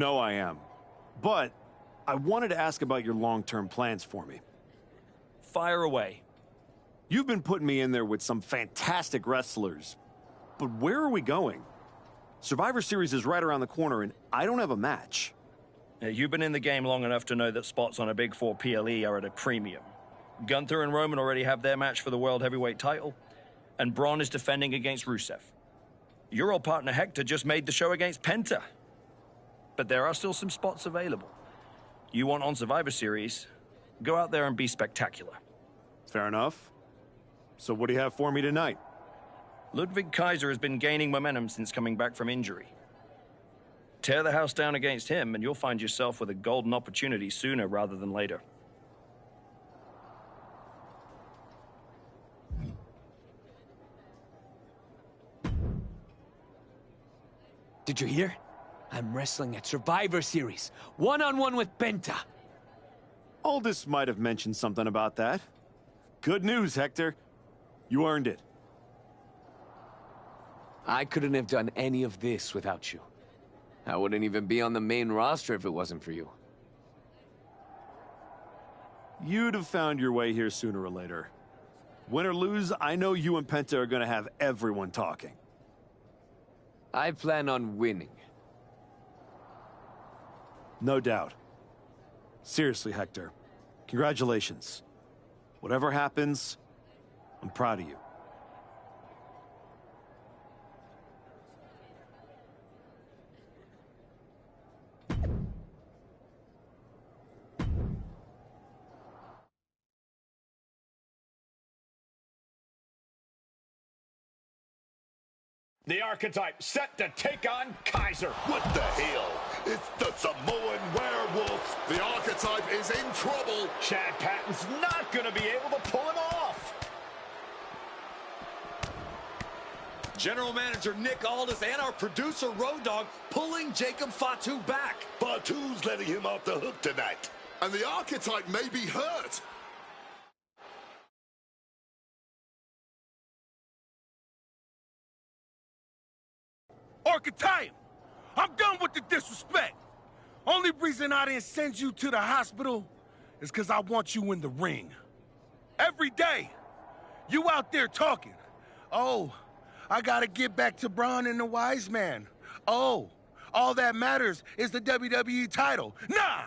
No, I am. But I wanted to ask about your long-term plans for me. Fire away. You've been putting me in there with some fantastic wrestlers. But where are we going? Survivor Series is right around the corner, and I don't have a match. You've been in the game long enough to know that spots on a Big Four PLE are at a premium. Gunther and Roman already have their match for the World Heavyweight title, and Braun is defending against Rusev. Your old partner Hector just made the show against Penta. But there are still some spots available. You want on Survivor Series, go out there and be spectacular. Fair enough. So what do you have for me tonight? Ludwig Kaiser has been gaining momentum since coming back from injury. Tear the house down against him, and you'll find yourself with a golden opportunity sooner rather than later. Did you hear? I'm wrestling at Survivor Series, one-on-one with Penta. Aldous might have mentioned something about that. Good news, Hector. You earned it. I couldn't have done any of this without you. I wouldn't even be on the main roster if it wasn't for you. You'd have found your way here sooner or later. Win or lose, I know you and Penta are gonna have everyone talking. I plan on winning. No doubt. Seriously, Hector. Congratulations. Whatever happens, I'm proud of you. The Archetype set to take on Kaiser. What the hell? It's the Samoan werewolf. The Archetype is in trouble. Chad Patton's not going to be able to pull him off. General Manager Nick Aldis and our producer Road Dogg pulling Jacob Fatu back. Fatu's letting him off the hook tonight. And the Archetype may be hurt. Archetype, I'm done with the disrespect. Only reason I didn't send you to the hospital is because I want you in the ring. Every day, you out there talking. Oh, I gotta get back to Braun and the Wise Man. Oh, all that matters is the WWE title. Nah!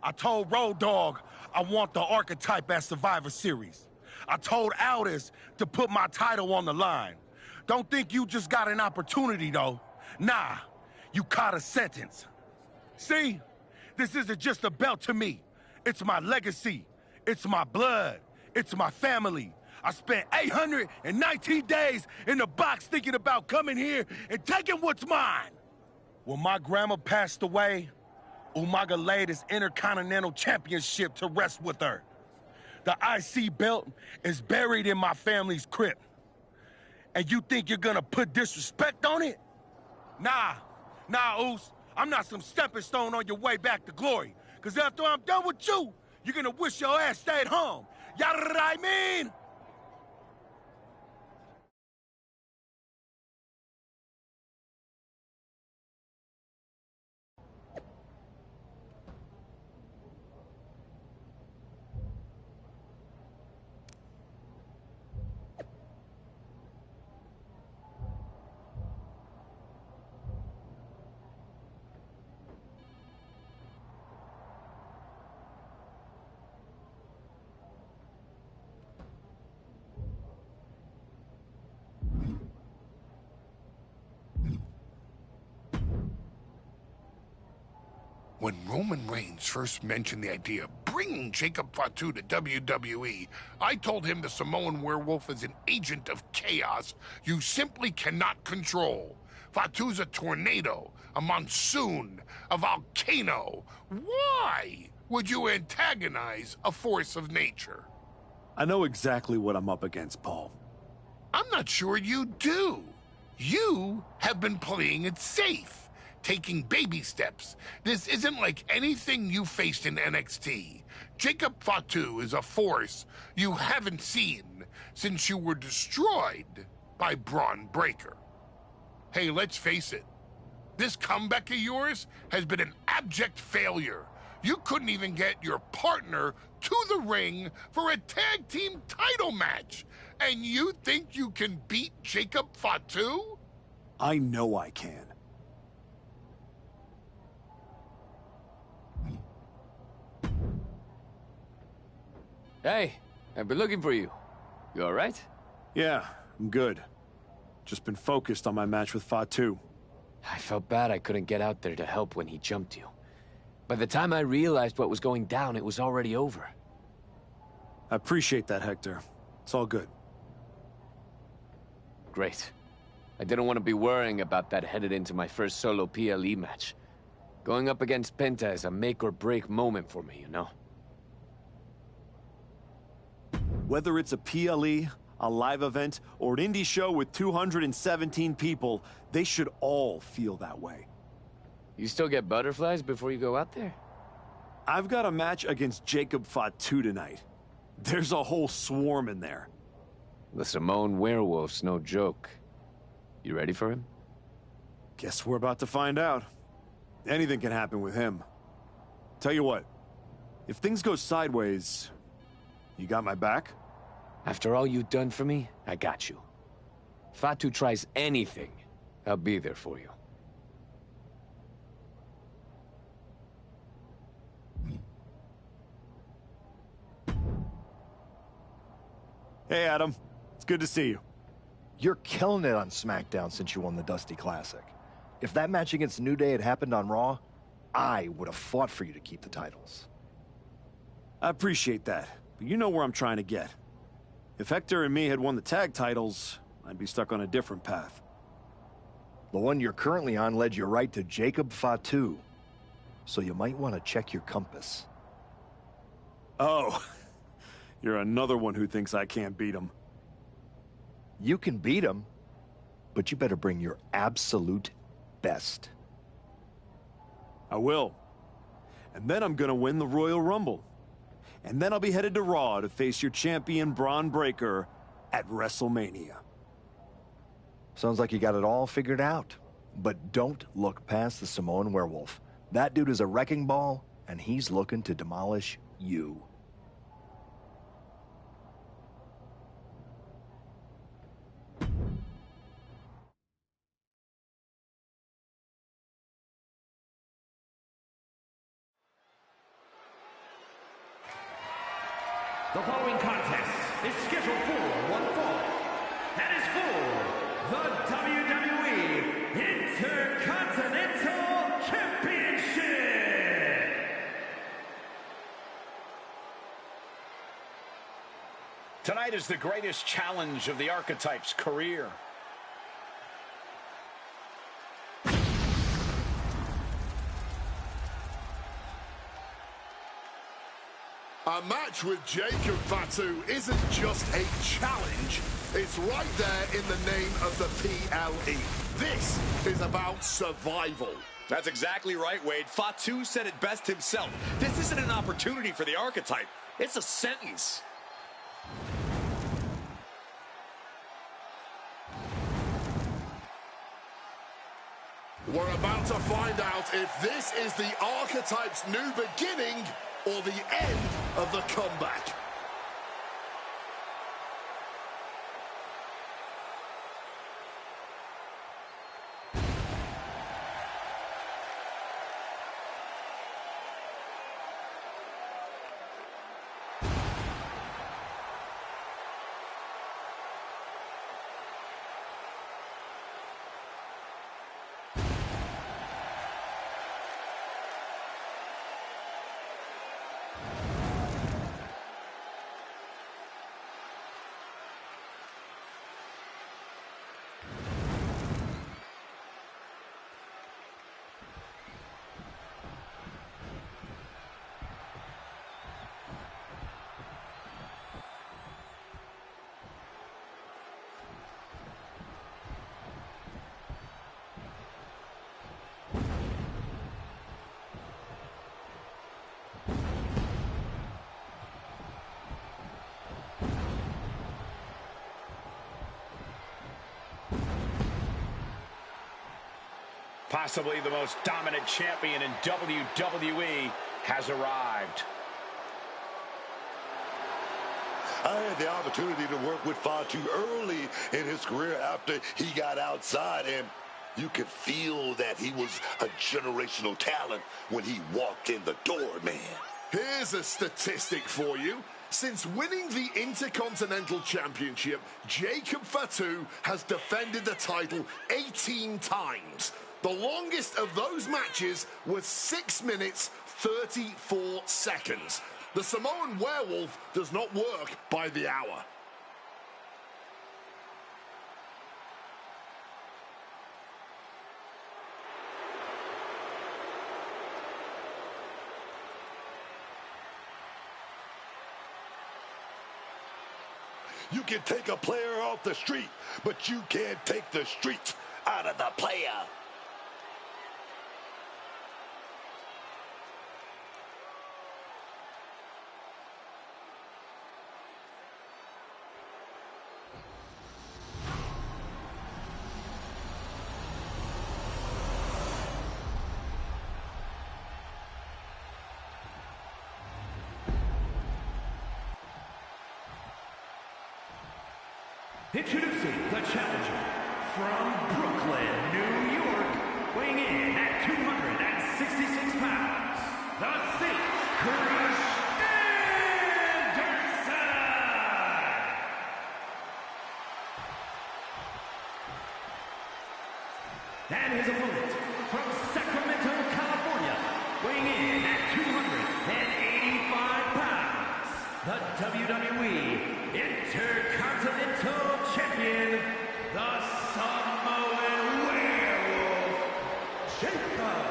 I told Road Dogg I want the Archetype at Survivor Series. I told Aldis to put my title on the line. Don't think you just got an opportunity, though. Nah, you caught a sentence. See? This isn't just a belt to me. It's my legacy. It's my blood. It's my family. I spent 819 days in the box thinking about coming here and taking what's mine. When my grandma passed away, Umaga laid his Intercontinental Championship to rest with her. The IC belt is buried in my family's crypt. And you think you're gonna put disrespect on it? Nah, Oos. I'm not some stepping stone on your way back to glory. Cause after I'm done with you, you're gonna wish your ass stayed home. You know what I mean? When Roman Reigns first mentioned the idea of bringing Jacob Fatu to WWE, I told him the Samoan werewolf is an agent of chaos you simply cannot control. Fatu's a tornado, a monsoon, a volcano. Why would you antagonize a force of nature? I know exactly what I'm up against, Paul. I'm not sure you do. You have been playing it safe. Taking baby steps. This isn't like anything you faced in NXT. Jacob Fatu is a force you haven't seen since you were destroyed by Braun Breaker. Hey, let's face it. This comeback of yours has been an abject failure. You couldn't even get your partner to the ring for a tag team title match. And you think you can beat Jacob Fatu? I know I can. Hey, I've been looking for you. You all right? Yeah, I'm good. Just been focused on my match with Fatu. I felt bad I couldn't get out there to help when he jumped you. By the time I realized what was going down, it was already over. I appreciate that, Hector. It's all good. Great. I didn't want to be worrying about that headed into my first solo PLE match. Going up against Penta is a make-or-break moment for me, you know? Whether it's a PLE, a live event, or an indie show with 217 people, they should all feel that way. You still get butterflies before you go out there? I've got a match against Jacob Fatu tonight. There's a whole swarm in there. The Samoan werewolf's no joke. You ready for him? Guess we're about to find out. Anything can happen with him. Tell you what, if things go sideways, you got my back? After all you've done for me, I got you. Fatu tries anything, I'll be there for you. Hey, Adam. It's good to see you. You're killing it on SmackDown since you won the Dusty Classic. If that match against New Day had happened on Raw, I would have fought for you to keep the titles. I appreciate that, but you know where I'm trying to get. If Hector and me had won the tag titles, I'd be stuck on a different path. The one you're currently on led you right to Jacob Fatu, so you might want to check your compass. Oh, you're another one who thinks I can't beat him. You can beat him, but you better bring your absolute best. I will. And then I'm gonna win the Royal Rumble. And then I'll be headed to Raw to face your champion Braun Breaker at WrestleMania. Sounds like you got it all figured out. But don't look past the Samoan werewolf. That dude is a wrecking ball, and he's looking to demolish you. The following contest is scheduled for one fall. That is for the WWE Intercontinental Championship. Tonight is the greatest challenge of the Archetype's career. A match with Jacob Fatu isn't just a challenge, it's right there in the name of the PLE. This is about survival. That's exactly right, Wade. Fatu said it best himself. This isn't an opportunity for the Archetype. It's a sentence. We're about to find out if this is the Archetype's new beginning or the end of the comeback. Possibly the most dominant champion in WWE has arrived. I had the opportunity to work with Fatu early in his career after he got outside, and you could feel that he was a generational talent when he walked in the door, man. Here's a statistic for you. Since winning the Intercontinental Championship, Jacob Fatu has defended the title 18 times. The longest of those matches was 6 minutes, 34 seconds. The Samoan Werewolf does not work by the hour. You can take a player off the street, but you can't take the streets out of the player. Introducing the challenger from Brooklyn, New York, weighing in at 266 pounds, the Saint Chris Anderson! And his opponent from Sacramento, California, weighing in at 285 pounds, the WWE Intercontinental Champion, the Samoan Werewolf, Jacob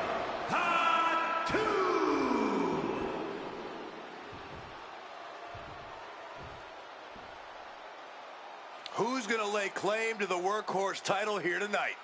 Fatu! Who's going to lay claim to the workhorse title here tonight?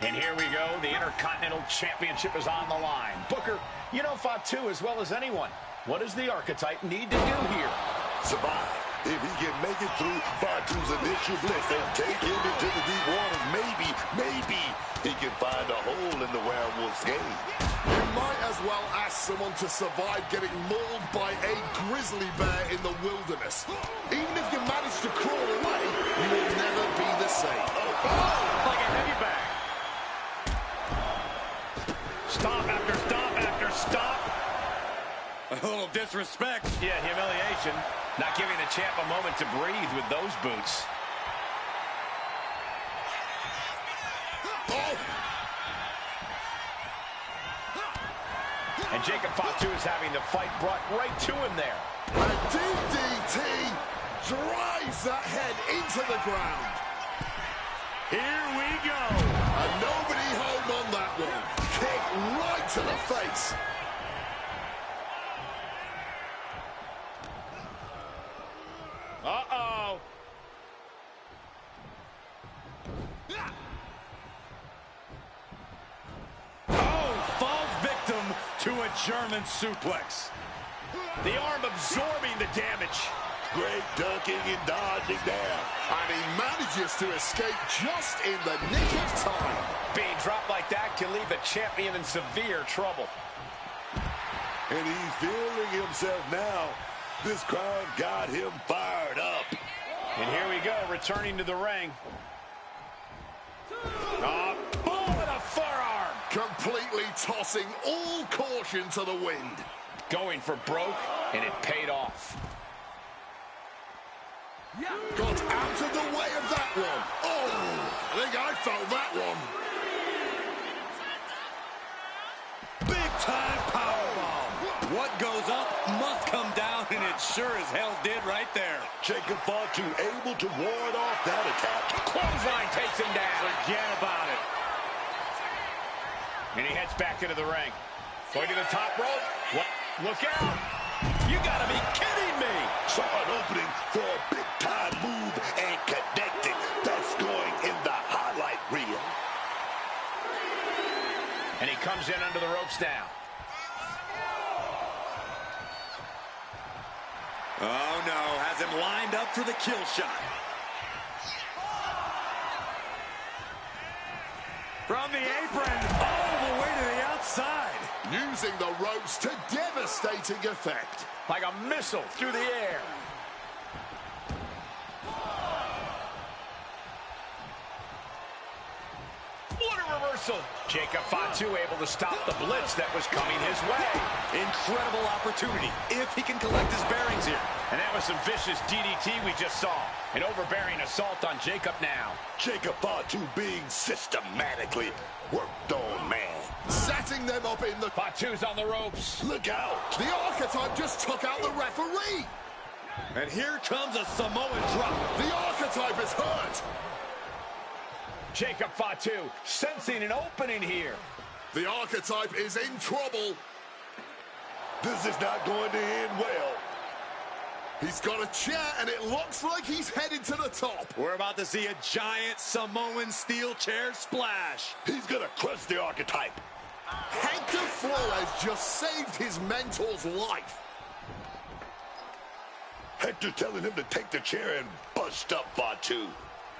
And here we go. The Intercontinental Championship is on the line. Booker, you know Fatu as well as anyone. What does the Archetype need to do here? Survive. If he can make it through Fatu's initial blitz and take him into the deep waters, maybe he can find a hole in the Werewolf's game. You might as well ask someone to survive getting mauled by a grizzly bear in the wilderness. Even if you manage to crawl away, you will never be the same. Oh, like a heavy bag. Stop after stop after stop. A little disrespect. Yeah, humiliation. Not giving the champ a moment to breathe with those boots. Oh. And Jacob Fatu is having the fight brought right to him there. A DDT drives that head into the ground. Here we go. And nobody home on that one. Kick right to the face. Uh-oh. Oh, falls victim to a German suplex. The arm absorbing the damage. Great ducking and dodging there. And he manages to escape just in the nick of time. Being dropped like that can leave the champion in severe trouble. And he's feeling himself now. This crowd got him fired up. And here we go, returning to the ring. Oh, boom with a forearm. Completely tossing all caution to the wind. Going for broke, and it paid off. Got out of the way of that one. Oh, I think I felt that one. Big time powerbomb. What goes up must come down, and it sure as hell did right there. Jacob Fatu able to ward off that attack. Clothesline takes him down. Forget about it. And he heads back into the ring. Going to the top rope. What? Look out. You gotta be comes in under the ropes now. Oh, no. Has him lined up for the kill shot. From the apron, all the way to the outside. Using the ropes to devastating effect. Like a missile through the air. What a reversal. Jacob Fatu able to stop the blitz that was coming his way. Incredible opportunity if he can collect his bearings here. And that was some vicious DDT we just saw. An overbearing assault on Jacob now. Jacob Fatu being systematically worked on, man. Setting them up in the... Fatu's on the ropes. Look out. The Archetype just took out the referee. And here comes a Samoan drop. The Archetype is hurt. Jacob Fatu sensing an opening here. The Archetype is in trouble. This is not going to end well. He's got a chair, and it looks like he's headed to the top. We're about to see a giant Samoan steel chair splash. He's going to crush the Archetype. Hector Flores just saved his mentor's life. Hector telling him to take the chair and bust up Fatu.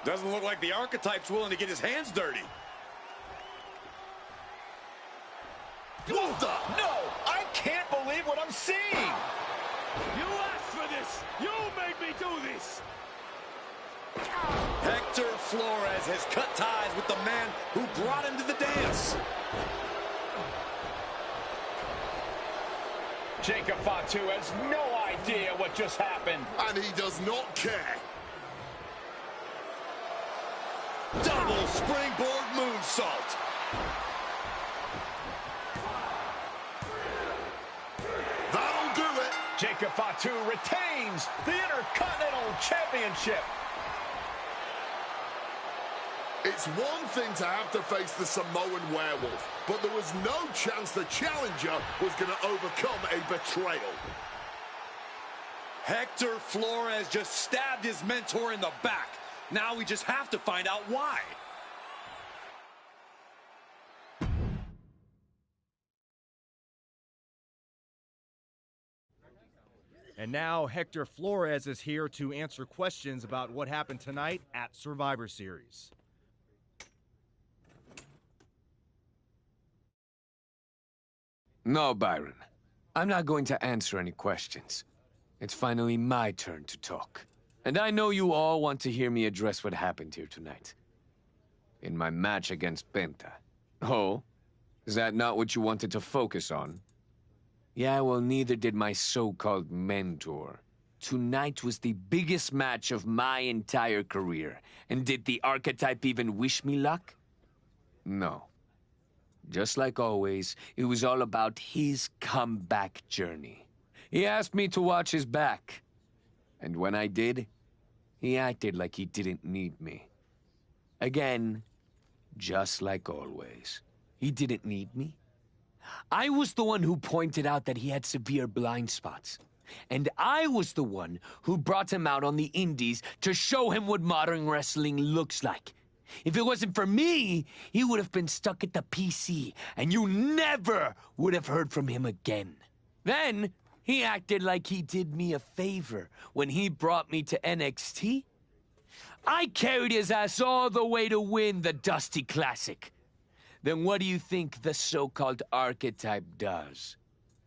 Doesn't look like the Archetype's willing to get his hands dirty. What the? No, I can't believe what I'm seeing. You asked for this. You made me do this. Hector Flores has cut ties with the man who brought him to the dance. Jacob Fatu has no idea what just happened. And he does not care. Double springboard moonsault. That'll do it. Jacob Fatu retains the Intercontinental Championship. It's one thing to have to face the Samoan werewolf, but there was no chance the challenger was going to overcome a betrayal. Hector Flores just stabbed his mentor in the back. Now we just have to find out why. And now Hector Flores is here to answer questions about what happened tonight at Survivor Series. No, Byron. I'm not going to answer any questions. It's finally my turn to talk. And I know you all want to hear me address what happened here tonight. In my match against Penta. Oh? Is that not what you wanted to focus on? Yeah, well, neither did my so-called mentor. Tonight was the biggest match of my entire career. And did the Archetype even wish me luck? No. Just like always, it was all about his comeback journey. He asked me to watch his back. And when I did, he acted like he didn't need me. Again, just like always. He didn't need me. I was the one who pointed out that he had severe blind spots. And I was the one who brought him out on the indies to show him what modern wrestling looks like. If it wasn't for me, he would have been stuck at the PC, and you never would have heard from him again. Then, he acted like he did me a favor when he brought me to NXT. I carried his ass all the way to win the Dusty Classic. Then what do you think the so-called Archetype does?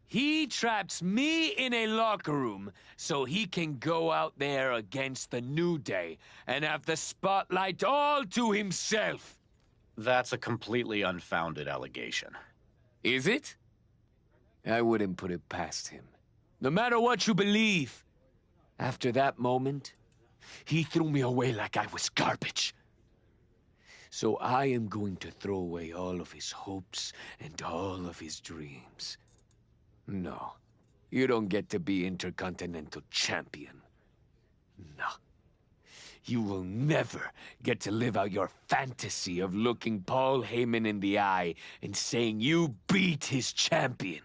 He traps me in a locker room so he can go out there against the New Day and have the spotlight all to himself. That's a completely unfounded allegation. Is it? I wouldn't put it past him. No matter what you believe. After that moment, he threw me away like I was garbage. So I am going to throw away all of his hopes and all of his dreams. No, you don't get to be Intercontinental Champion. No. You will never get to live out your fantasy of looking Paul Heyman in the eye and saying you beat his champion.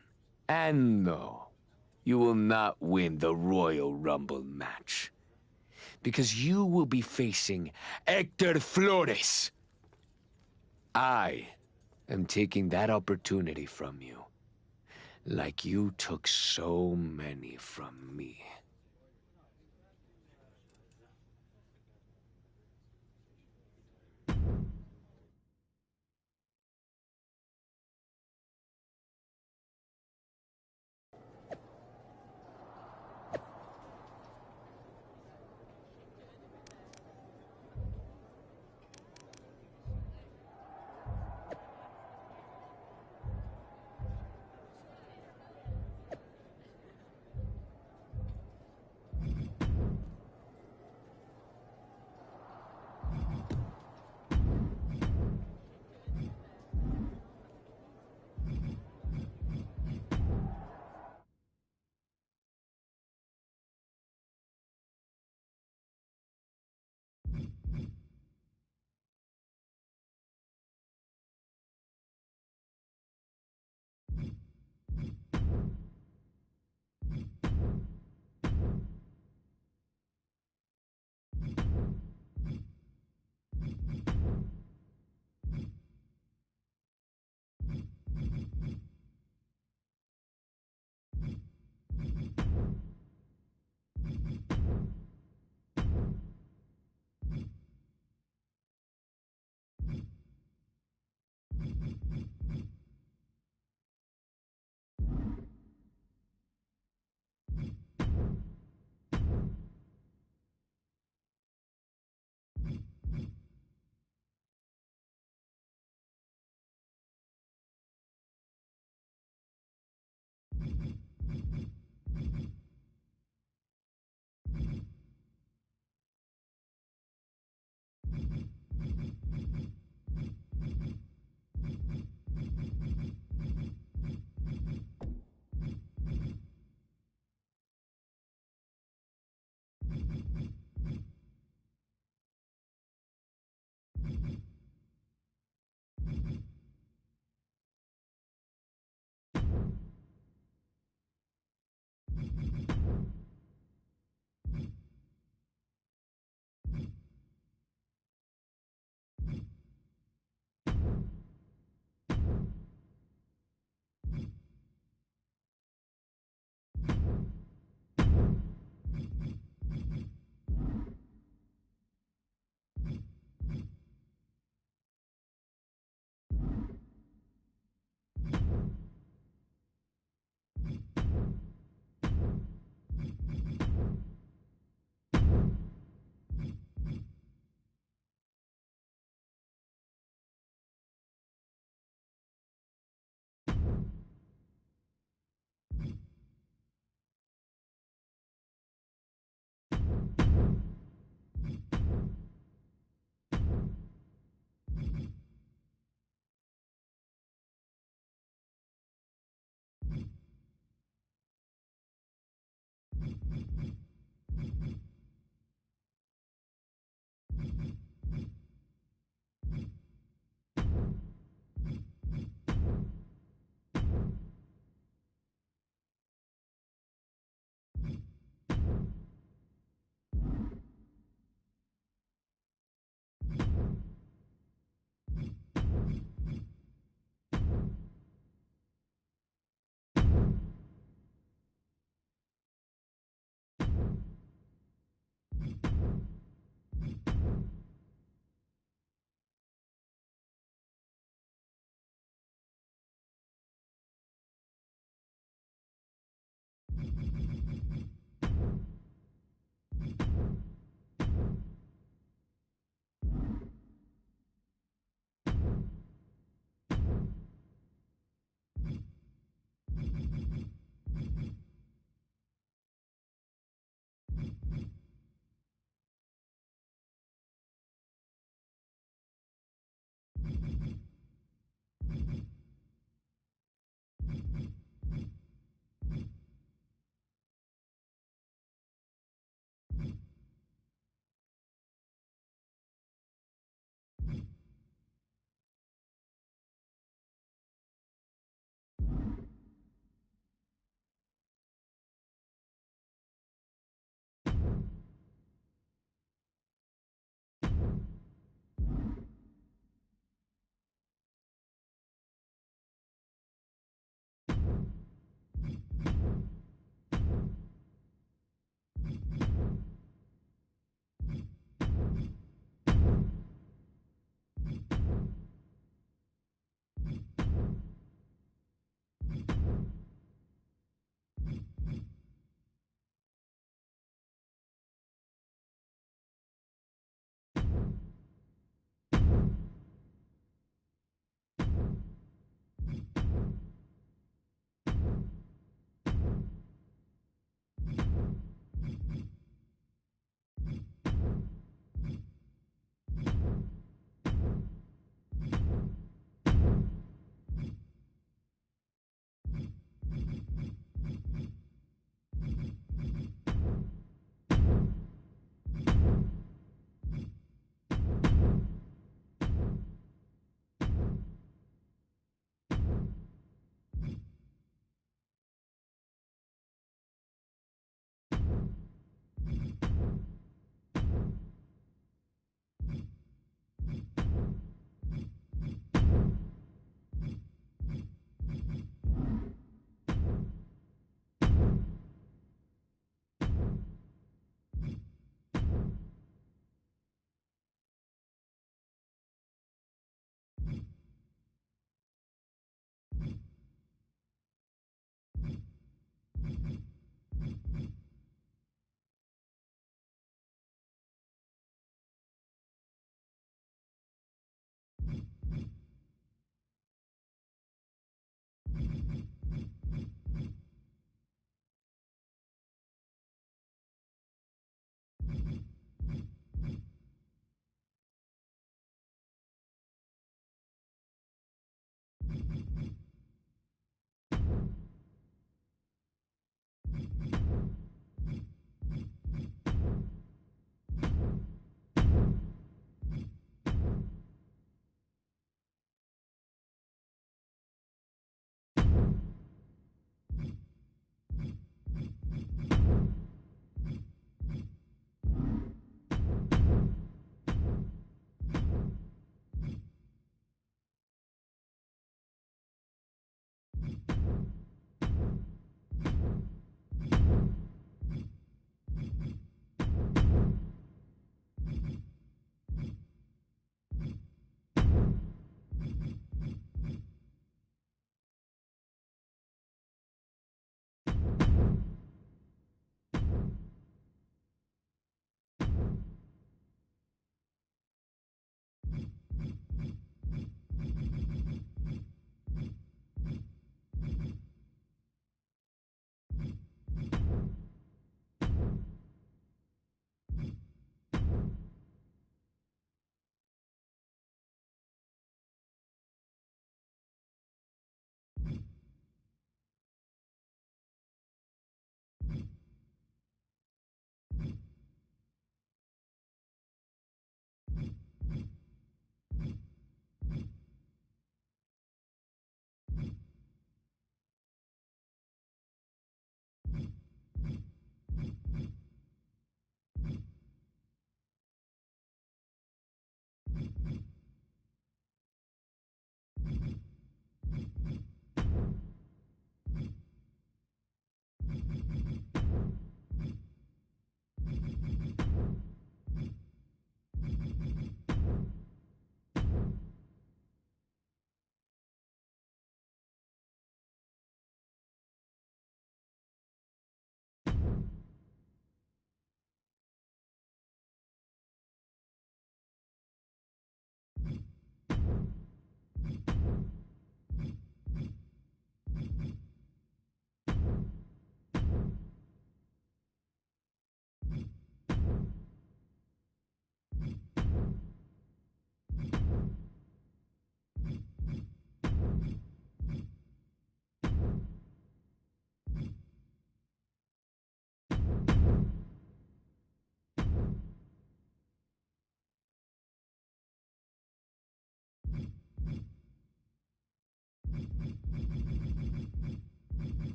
And no, you will not win the Royal Rumble match. Because you will be facing Hector Flores. I am taking that opportunity from you, like you took so many from me.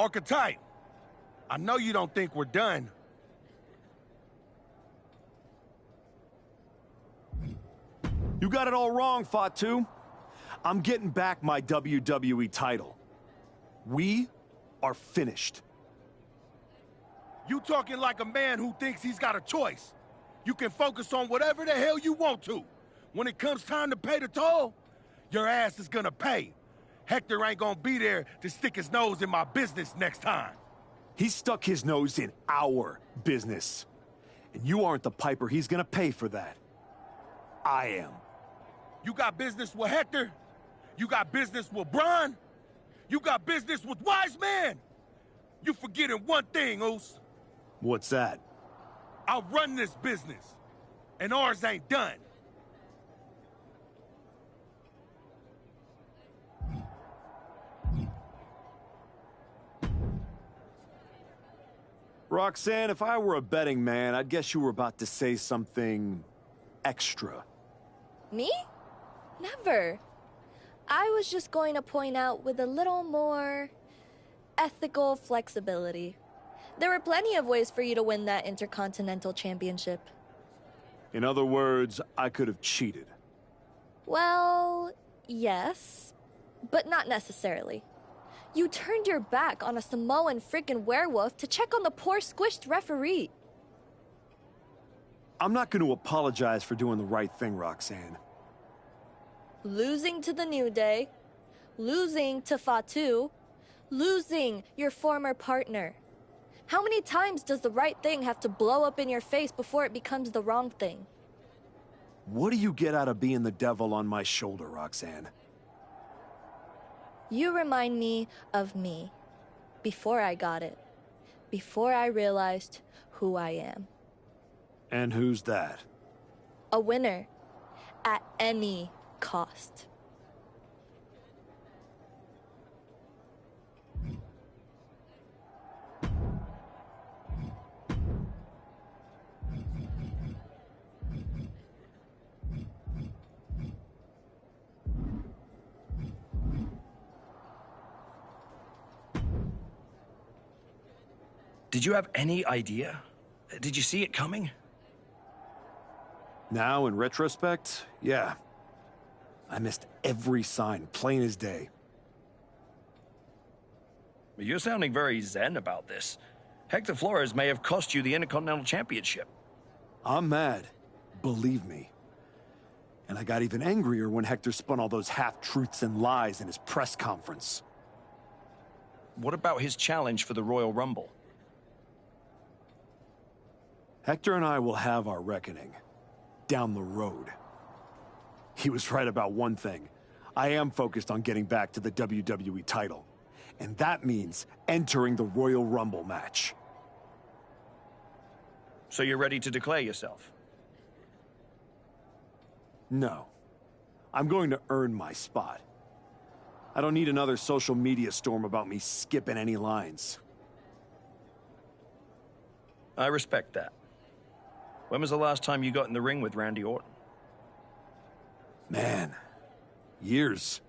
Archetype, I know you don't think we're done. You got it all wrong, Fatu. I'm getting back my WWE title. We are finished. You talking like a man who thinks he's got a choice. You can focus on whatever the hell you want to. When it comes time to pay the toll, your ass is gonna pay. Hector ain't gonna be there to stick his nose in my business next time. He stuck his nose in our business. And you aren't the piper he's gonna pay for that. I am. You got business with Hector? You got business with Braun? You got business with Wise Man? You forgetting one thing, Oos. What's that? I run this business, and ours ain't done. Roxanne, if I were a betting man, I'd guess you were about to say something extra. Me? Never. I was just going to point out with a little more ethical flexibility. There were plenty of ways for you to win that Intercontinental Championship. In other words, I could have cheated. Well, yes, but not necessarily. You turned your back on a Samoan freaking werewolf to check on the poor squished referee. I'm not going to apologize for doing the right thing, Roxanne. Losing to the New Day, losing to Fatu, losing your former partner. How many times does the right thing have to blow up in your face before it becomes the wrong thing? What do you get out of being the devil on my shoulder, Roxanne? You remind me of me, before I got it, before I realized who I am. And who's that? A winner, at any cost. Did you have any idea? Did you see it coming? Now, in retrospect, yeah. I missed every sign, plain as day. You're sounding very zen about this. Hector Flores may have cost you the Intercontinental Championship. I'm mad, believe me. And I got even angrier when Hector spun all those half-truths and lies in his press conference. What about his challenge for the Royal Rumble? Hector and I will have our reckoning. Down the road. He was right about one thing. I am focused on getting back to the WWE title. And that means entering the Royal Rumble match. So you're ready to declare yourself? No. I'm going to earn my spot. I don't need another social media storm about me skipping any lines. I respect that. When was the last time you got in the ring with Randy Orton? Man, years.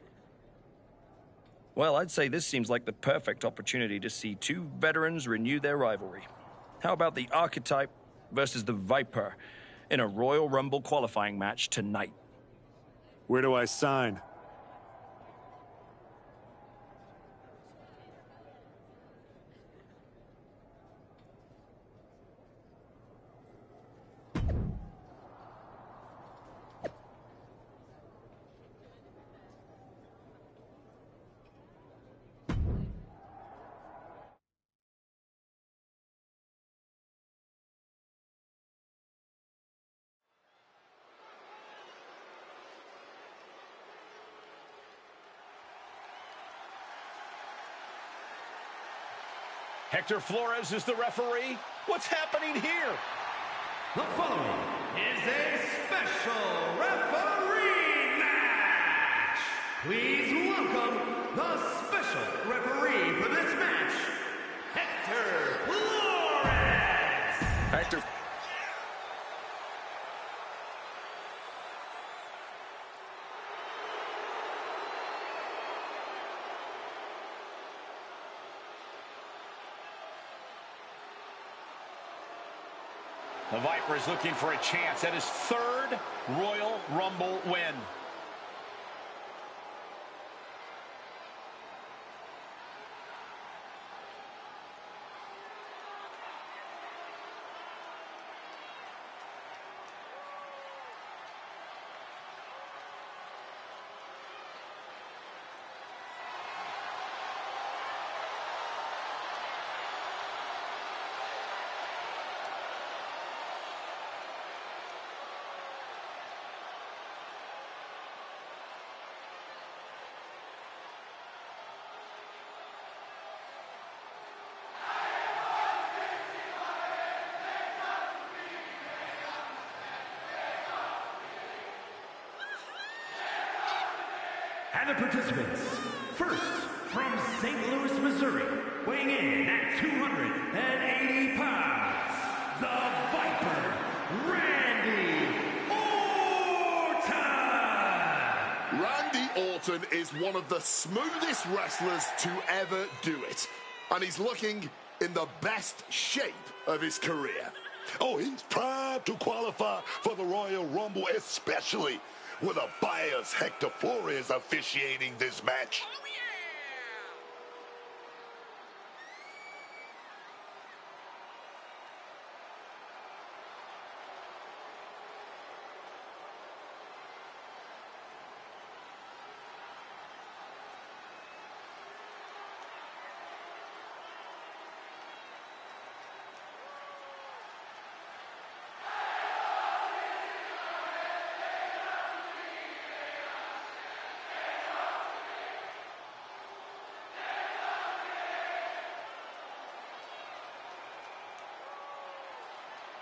Well, I'd say this seems like the perfect opportunity to see two veterans renew their rivalry. How about the Archetype versus the Viper in a Royal Rumble qualifying match tonight? Where do I sign? Hector Flores is the referee. What's happening here? The following is a special referee match. Please welcome the special referee for this match, Hector Flores. Hector. The Viper is looking for a chance at his third Royal Rumble win. And the participants, first from St. Louis, Missouri, weighing in at 280 pounds, the Viper, Randy Orton! Randy Orton is one of the smoothest wrestlers to ever do it. And he's looking in the best shape of his career. Oh, he's primed to qualify for the Royal Rumble, especially with a biased Hector Flores officiating this match.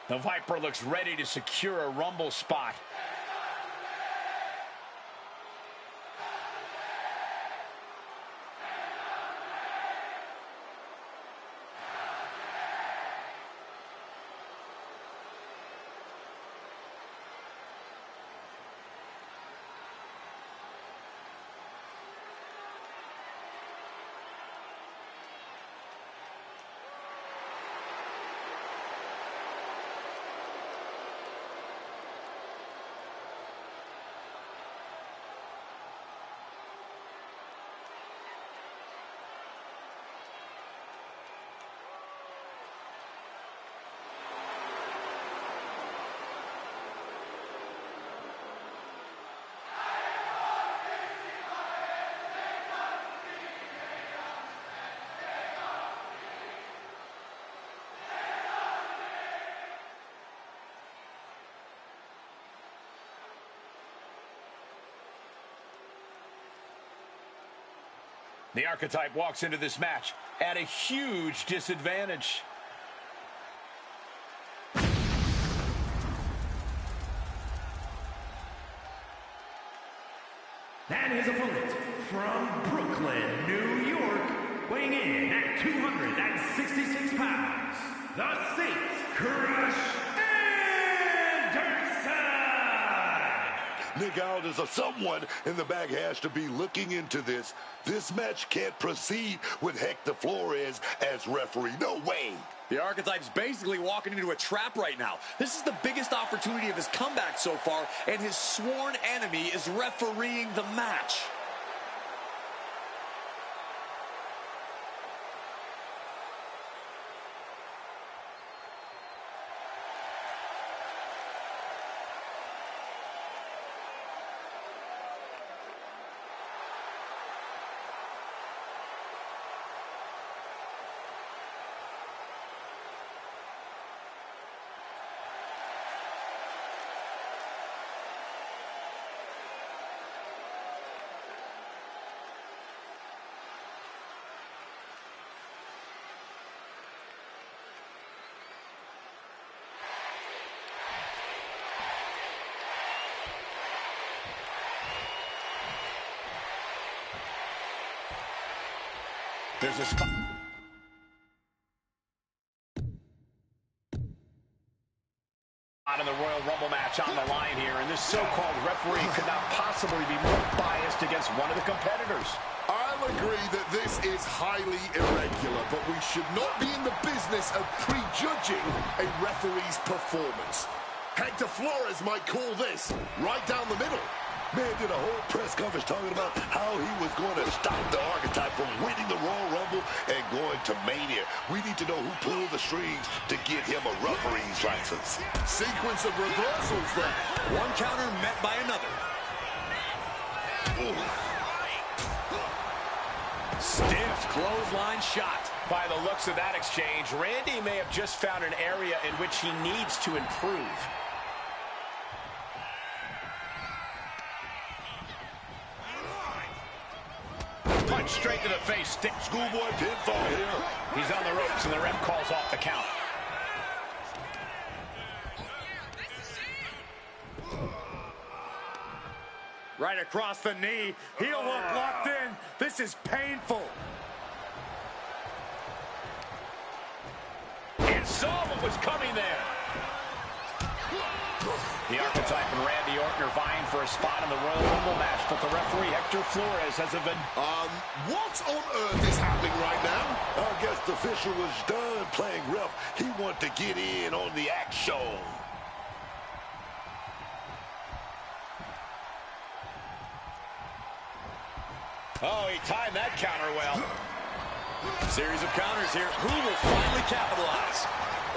The Viper looks ready to secure a Rumble spot. The Archetype walks into this match at a huge disadvantage. And his opponent from Brooklyn, New York, weighing in at 266 pounds, the Saint Crush Anderson! Nick Aldis or someone in the back has to be looking into this. This match can't proceed with Hector Flores as referee. No way. The Archetype's basically walking into a trap right now. This is the biggest opportunity of his comeback so far, and his sworn enemy is refereeing the match. There's a spot. In the Royal Rumble match on the line here, and this so-called referee could not possibly be more biased against one of the competitors. I I'll agree that this is highly irregular, but we should not be in the business of prejudging a referee's performance. Hector Flores might call this right down the middle. Man did a whole press conference talking about how he was going to stop the Archetype from winning the Royal Rumble and going to Mania. We need to know who pulled the strings to get him a referee's license. Sequence of reversals there. One counter met by another. Ooh. Stiff clothesline shot. By the looks of that exchange, Randy may have just found an area in which he needs to improve. Punch straight to the face. Schoolboy pinfall here. He's on the ropes and the ref calls off the count. Right across the knee. Heel hook locked in. This is painful. And saw what was coming there. The Archetype and Randy Orton are vying for a spot in the Royal Rumble match, but the referee, Hector Flores, has a what on earth is happening right now? I guess the official was done playing ref. He wanted to get in on the action. Oh, he timed that counter well. Series of counters here. Who will finally capitalize?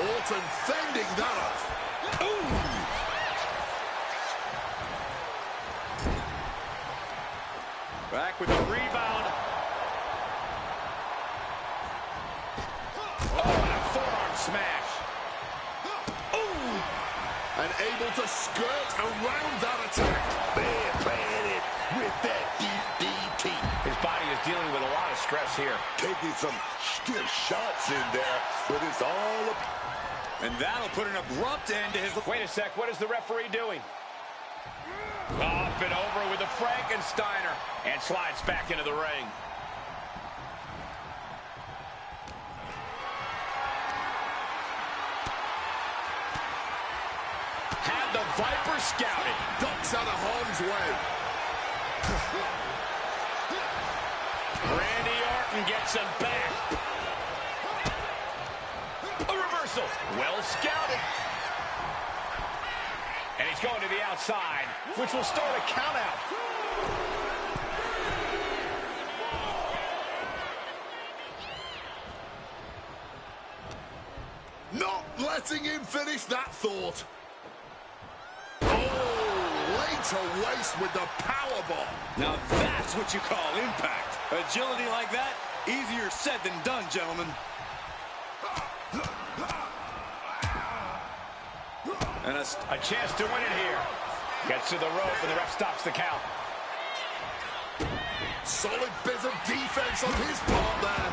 Orton fending that off. Ooh! Back with a rebound. Oh, and a forearm smash. Ooh! And able to skirt around that attack. Man playing it with that DDT. His body is dealing with a lot of stress here. Taking some stiff shots in there, but it's all up. And that'll put an abrupt end to his... Wait a sec, what is the referee doing? Up and over with the Frankensteiner. And slides back into the ring. Had the Viper scouted. Ducks out of harm's way. Randy Orton gets him back. A reversal. Well scouted. And he's going to the outside, which will start a count out. Not letting him finish that thought. Oh, later waist with the powerbomb. Now that's what you call impact. Agility like that, easier said than done, gentlemen. And a chance to win it here. Gets to the rope and the ref stops the count. Solid bit of defense on his part there.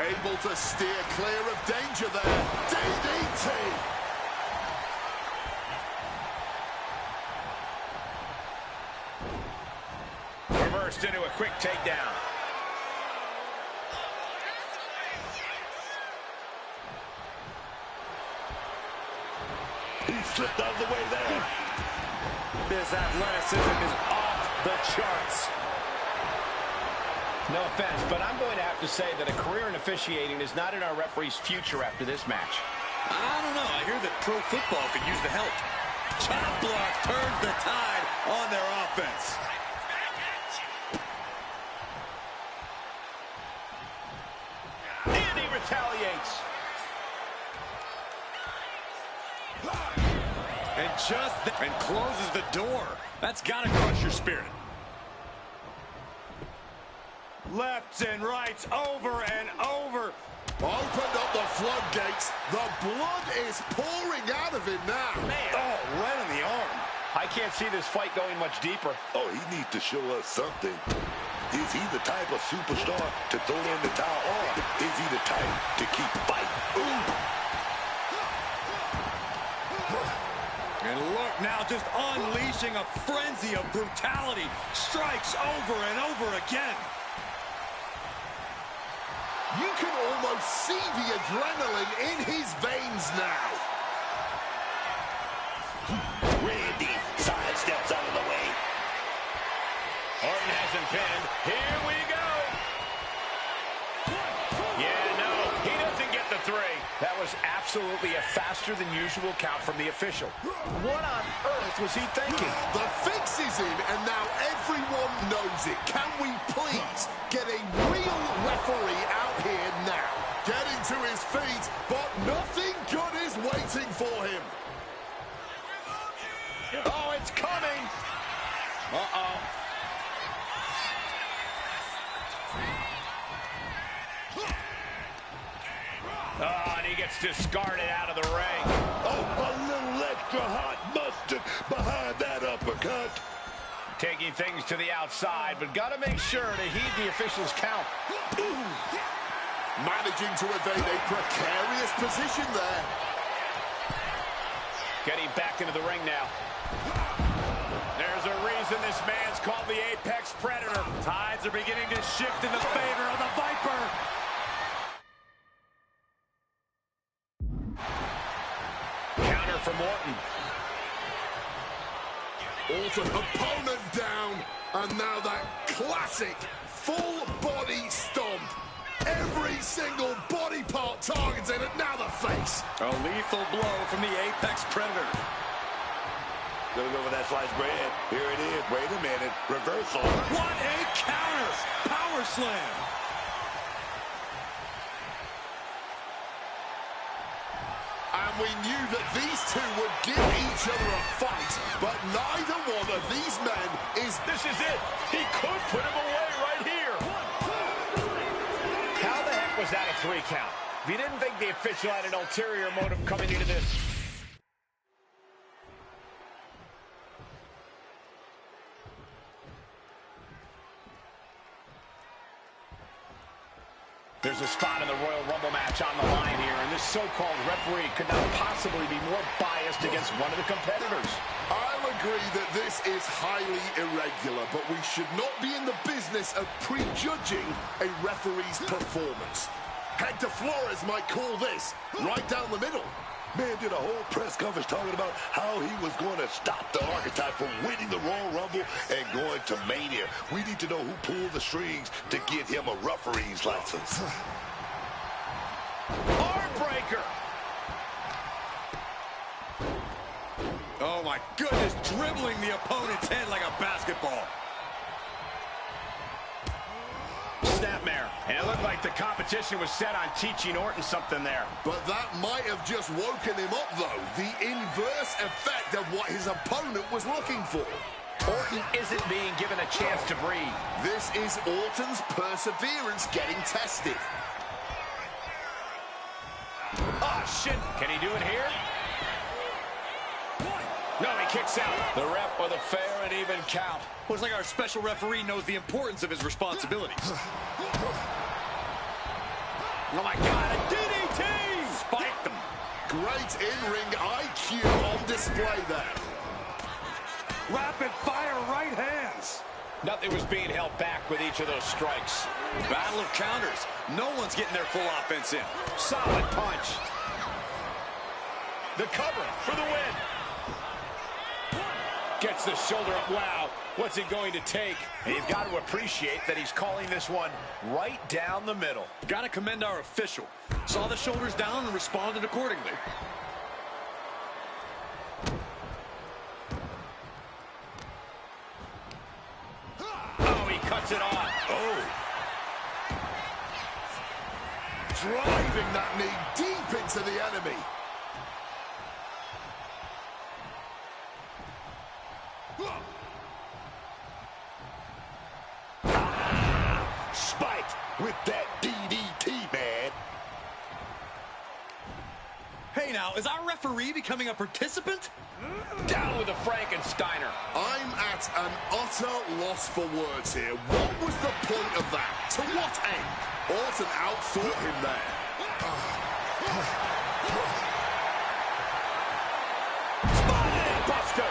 Able to steer clear of danger there. DDT. Reversed into a quick takedown. He slipped out of the way there. This athleticism is off the charts. No offense, but I'm going to have to say that a career in officiating is not in our referee's future after this match. I don't know. I hear that pro football could use the help. Chop block turns the tide on their offense. And he retaliates. And closes the door. That's got to crush your spirit. Lefts and rights over and over. Opened up the floodgates. The blood is pouring out of him now. Man. Oh, right on the arm. I can't see this fight going much deeper. Oh, he needs to show us something. Is he the type of superstar to throw in the towel, or is he the type to keep fighting? Ooh. And look now, just unleashing a frenzy of brutality. Strikes over and over again. You can almost see the adrenaline in his veins now. Randy sidesteps pinned. Here we go. Yeah, no, he doesn't get the 3. That was absolutely a faster than usual count from the official. What on earth was he thinking? The fix is in, and now everyone knows it. Can we please get a real referee out here now? Getting to his feet, but nothing good is waiting for him. Oh, it's coming. Uh-oh. Oh, and he gets discarded out of the ring. Oh, a little extra hot mustard behind that uppercut. Taking things to the outside, but got to make sure to heed the official's count. Managing to evade a precarious position there. Getting back into the ring now. There's a reason this man's called the Apex Predator. Tides are beginning to shift in the favor of the Viper. Counter from Orton. Orton, opponent down, and now that classic full body stomp. Every single body part targeted, and now the face. A lethal blow from the Apex Predator. Gonna go for that sliced bread. Here it is. Wait a minute. Reversal. What a counter! Power slam. And we knew that these two would give each other a fight, but neither one of these men is... This is it. He could put him away right here. How the heck was that a 3 count? If you didn't think the official had an ulterior motive coming into this... There's a spot in the Royal Rumble match on the line here, and this so-called referee could not possibly be more biased against one of the competitors. I'll agree that this is highly irregular, but we should not be in the business of prejudging a referee's performance. Hector Flores might call this right down the middle. Man did a whole press conference talking about how he was going to stop the Archetype from winning the Royal Rumble and going to Mania. We need to know who pulled the strings to get him a referee's license. Heartbreaker! Oh my goodness, dribbling the opponent's head like a basketball. Snapmare. And it looked like the competition was set on teaching Orton something there. But that might have just woken him up, though. The inverse effect of what his opponent was looking for. Orton isn't being given a chance to breathe. This is Orton's perseverance getting tested. Oh, shit. Can he do it here? No, he kicks out. The ref with a fair and even count. Looks like our special referee knows the importance of his responsibilities. Oh, my God, a DDT! Spiked him. Great in-ring IQ on display there. Rapid fire right hands. Nothing was being held back with each of those strikes. Battle of counters. No one's getting their full offense in. Solid punch. The cover for the win. Gets the shoulder up. Wow, what's it going to take? And you've got to appreciate that he's calling this one right down the middle. Got to commend our official. Saw the shoulders down and responded accordingly. Oh, he cuts it off. Oh. Driving that knee deep into the enemy. Spiked with that DDT, man. Hey now, is our referee becoming a participant? Down with a Frankensteiner. I'm at an utter loss for words here. What was the point of that? To what end? Orton outthought him there. Spine buster.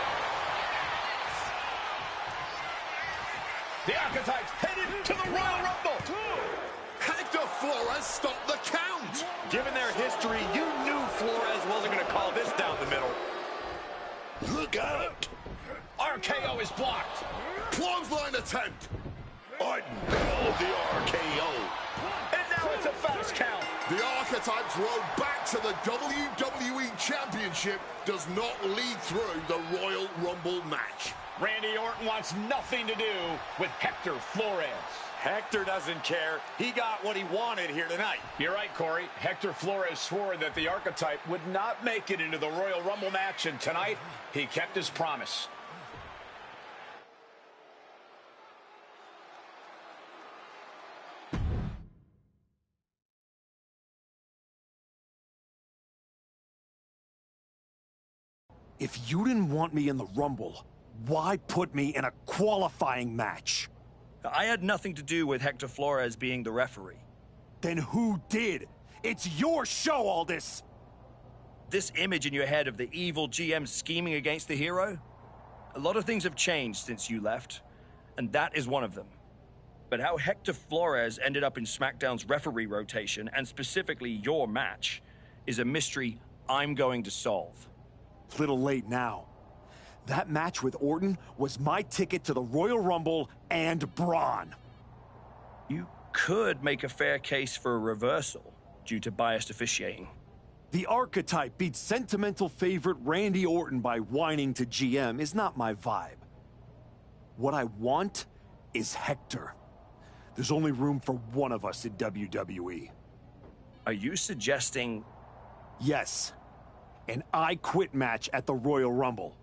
The Archetypes headed to the Royal Rumble. Hector Flores stopped the count. Given their history, you knew Flores wasn't going to call this down the middle. Look out. RKO is blocked. Clothesline attempt. Unveiled the RKO. And now it's a fast count. The Archetype's road back to the WWE Championship does not lead through the Royal Rumble match. Randy Orton wants nothing to do with Hector Flores. Hector doesn't care. He got what he wanted here tonight. You're right, Corey. Hector Flores swore that the Archetype would not make it into the Royal Rumble match, and tonight he kept his promise. If you didn't want me in the Rumble, why put me in a qualifying match? I had nothing to do with Hector Flores being the referee. Then who did? It's your show, Aldis! This image in your head of the evil GM scheming against the hero? A lot of things have changed since you left, and that is one of them. But how Hector Flores ended up in SmackDown's referee rotation, and specifically your match, is a mystery I'm going to solve. Little late now. That match with Orton was my ticket to the Royal Rumble and Braun. You could make a fair case for a reversal due to biased officiating. The Archetype beat sentimental favorite Randy Orton by whining to GM is not my vibe. What I want is Hector. There's only room for one of us in WWE. Are you suggesting... Yes. An I Quit match at the Royal Rumble.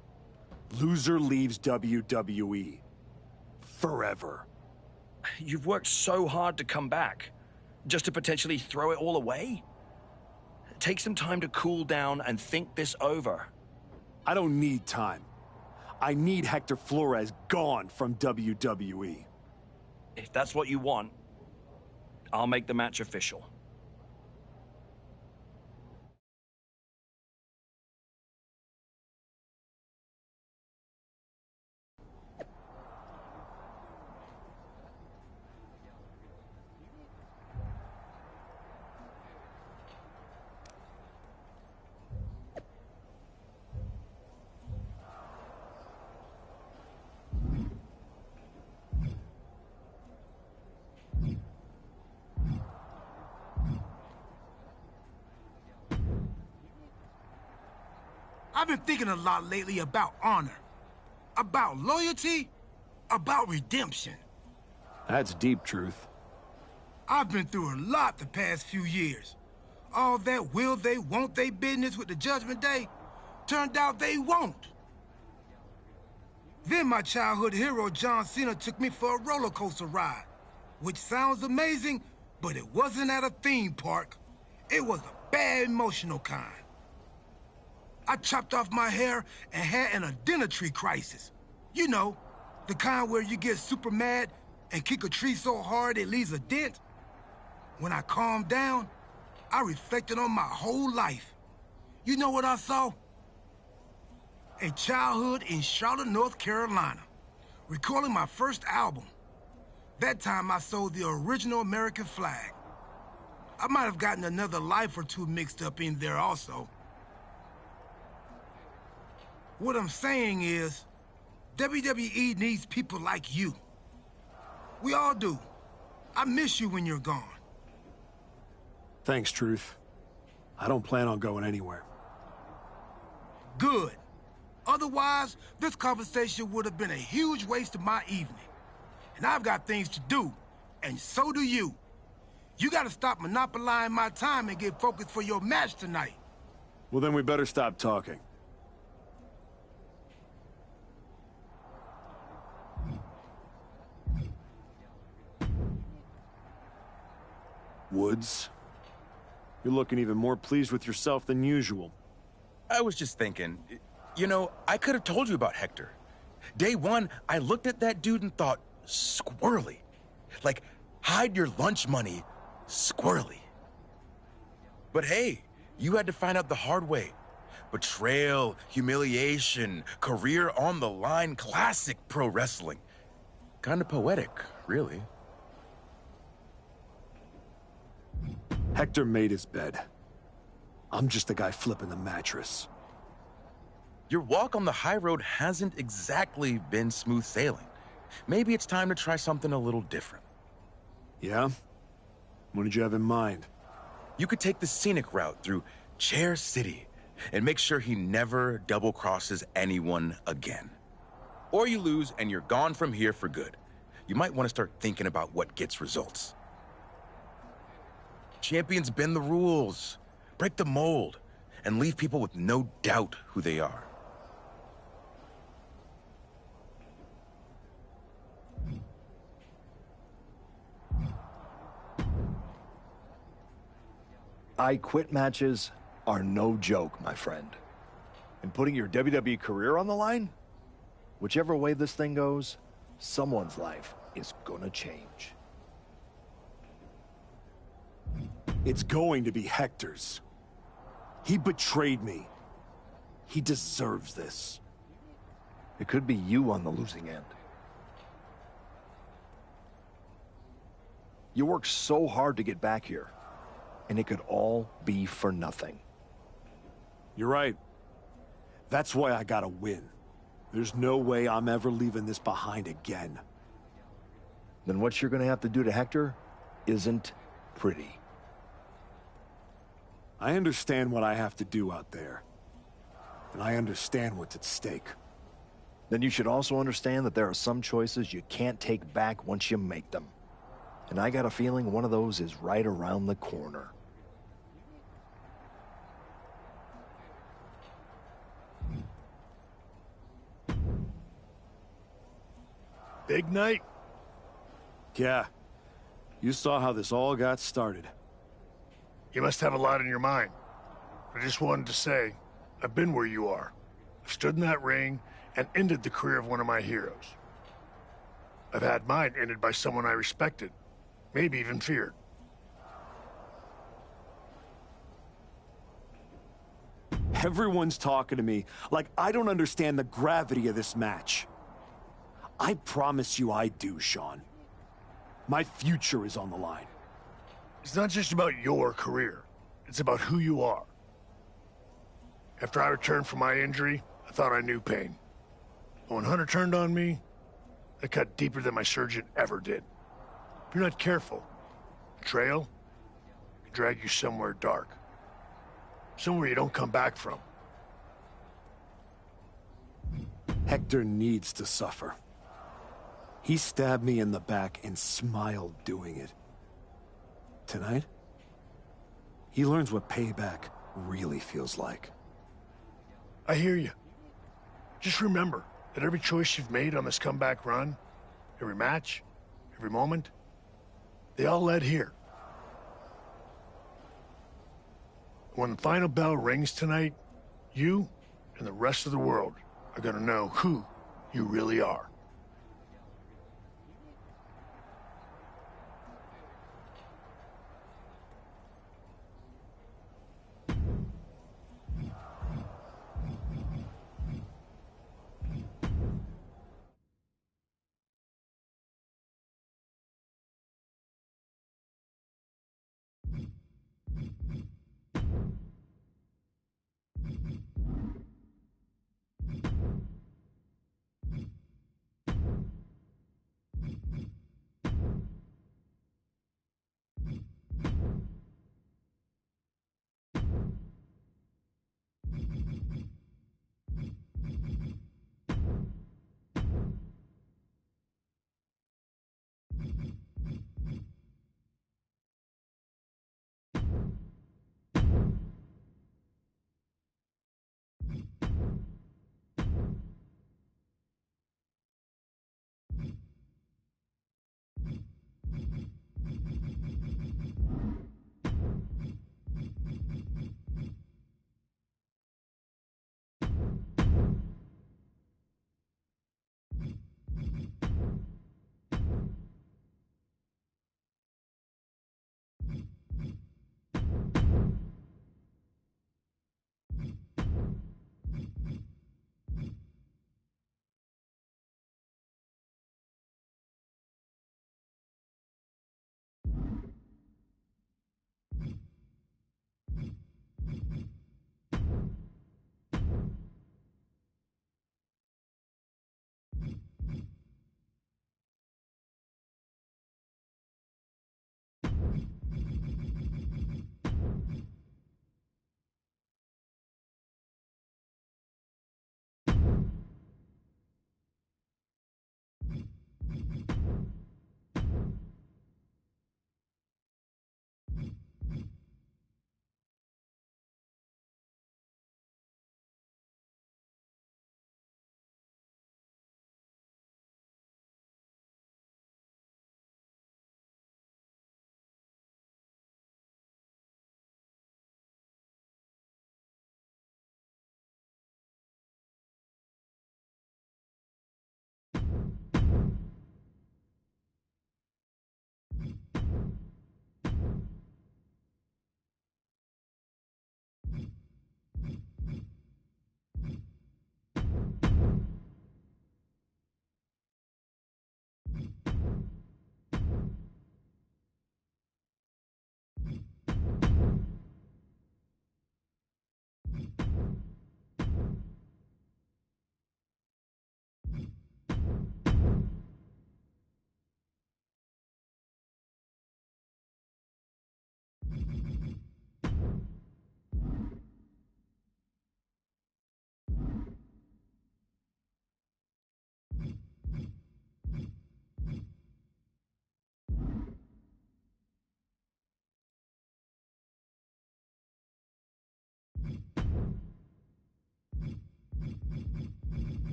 Loser leaves WWE. Forever. You've worked so hard to come back, just to potentially throw it all away? Take some time to cool down and think this over. I don't need time. I need Hector Flores gone from WWE. If that's what you want, I'll make the match official. I've been thinking a lot lately about honor, about loyalty, about redemption. That's deep, Truth. I've been through a lot the past few years. All that will they, won't they business with the Judgment Day turned out they won't. Then my childhood hero John Cena took me for a roller coaster ride, which sounds amazing, but it wasn't at a theme park. It was a bad emotional kind. I chopped off my hair and had an identity crisis. You know, the kind where you get super mad and kick a tree so hard it leaves a dent. When I calmed down, I reflected on my whole life. You know what I saw? A childhood in Charlotte, North Carolina, recording my first album. That time I sold the original American flag. I might have gotten another life or two mixed up in there also. What I'm saying is, WWE needs people like you. We all do. I miss you when you're gone. Thanks, Truth. I don't plan on going anywhere. Good. Otherwise, this conversation would have been a huge waste of my evening. And I've got things to do, and so do you. You gotta stop monopolizing my time and get focused for your match tonight. Well, then we better stop talking. Woods, you're looking even more pleased with yourself than usual. I was just thinking, you know, I could have told you about Hector. Day one, I looked at that dude and thought, squirrely. Like, hide your lunch money, squirrely. But hey, you had to find out the hard way. Betrayal, humiliation, career on the line, classic pro wrestling. Kind of poetic, really. Hector made his bed. I'm just the guy flipping the mattress. Your walk on the high road hasn't exactly been smooth sailing. Maybe it's time to try something a little different. Yeah? What did you have in mind? You could take the scenic route through Chair City and make sure he never double-crosses anyone again. Or you lose and you're gone from here for good. You might want to start thinking about what gets results. Champions bend the rules, break the mold, and leave people with no doubt who they are. I quit matches are no joke, my friend. And putting your WWE career on the line? Whichever way this thing goes, someone's life is gonna change. It's going to be Hector's. He betrayed me. He deserves this. It could be you on the losing end. You worked so hard to get back here, and it could all be for nothing. You're right. That's why I gotta win. There's no way I'm ever leaving this behind again. Then what you're gonna have to do to Hector isn't pretty. I understand what I have to do out there. And I understand what's at stake. Then you should also understand that there are some choices you can't take back once you make them. And I got a feeling one of those is right around the corner. Big night? Yeah. You saw how this all got started. You must have a lot in your mind. I just wanted to say, I've been where you are. I've stood in that ring and ended the career of one of my heroes. I've had mine ended by someone I respected, maybe even feared. Everyone's talking to me like I don't understand the gravity of this match. I promise you I do, Sean. My future is on the line. It's not just about your career. It's about who you are. After I returned from my injury, I thought I knew pain. But when Hunter turned on me, it cut deeper than my surgeon ever did. If you're not careful, betrayal can drag you somewhere dark. Somewhere you don't come back from. Hector needs to suffer. He stabbed me in the back and smiled doing it. Tonight, he learns what payback really feels like. I hear you. Just remember that every choice you've made on this comeback run, every match, every moment, they all led here. When the final bell rings tonight, you and the rest of the world are gonna know who you really are.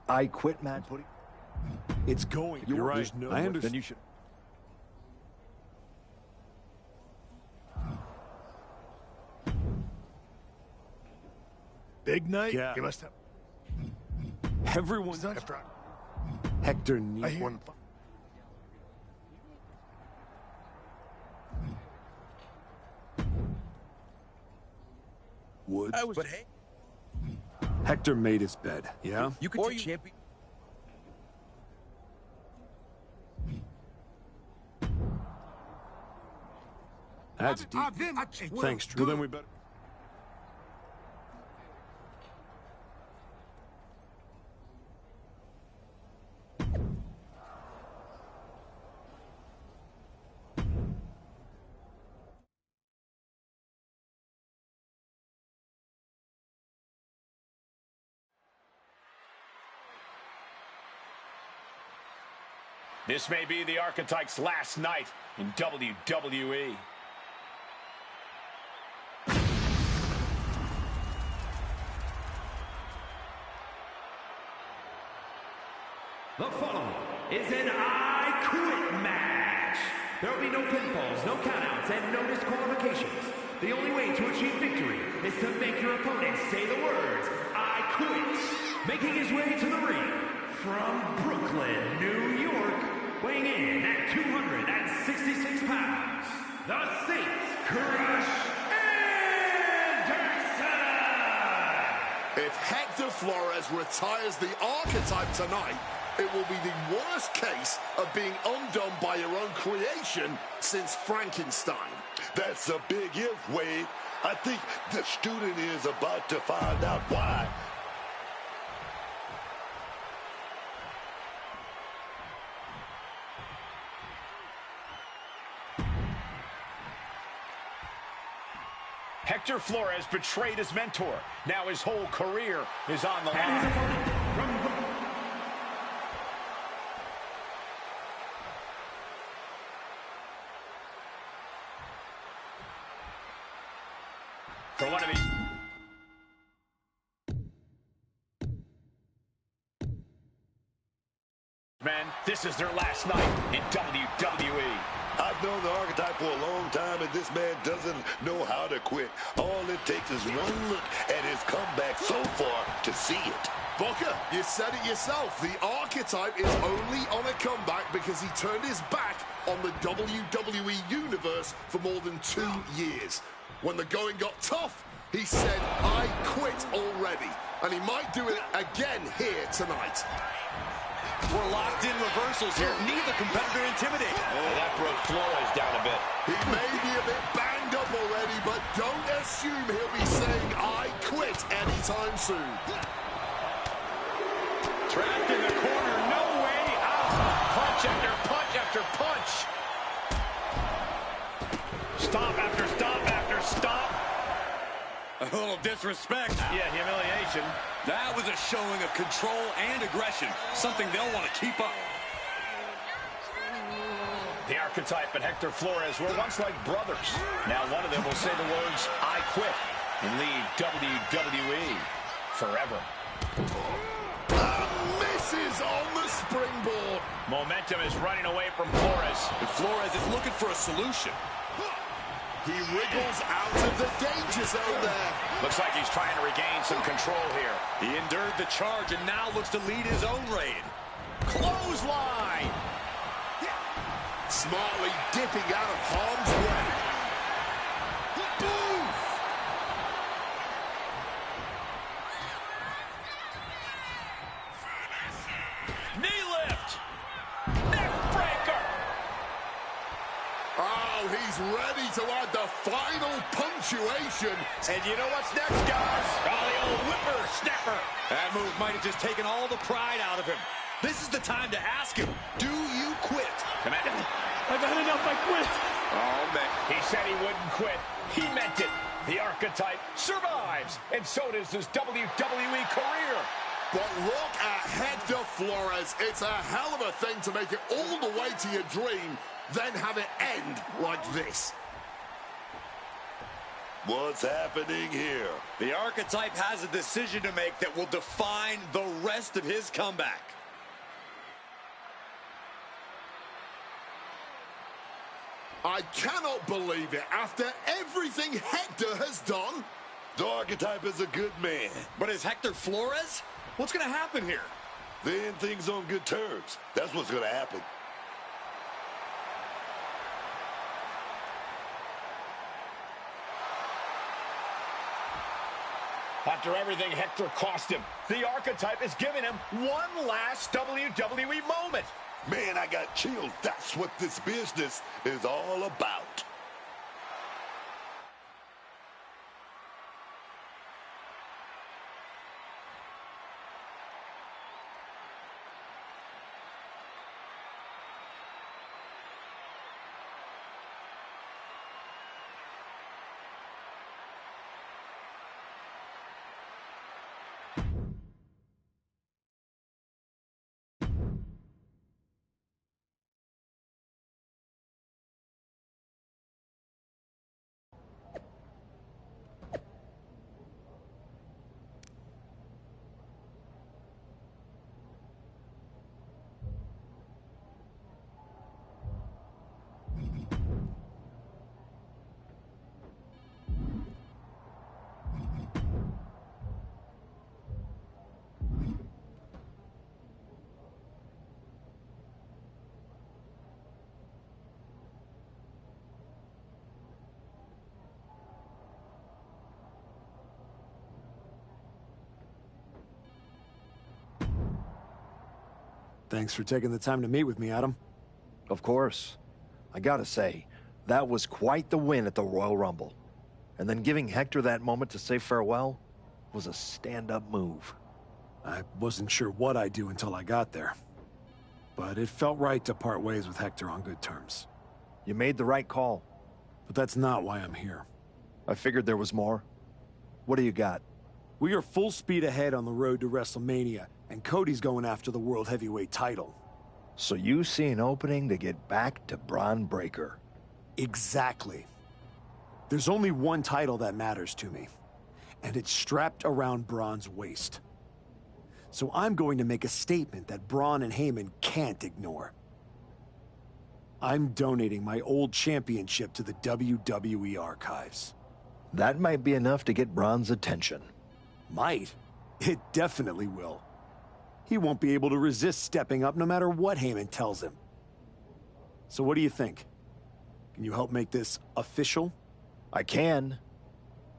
I quit match. It's going. You're right. I understand. Then you should. Big night? Yeah. You must have. Everyone's Hector needs one. Woods. But hey, Hector made his bed. Yeah. you could take champion. That's deep. Thanks, Drew. Well, then we better. This may be the Archetype's last night in WWE. The following is an I Quit match. There will be no pinfalls, no countouts, and no disqualifications. The only way to achieve victory is to make your opponent say the words, I quit. Making his way to the ring from Brooklyn, New York, weighing in at 266 pounds, the Saint, Crush Anderson! If Hector Flores retires the Archetype tonight, it will be the worst case of being undone by your own creation since Frankenstein. That's a big if, Wade. I think the student is about to find out why. Hector Flores betrayed his mentor. Now his whole career is on the line. For one of these men, this is their last night in WWE. I've known the Archetype for a long time, and this man doesn't know how to quit. All it takes is one look at his comeback so far to see it. Booker, you said it yourself. The Archetype is only on a comeback because he turned his back on the WWE Universe for more than 2 years. When the going got tough, he said, I quit already. And he might do it again here tonight. We're locked in reversals here. Neither competitor intimidated. Oh, that broke Flores down a bit. He may be a bit banged up already, but don't assume he'll be saying, I quit anytime soon. Trapped in the corner, no way out. Punch after punch after punch. Stop after stop after stop. A little disrespect. Yeah, humiliation. That was a showing of control and aggression, something they'll want to keep up. The Archetype and Hector Flores were once like brothers. Now one of them will say the words, I quit, and leave WWE forever. Misses on the springboard. Momentum is running away from Flores. And Flores is looking for a solution. He wriggles out of the danger zone there. Looks like he's trying to regain some control here. He endured the charge and now looks to lead his own raid. Clothesline! Smartly dipping out of harm's way. Boom! Knee lift! Neck breaker! Oh, he's ready to add the final punctuation. And you know what's next, guys? Oh, the old whipper snapper. That move might have just taken all the pride out of him. This is the time to ask him, do you quit? Commander. I've had enough, I quit. Oh, man. He said he wouldn't quit. He meant it. The Archetype survives, and so does his WWE career. But look at Hector Flores. It's a hell of a thing to make it all the way to your dream, then have it end like this. What's happening here? The Archetype has a decision to make that will define the rest of his comeback. I cannot believe it. After everything Hector has done, The Archetype is a good man. But is Hector Flores? What's going to happen here? Then things on good terms. That's what's going to happen. After everything Hector cost him, the Archetype is giving him one last WWE moment. Man, I got chills. That's what this business is all about. Thanks for taking the time to meet with me, Adam. Of course. I gotta say, that was quite the win at the Royal Rumble. And then giving Hector that moment to say farewell was a stand-up move. I wasn't sure what I'd do until I got there. But it felt right to part ways with Hector on good terms. You made the right call. But that's not why I'm here. I figured there was more. What do you got? We are full speed ahead on the road to WrestleMania, and Cody's going after the World Heavyweight title. So you see an opening to get back to Braun Breaker. Exactly. There's only one title that matters to me, and it's strapped around Braun's waist. So I'm going to make a statement that Braun and Heyman can't ignore. I'm donating my old championship to the WWE archives. That might be enough to get Braun's attention. Might. It definitely will. He won't be able to resist stepping up no matter what Heyman tells him. So what do you think? Can you help make this official? I can.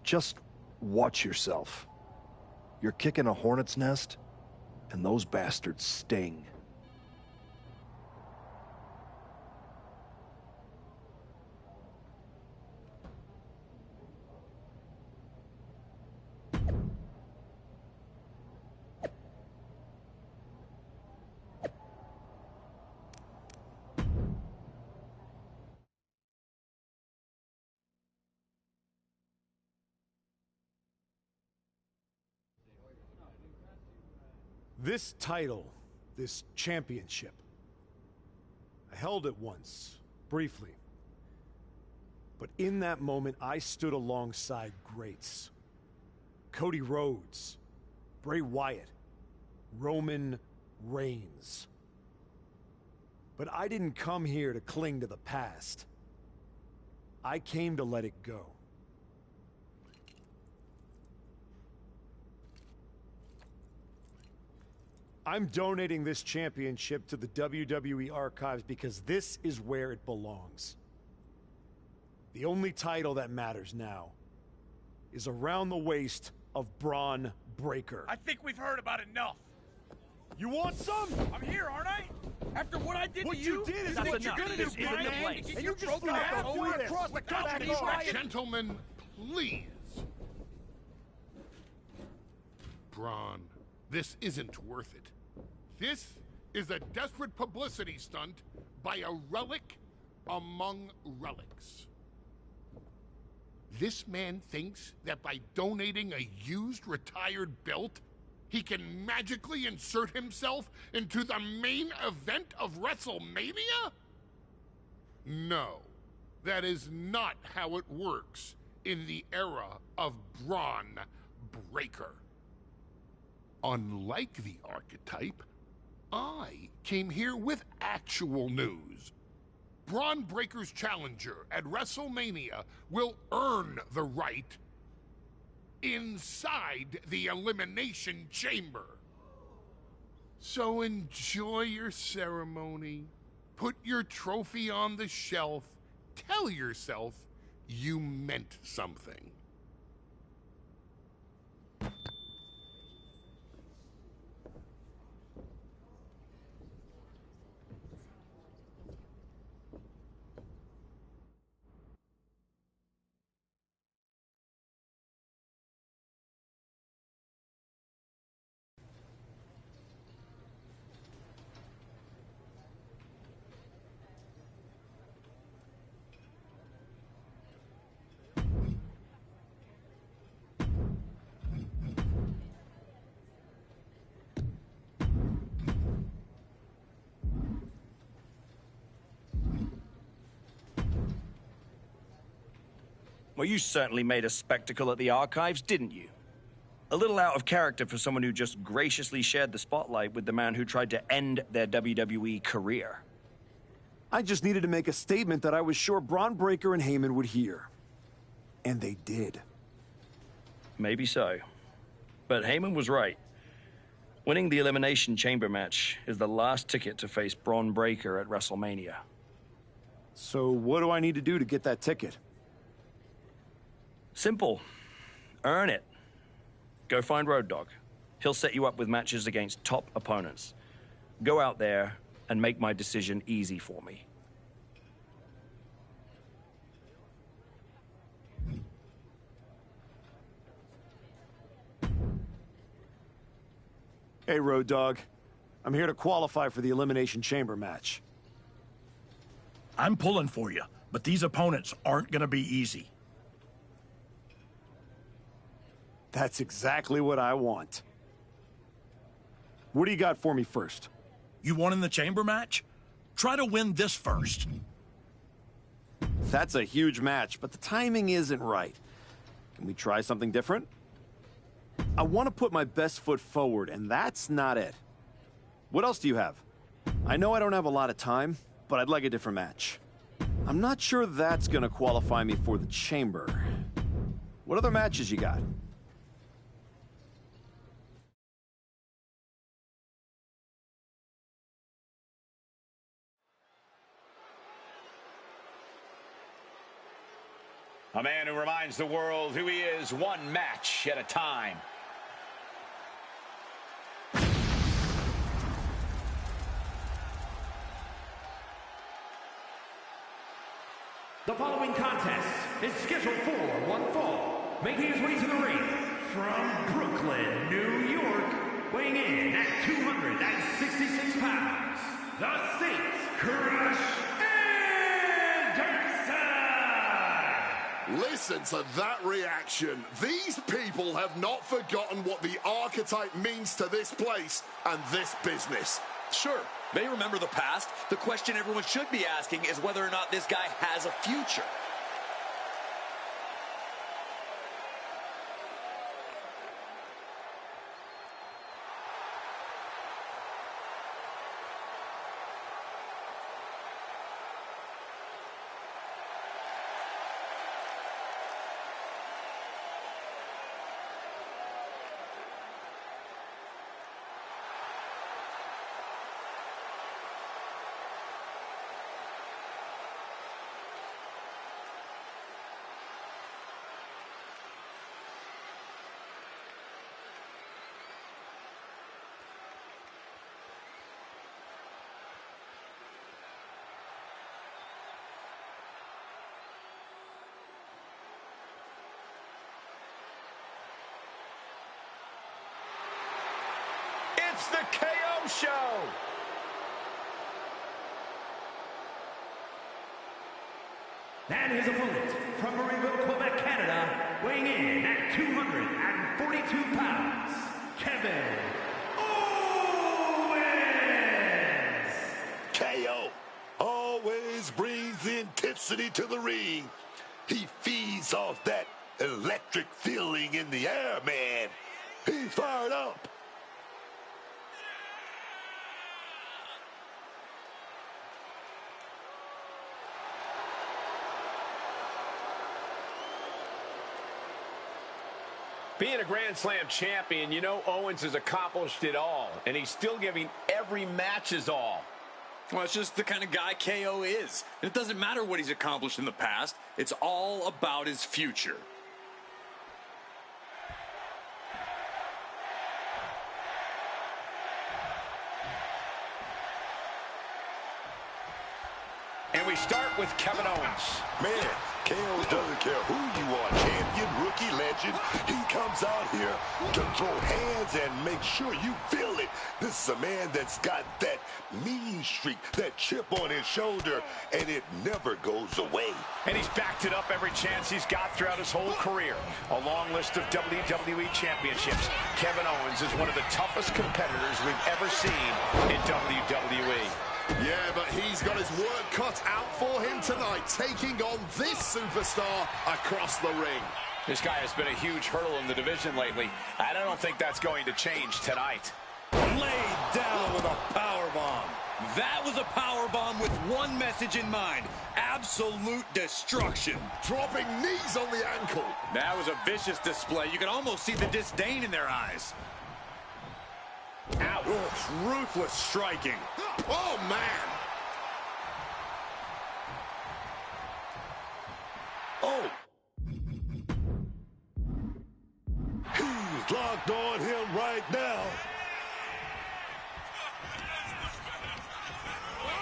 Just watch yourself. You're kicking a hornet's nest, and those bastards sting. This title, this championship, I held it once, briefly. But in that moment, I stood alongside greats. Cody Rhodes, Bray Wyatt, Roman Reigns. But I didn't come here to cling to the past. I came to let it go. I'm donating this championship to the WWE archives because this is where it belongs. The only title that matters now is around the waist of Braun Breaker. I think we've heard about enough. You want some? I'm here, aren't I? After what I did What to you, you did is what what you're you're gonna gonna do, do, Brian? man. And And you you just just broke have all to the way do this. across the country, Brian. Gentlemen, please. Braun, this isn't worth it. This is a desperate publicity stunt by a relic among relics. This man thinks that by donating a used retired belt, he can magically insert himself into the main event of WrestleMania? No, that is not how it works in the era of Braun Breaker. Unlike the archetype, I came here with actual news. Braun Breaker's challenger at WrestleMania will earn the right inside the Elimination Chamber. So enjoy your ceremony, put your trophy on the shelf, tell yourself you meant something. Well, you certainly made a spectacle at the archives, didn't you? A little out of character for someone who just graciously shared the spotlight with the man who tried to end their WWE career. I just needed to make a statement that I was sure Braun Breaker and Heyman would hear. And they did. Maybe so. But Heyman was right. Winning the Elimination Chamber match is the last ticket to face Braun Breaker at WrestleMania. So what do I need to do to get that ticket? Simple. Earn it. Go find Road Dogg. He'll set you up with matches against top opponents. Go out there and make my decision easy for me. Hey, Road Dogg. I'm here to qualify for the Elimination Chamber match. I'm pulling for you, but these opponents aren't going to be easy. That's exactly what I want. What do you got for me first? You won in the chamber match? Try to win this first. That's a huge match, but the timing isn't right. Can we try something different? I want to put my best foot forward, and that's not it. What else do you have? I know I don't have a lot of time, but I'd like a different match. I'm not sure that's going to qualify me for the chamber. What other matches you got? A man who reminds the world who he is one match at a time. The following contest is scheduled for one fall, making his way to the ring from Brooklyn, New York, weighing in at 266 pounds, the Saint Crush Anderson! Listen to that reaction. These people have not forgotten what the archetype means to this place and this business. Sure, they remember the past. The question everyone should be asking is whether or not this guy has a future. It's the KO Show! And his opponent from Marieville, Quebec, Canada, weighing in at 242 pounds, Kevin Owens! KO always brings the intensity to the ring. He feeds off that electric feeling in the air, man. He's fired up. Being a Grand Slam champion, you know Owens has accomplished it all, and he's still giving every match his all. Well, it's just the kind of guy KO is. It doesn't matter what he's accomplished in the past. It's all about his future. And we start with Kevin Owens. Man, KO doesn't care who you are, champion, rookie, legend. He comes out here to throw hands and make sure you feel it. This is a man that's got that mean streak, that chip on his shoulder, and it never goes away. And he's backed it up every chance he's got throughout his whole career. A long list of WWE championships. Kevin Owens is one of the toughest competitors we've ever seen in WWE. Yeah, but he's got his work cut out for him tonight, taking on this superstar across the ring. This guy has been a huge hurdle in the division lately, and I don't think that's going to change tonight. Laid down with a powerbomb. That was a powerbomb with one message in mind: absolute destruction. Dropping knees on the ankle. That was a vicious display. You can almost see the disdain in their eyes. Ouch. Ruthless striking. Oh, man. Oh. He's locked on him right now.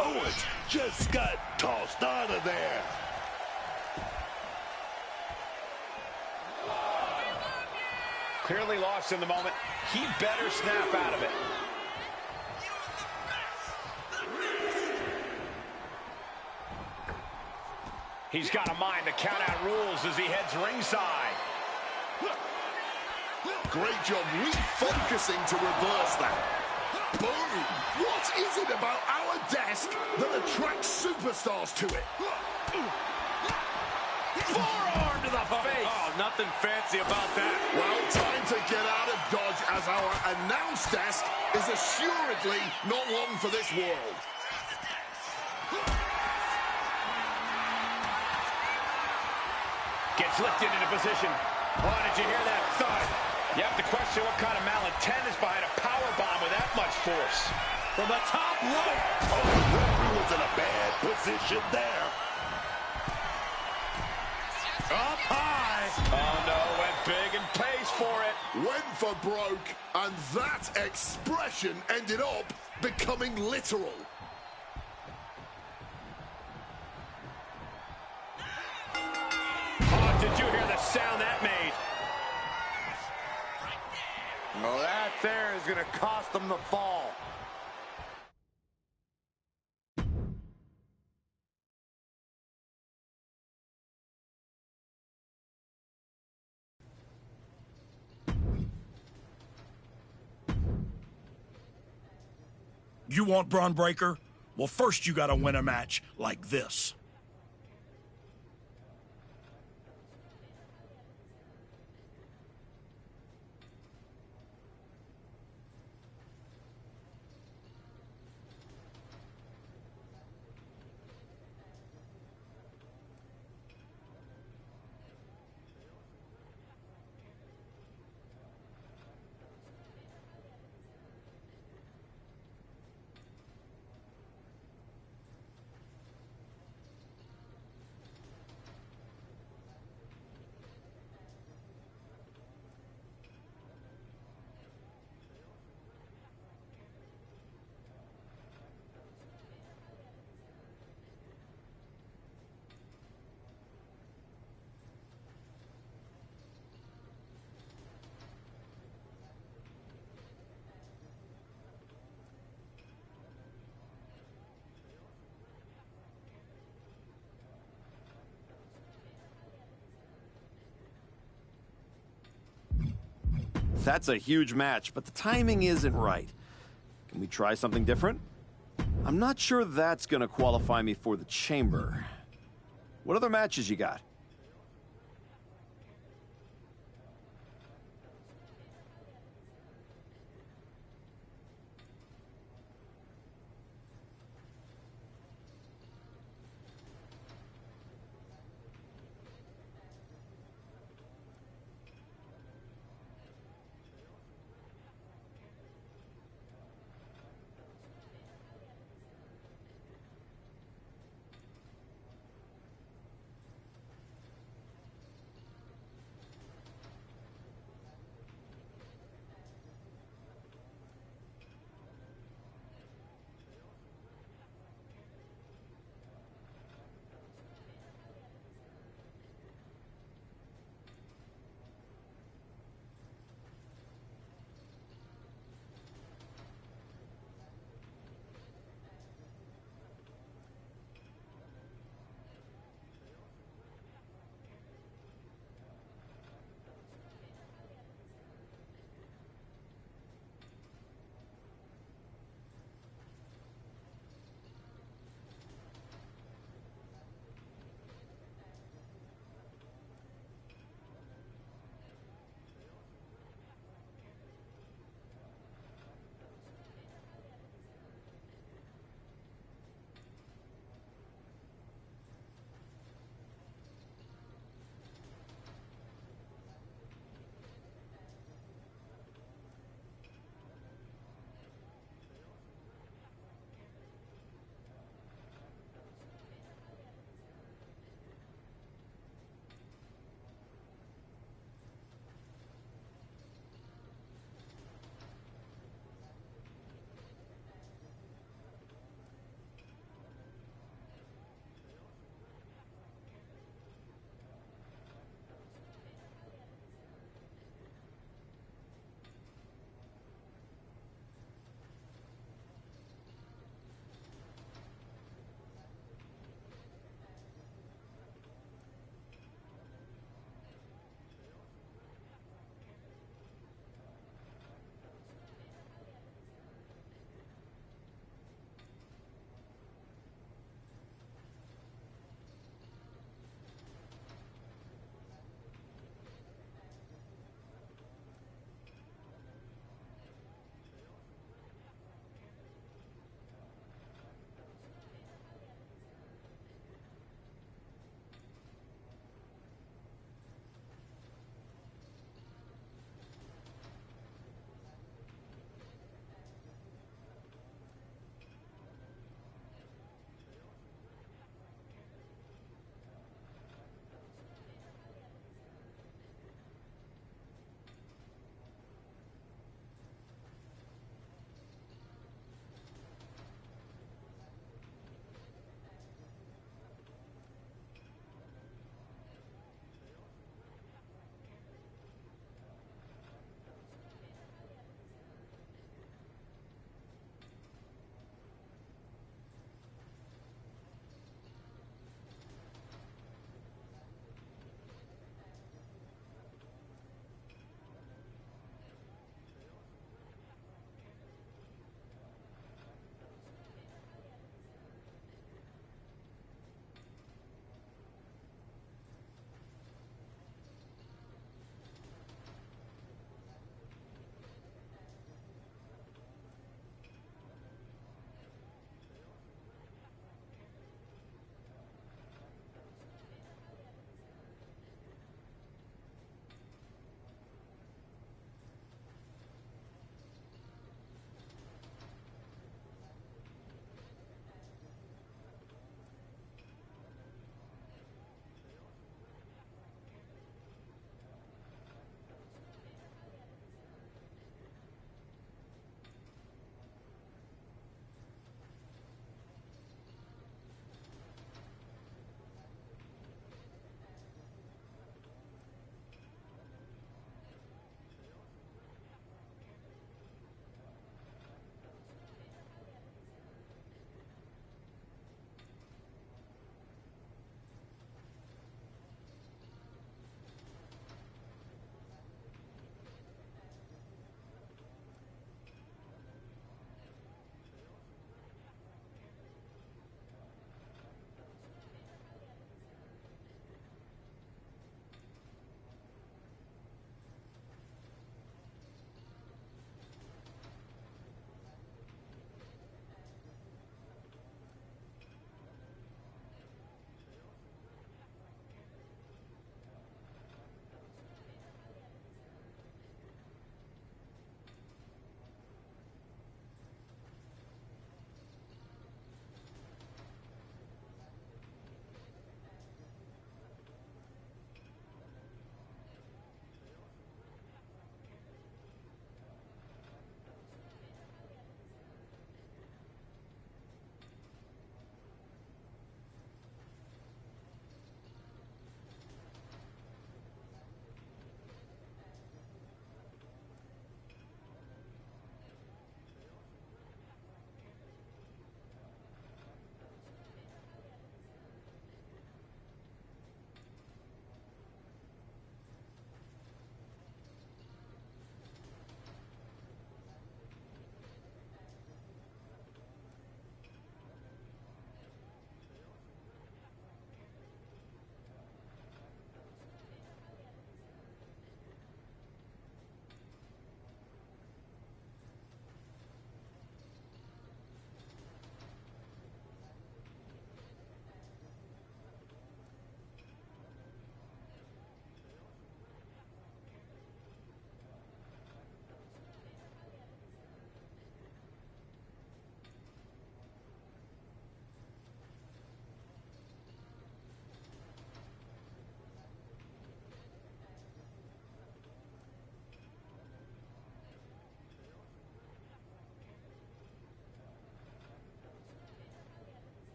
Owens just got tossed out of there. Clearly lost in the moment. He better snap out of it. He's got a mind to count out rules as he heads ringside. Great job refocusing to reverse that. Boom! What is it about our desk that attracts superstars to it? Forearm to the face. Oh, nothing fancy about that. Well, time to get out of Dodge, as our announce desk is assuredly not long for this world. Gets lifted into position. Oh, did you hear that thud? You have to question what kind of malintent is behind a powerbomb with that much force. From the top rope. Oh, the referee was in a bad position there. Up high. Oh, no, went big and pays for it. Went for broke, and that expression ended up becoming literal. Oh, did you hear the sound that made? Oh, that there is going to cost them the fall. You want Braun Breaker? Well, first you gotta win a match like this. That's a huge match, but the timing isn't right. Can we try something different? I'm not sure that's gonna qualify me for the chamber. What other matches you got?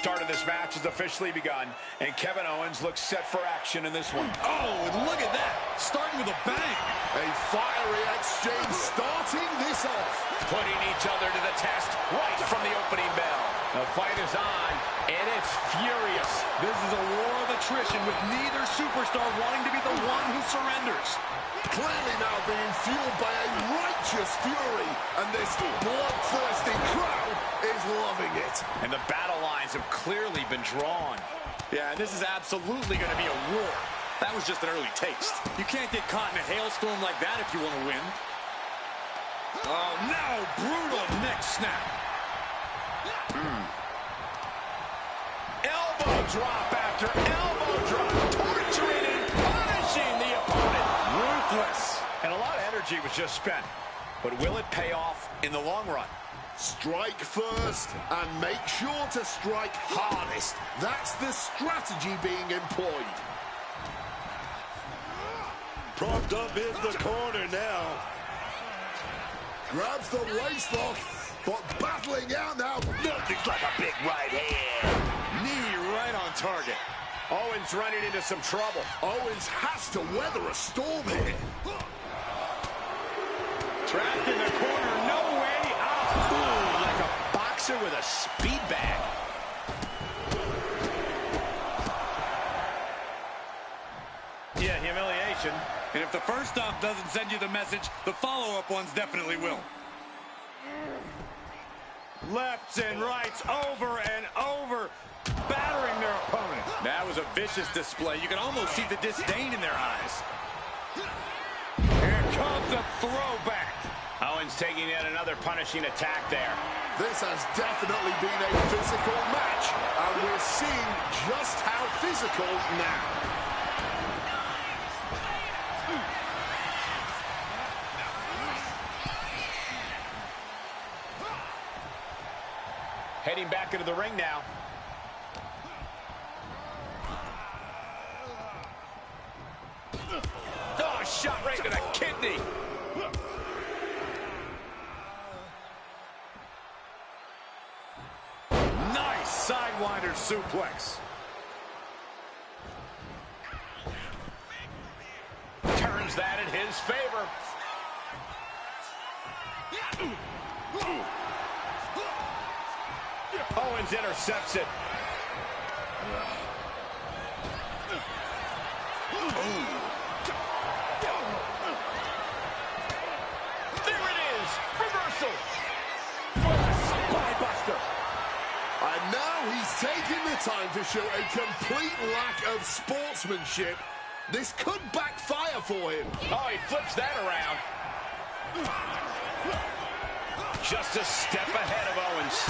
start of this match has officially begun, and Kevin Owens looks set for action in this one. Oh, and look at that. Starting with a bang. A fiery exchange starting this off. Putting each other to the test right from the opening bell. The fight is on, and it's furious. This is a war of attrition with neither superstar wanting to be the one who surrenders. Clearly now being fueled by a righteous fury, and this bloodthirsty crowd is loving it. And the battle lines have clearly been drawn. Yeah, and this is absolutely going to be a war. That was just an early taste. You can't get caught in a hailstorm like that if you want to win. Oh, now brutal neck snap. Elbow drop after elbow drop, torturing and punishing the opponent. Ruthless. And a lot of energy was just spent. But will it pay off in the long run? Strike first and make sure to strike hardest. That's the strategy being employed. Propped up in the corner now. Grabs the waistlock, but battling out now. Nothing's like a big right hand. Knee right on target. Owens running into some trouble. Owens has to weather a storm here. Trapped in the corner, no way out. Ooh, like a boxer with a speed bag. Yeah, humiliation. And if the first stop doesn't send you the message, the follow-up ones definitely will. Lefts and rights over and over, battering their opponent. That was a vicious display. You can almost see the disdain in their eyes. Here comes a throwback. Owens taking yet another punishing attack there. This has definitely been a physical match, and we're seeing just how physical now. Heading back into the ring now. Oh, shot right to the kidney. Nice sidewinder suplex. Turns that in his favor. Owens intercepts it. There it is. Reversal. Spinebuster. And now he's taking the time to show a complete lack of sportsmanship. This could backfire for him. Oh, he flips that around. Just a step ahead of Owens.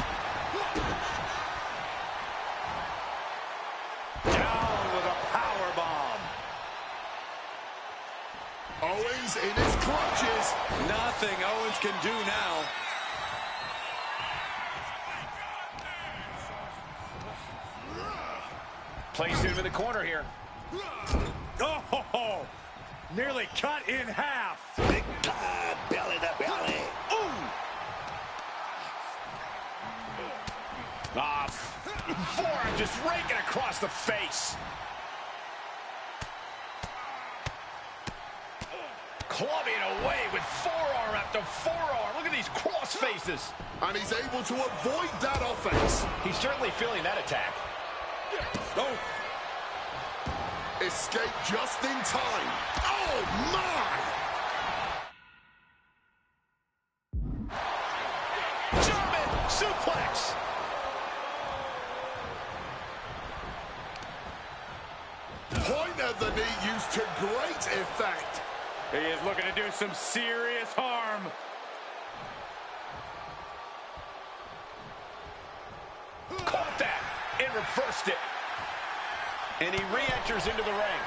Down with a powerbomb. Owens in his clutches. Nothing Owens can do now. Placed him in the corner here. Oh, nearly cut in half. Big time, belly to belly. Ooh. Forearm just raking across the face. Clubbing away with forearm after forearm. Look at these cross faces. And he's able to avoid that offense. He's certainly feeling that attack. Oh. Escape just in time. Oh, my! German suplex. Point of the knee used to great effect. He is looking to do some serious harm. Caught that and reversed it. And he re-enters into the ring.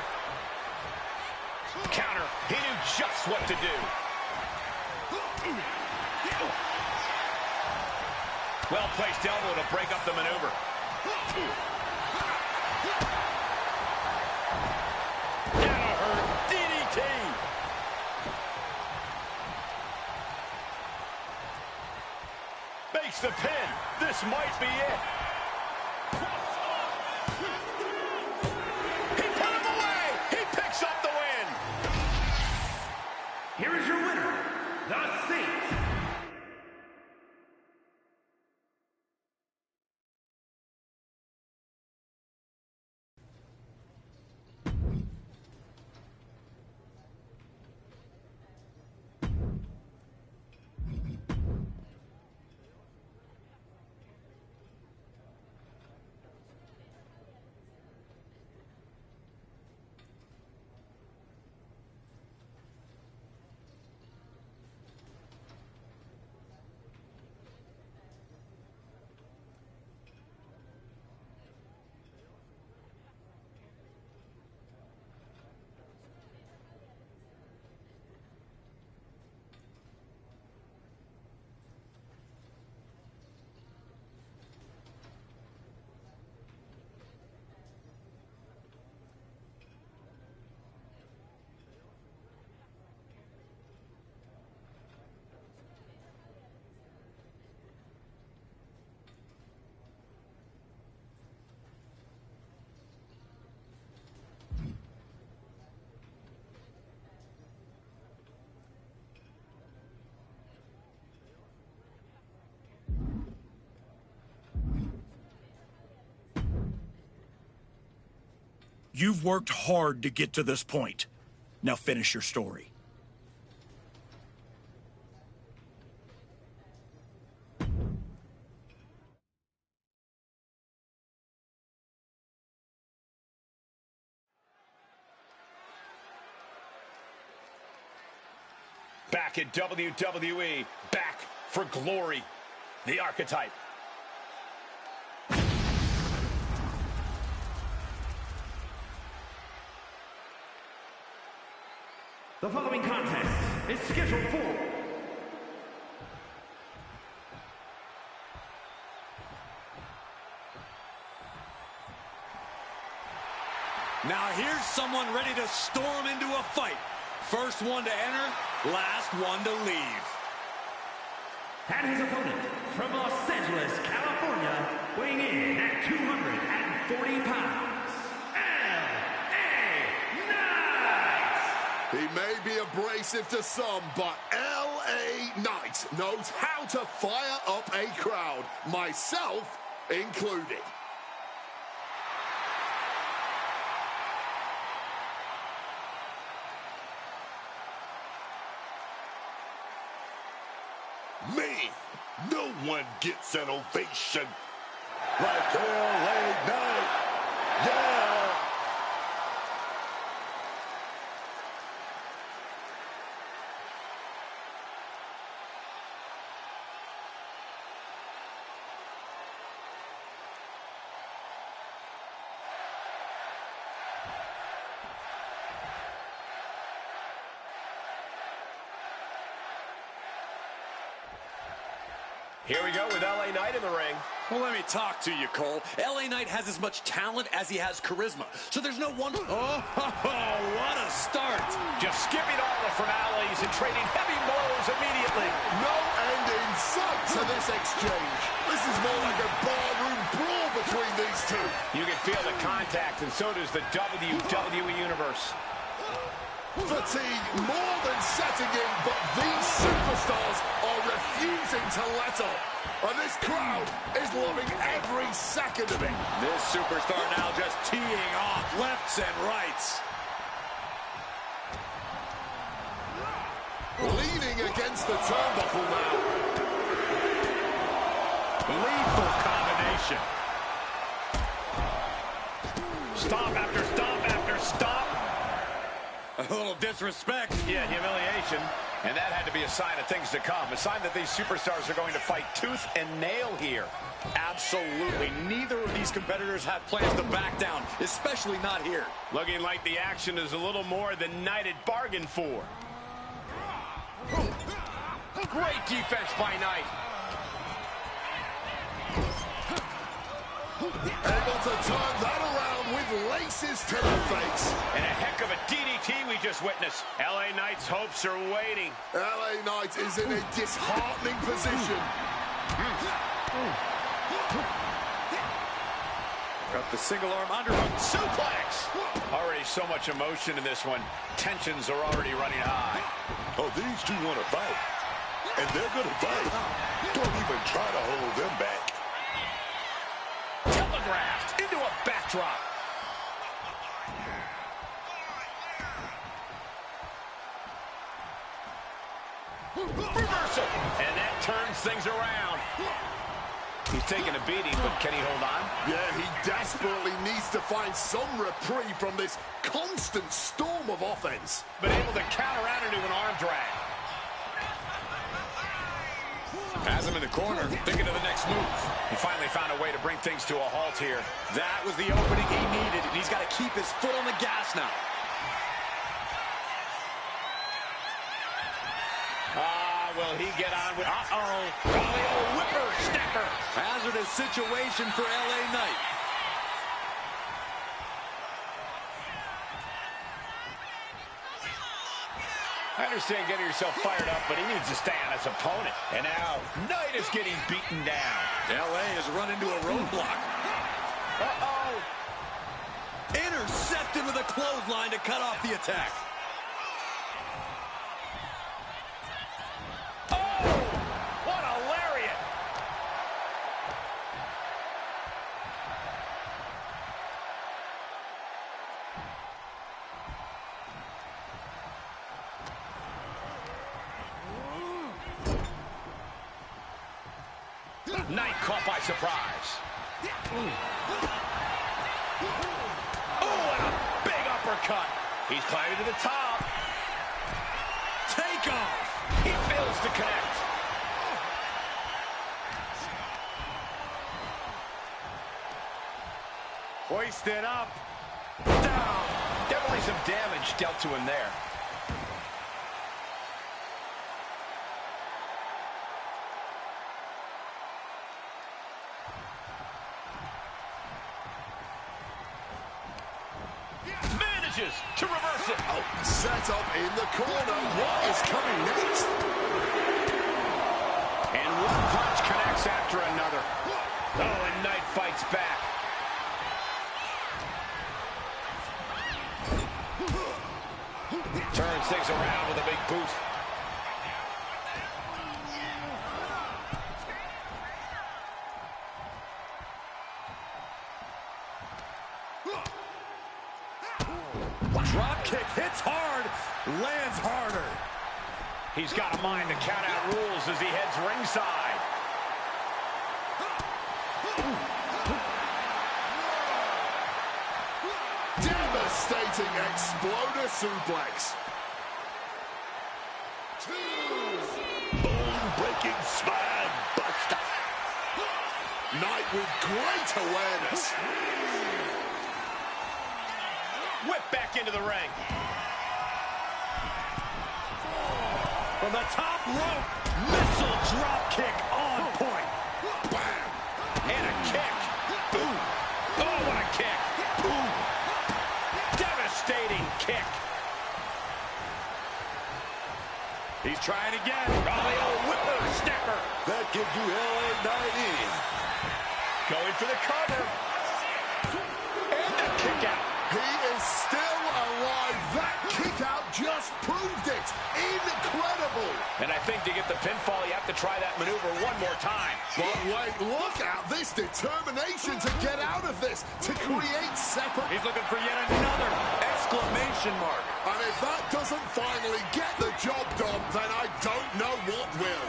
Counter. He knew just what to do. Well-placed elbow to break up the maneuver. Danaher DDT. Makes the pin. This might be it. He put him away. He picks up the win. Here is your winner, the Saint. You've worked hard to get to this point. Now finish your story. Back at WWE, back for glory. The archetype. The following contest is scheduled for Now here's someone ready to storm into a fight. First one to enter, last one to leave. And his opponent from Los Angeles, California, weighing in at 240 pounds, L.A. Knight! He may be abrasive to some, but L.A. Knight knows how to fire up a crowd, myself included. Me, no one gets an ovation like L.A. Knight. Yeah! Here we go with L.A. Knight in the ring. Well, let me talk to you, Cole. L.A. Knight has as much talent as he has charisma. So there's no wonder... Oh, what a start. Just skipping all the formalities and trading heavy blows immediately. No end in sight to this exchange. This is more like a barroom brawl between these two. You can feel the contact, and so does the WWE Universe. Fatigue more than setting in, but these superstars are refusing to let up. And this crowd is loving every second of it. This superstar now just teeing off lefts and rights. Leaning against the turnbuckle now. Lethal combination. Stomp after stomp after stomp. A little disrespect. Yeah, humiliation. And that had to be a sign of things to come. A sign that these superstars are going to fight tooth and nail here. Absolutely. Neither of these competitors have plans to back down, especially not here. Looking like the action is a little more than Knight had bargained for. Great defense by Knight. Able to turn that around with laces to the face. And a heck of a DDT we just witnessed. L.A. Knight's hopes are waiting. L.A. Knight is in a disheartening position. up the single arm underhook suplex. Already so much emotion in this one. Tensions are already running high. Oh, these two want to fight. And they're going to fight. Don't even try to hold them back. Telegraphed into a backdrop. Reversal. And that turns things around. He's taking a beating, but can he hold on? Yeah, he desperately needs to find some reprieve from this constant storm of offense. But able to counter out into an arm drag. Has him in the corner, thinking of the next move. He finally found a way to bring things to a halt here. That was the opening he needed, and he's got to keep his foot on the gas now. Will he get on with... Uh-oh. Oh, whipper, snapper. Hazardous situation for LA Knight. I understand getting yourself fired up, but he needs to stay on his opponent. And now, Knight is getting beaten down. LA has run into a roadblock. Uh-oh. Intercepted with a clothesline to cut off the attack. Knight caught by surprise. Oh, and a big uppercut. He's climbing to the top. Take off. He fails to connect. Hoisted up. Down. Definitely some damage dealt to him there. To reverse it. Oh, set up in the corner. What is coming next? And one punch connects after another. Oh, and Knight fights back. Turns things around with a big boot. Drop kick hits hard, lands harder. He's got a mind to count out rules as he heads ringside. Devastating exploder suplex. Bone-breaking spine buster. Knight with great awareness. Whip back into the ring. From the top rope, missile drop kick on point. Bam. And a kick. Boom. Oh, what a kick. Boom. Devastating kick. He's trying again. Oh, the old whipper snapper. That gives you LA Knight in. Going for the cover. And the kick out. He is still alive. That kick out just proved it. Incredible. And I think to get the pinfall, you have to try that maneuver one more time. But wait, look at this determination to get out of this, to create separate... He's looking for yet another exclamation mark. And if that doesn't finally get the job done, then I don't know what will.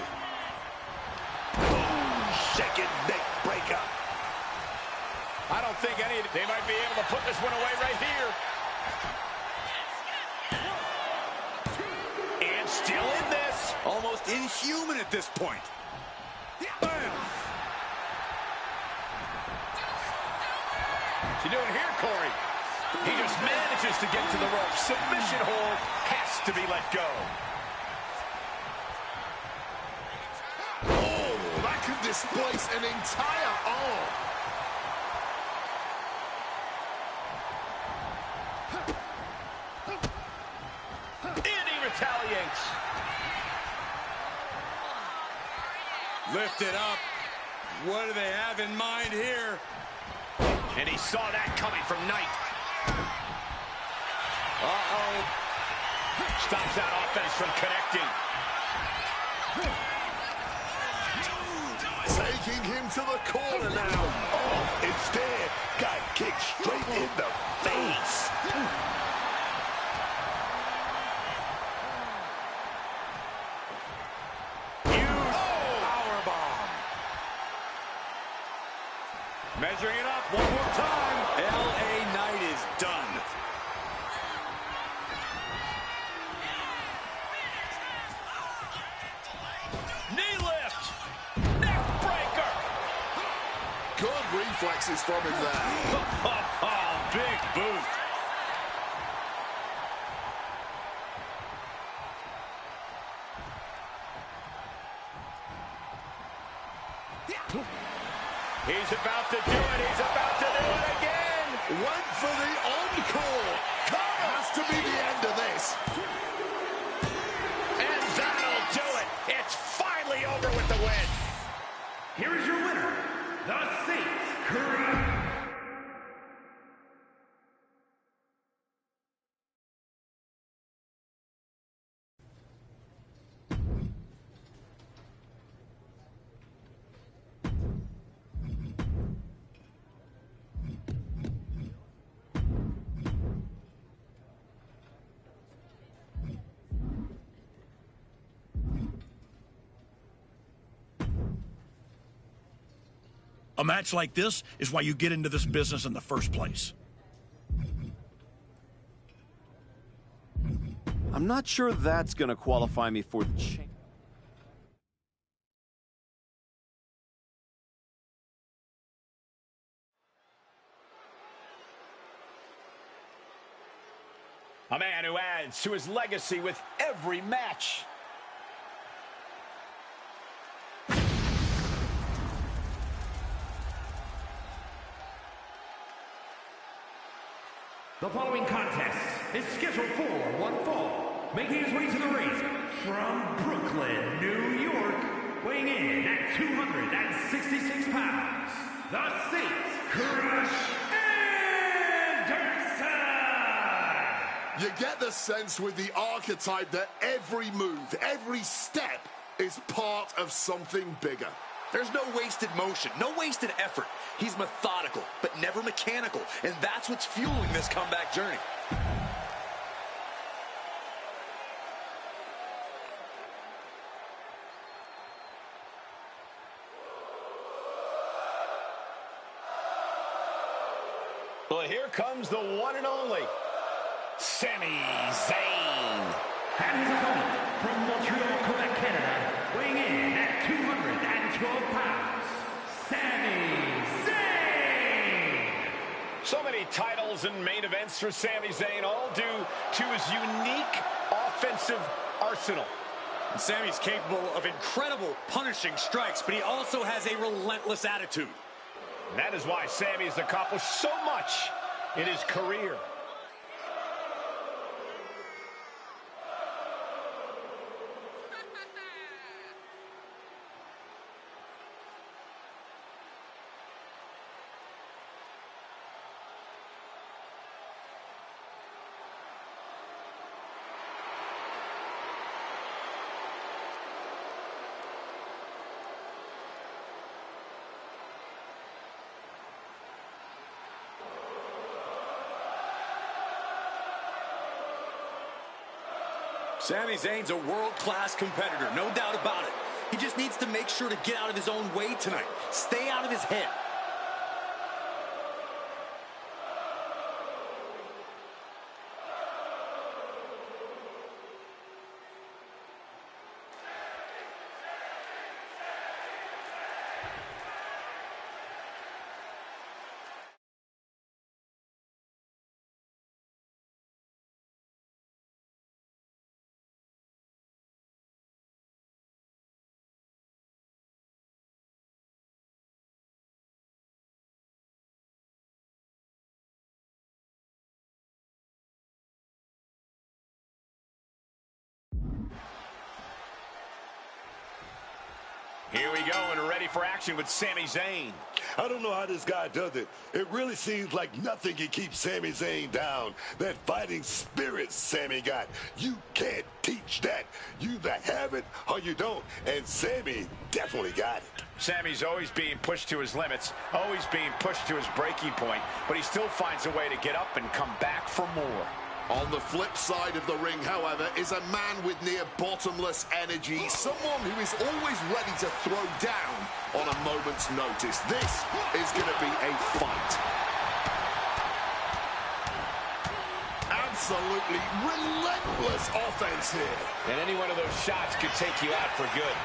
Boom, second neck breaker. I don't think they might be able to put this one away right here. And still in this. Almost inhuman at this point. Bam. What's he doing here, Corey? He just manages to get to the rope. Submission hold has to be let go. Oh, that could displace an entire arm. And he retaliates. Lift it up. What do they have in mind here? And he saw that coming from Knight. Uh-oh. Stops that offense from connecting. Taking him to the corner now. Oh, instead, got kicked straight in the face. Huge powerbomb. Measuring it up one more time. L.A. Knight is done. Knee lift. Neck breaker. Good reflexes from him there. Big boot. He's about to do it. He's about to do it again. Went for the encore. Has to be the end of this. And that'll do it. It's finally over with the win. Here is your winner, the Saint Career. A match like this is why you get into this business in the first place. I'm not sure that's gonna qualify me for the chain. A man who adds to his legacy with every match. The following contest is scheduled for one fall, making his way to the ring from Brooklyn, New York, weighing in at 266 pounds, the Saint Crush Anderson! You get the sense with the archetype that every move, every step is part of something bigger. There's no wasted motion, no wasted effort. He's methodical, but never mechanical, and that's what's fueling this comeback journey. Well, here comes the one and only Sami Zayn. And his opponent from Montreal, Quebec, Canada, weighing in at 212 pounds, Sami Zayn! So many titles and main events for Sami Zayn, all due to his unique offensive arsenal. And Sami's capable of incredible punishing strikes, but he also has a relentless attitude. And that is why Sami has accomplished so much in his career. Sami Zayn's a world-class competitor, no doubt about it. He just needs to make sure to get out of his own way tonight. Stay out of his head. Here we go, and ready for action with Sami Zayn. I don't know how this guy does it. It really seems like nothing can keep Sami Zayn down. That fighting spirit Sami got. You can't teach that. You either have it or you don't. And Sami definitely got it. Sami's always being pushed to his limits, always being pushed to his breaking point, but he still finds a way to get up and come back for more. On the flip side of the ring, however, is a man with near bottomless energy, someone who is always ready to throw down on a moment's notice. This is going to be a fight. Absolutely relentless offense here. And any one of those shots could take you out for good.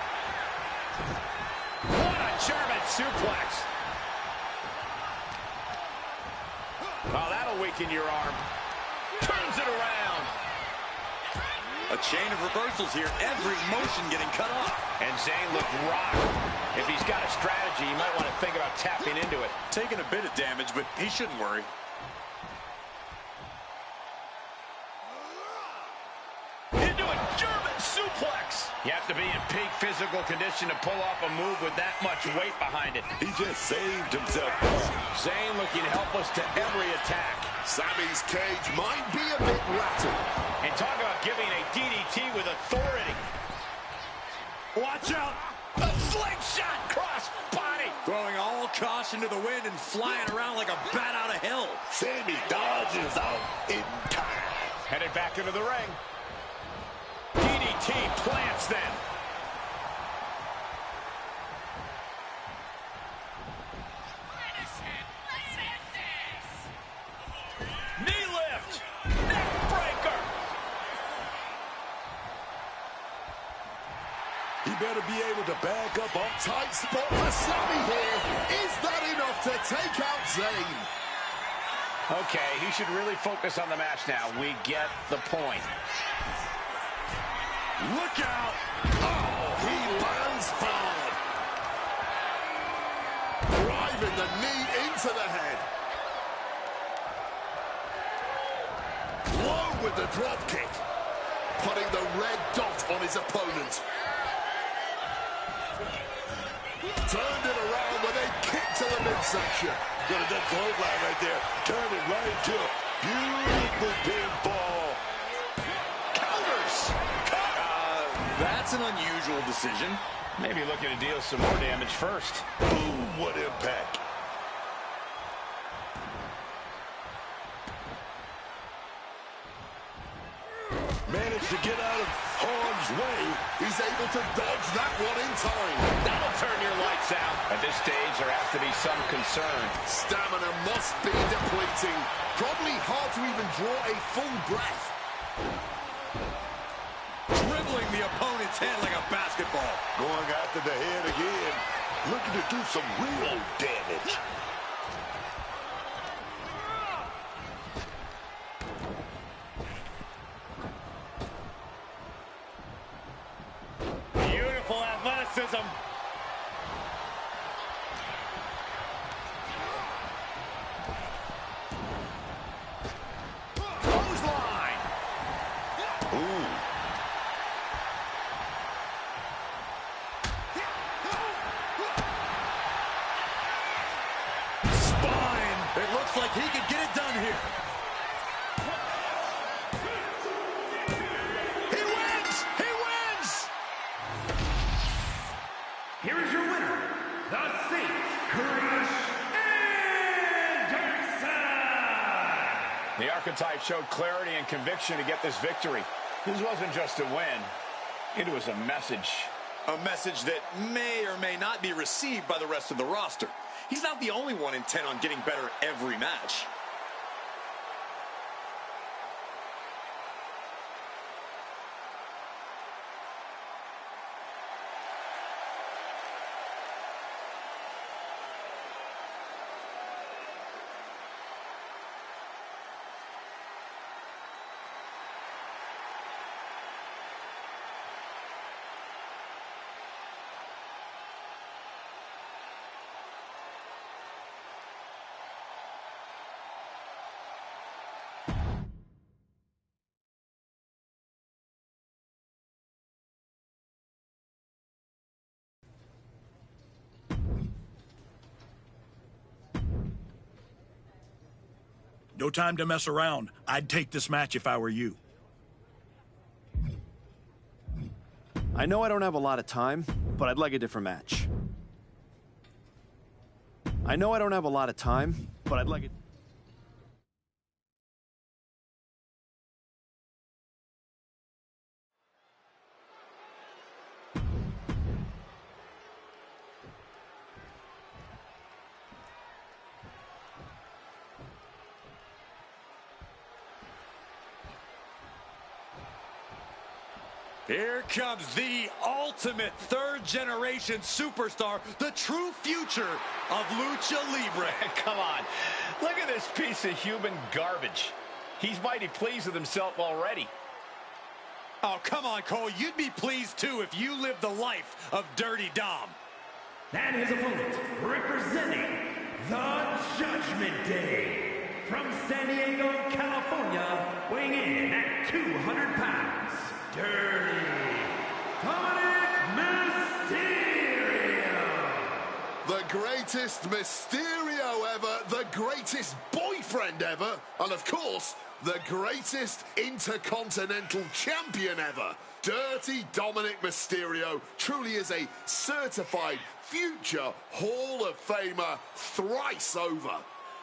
What a German suplex. Oh, that'll weaken your arm. Turns it around. A chain of reversals here. Every motion getting cut off. And Zayn looked rocked. If he's got a strategy, he might want to think about tapping into it. Taking a bit of damage, but he shouldn't worry. Into a German suplex. You have to be in peak physical condition to pull off a move with that much weight behind it. He just saved himself. Zayn looking helpless to every attack. Sami's cage might be a bit rattled. And talk about giving a DDT with authority. Watch out! A slingshot cross body. Throwing all caution to the wind and flying around like a bat out of hell. Sami dodges out in time. Headed back into the ring. DDT plants them. Knee lift. Neck breaker. He better be able to back up on Tight spot for Sami here. Is that enough to take out Zayn? Okay, he should really focus on the match now. We get the point. Look out! Oh, he lands hard. Driving the knee into the head. Low with the drop kick. Putting the red dot on his opponent. Turned it around with a kick to the midsection. Got a good clothesline right there. Turned it right into a beautiful pinfall. Counters. That's an unusual decision. Maybe looking to deal some more damage first. Boom, what impact. Managed to get out of harm's way. He's able to dodge that one in time. That'll turn your lights out. At this stage, there has to be some concern. Stamina must be depleting. Probably hard to even draw a full breath. Dribbling the opponent's head like a basketball. Going after the head again. Looking to do some real damage. Beautiful athleticism. Clothesline. Ooh. Spine. It looks like he could get it done here. He wins! He wins! Here is your winner, the Saint, Crush Anderson! The archetype showed clarity and conviction to get this victory. This wasn't just a win. It was a message. A message that may or may not be received by the rest of the roster. He's not the only one intent on getting better every match. No time to mess around. I'd take this match if I were you. I know I don't have a lot of time, but I'd like a different match. I know I don't have a lot of time, but I'd like it. Here comes the ultimate third-generation superstar, the true future of Lucha Libre. Come on. Look at this piece of human garbage. He's mighty pleased with himself already. Oh, come on, Cole. You'd be pleased, too, if you lived the life of Dirty Dom. And his opponent, representing the Judgment Day, from San Diego, California, weighing in at 200 pounds, Dirty Mysterio. The greatest Mysterio ever, the greatest boyfriend ever, and of course, the greatest Intercontinental Champion ever. Dirty Dominic Mysterio truly is a certified future Hall of Famer thrice over.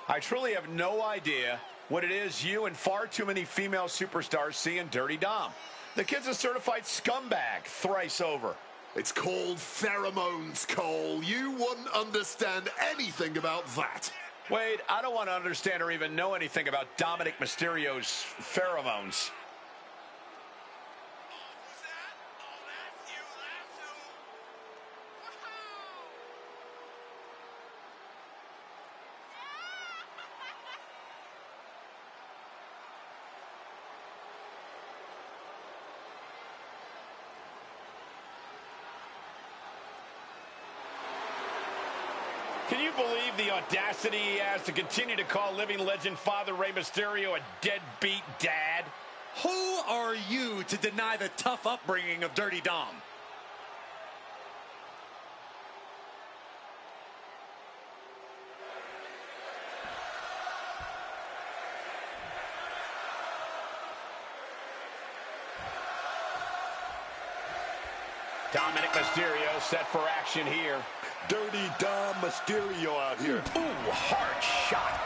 I truly have no idea what it is you and far too many female superstars see in Dirty Dom. The kid's a certified scumbag thrice over. It's called pheromones, Cole. You wouldn't understand anything about that. Wade, I don't want to understand or even know anything about Dominic Mysterio's pheromones. Can you believe the audacity he has to continue to call living legend Father Rey Mysterio a deadbeat dad? Who are you to deny the tough upbringing of Dirty Dom? Dominic Mysterio set for action here. Dirty Dom Mysterio out here. Ooh, hard shot.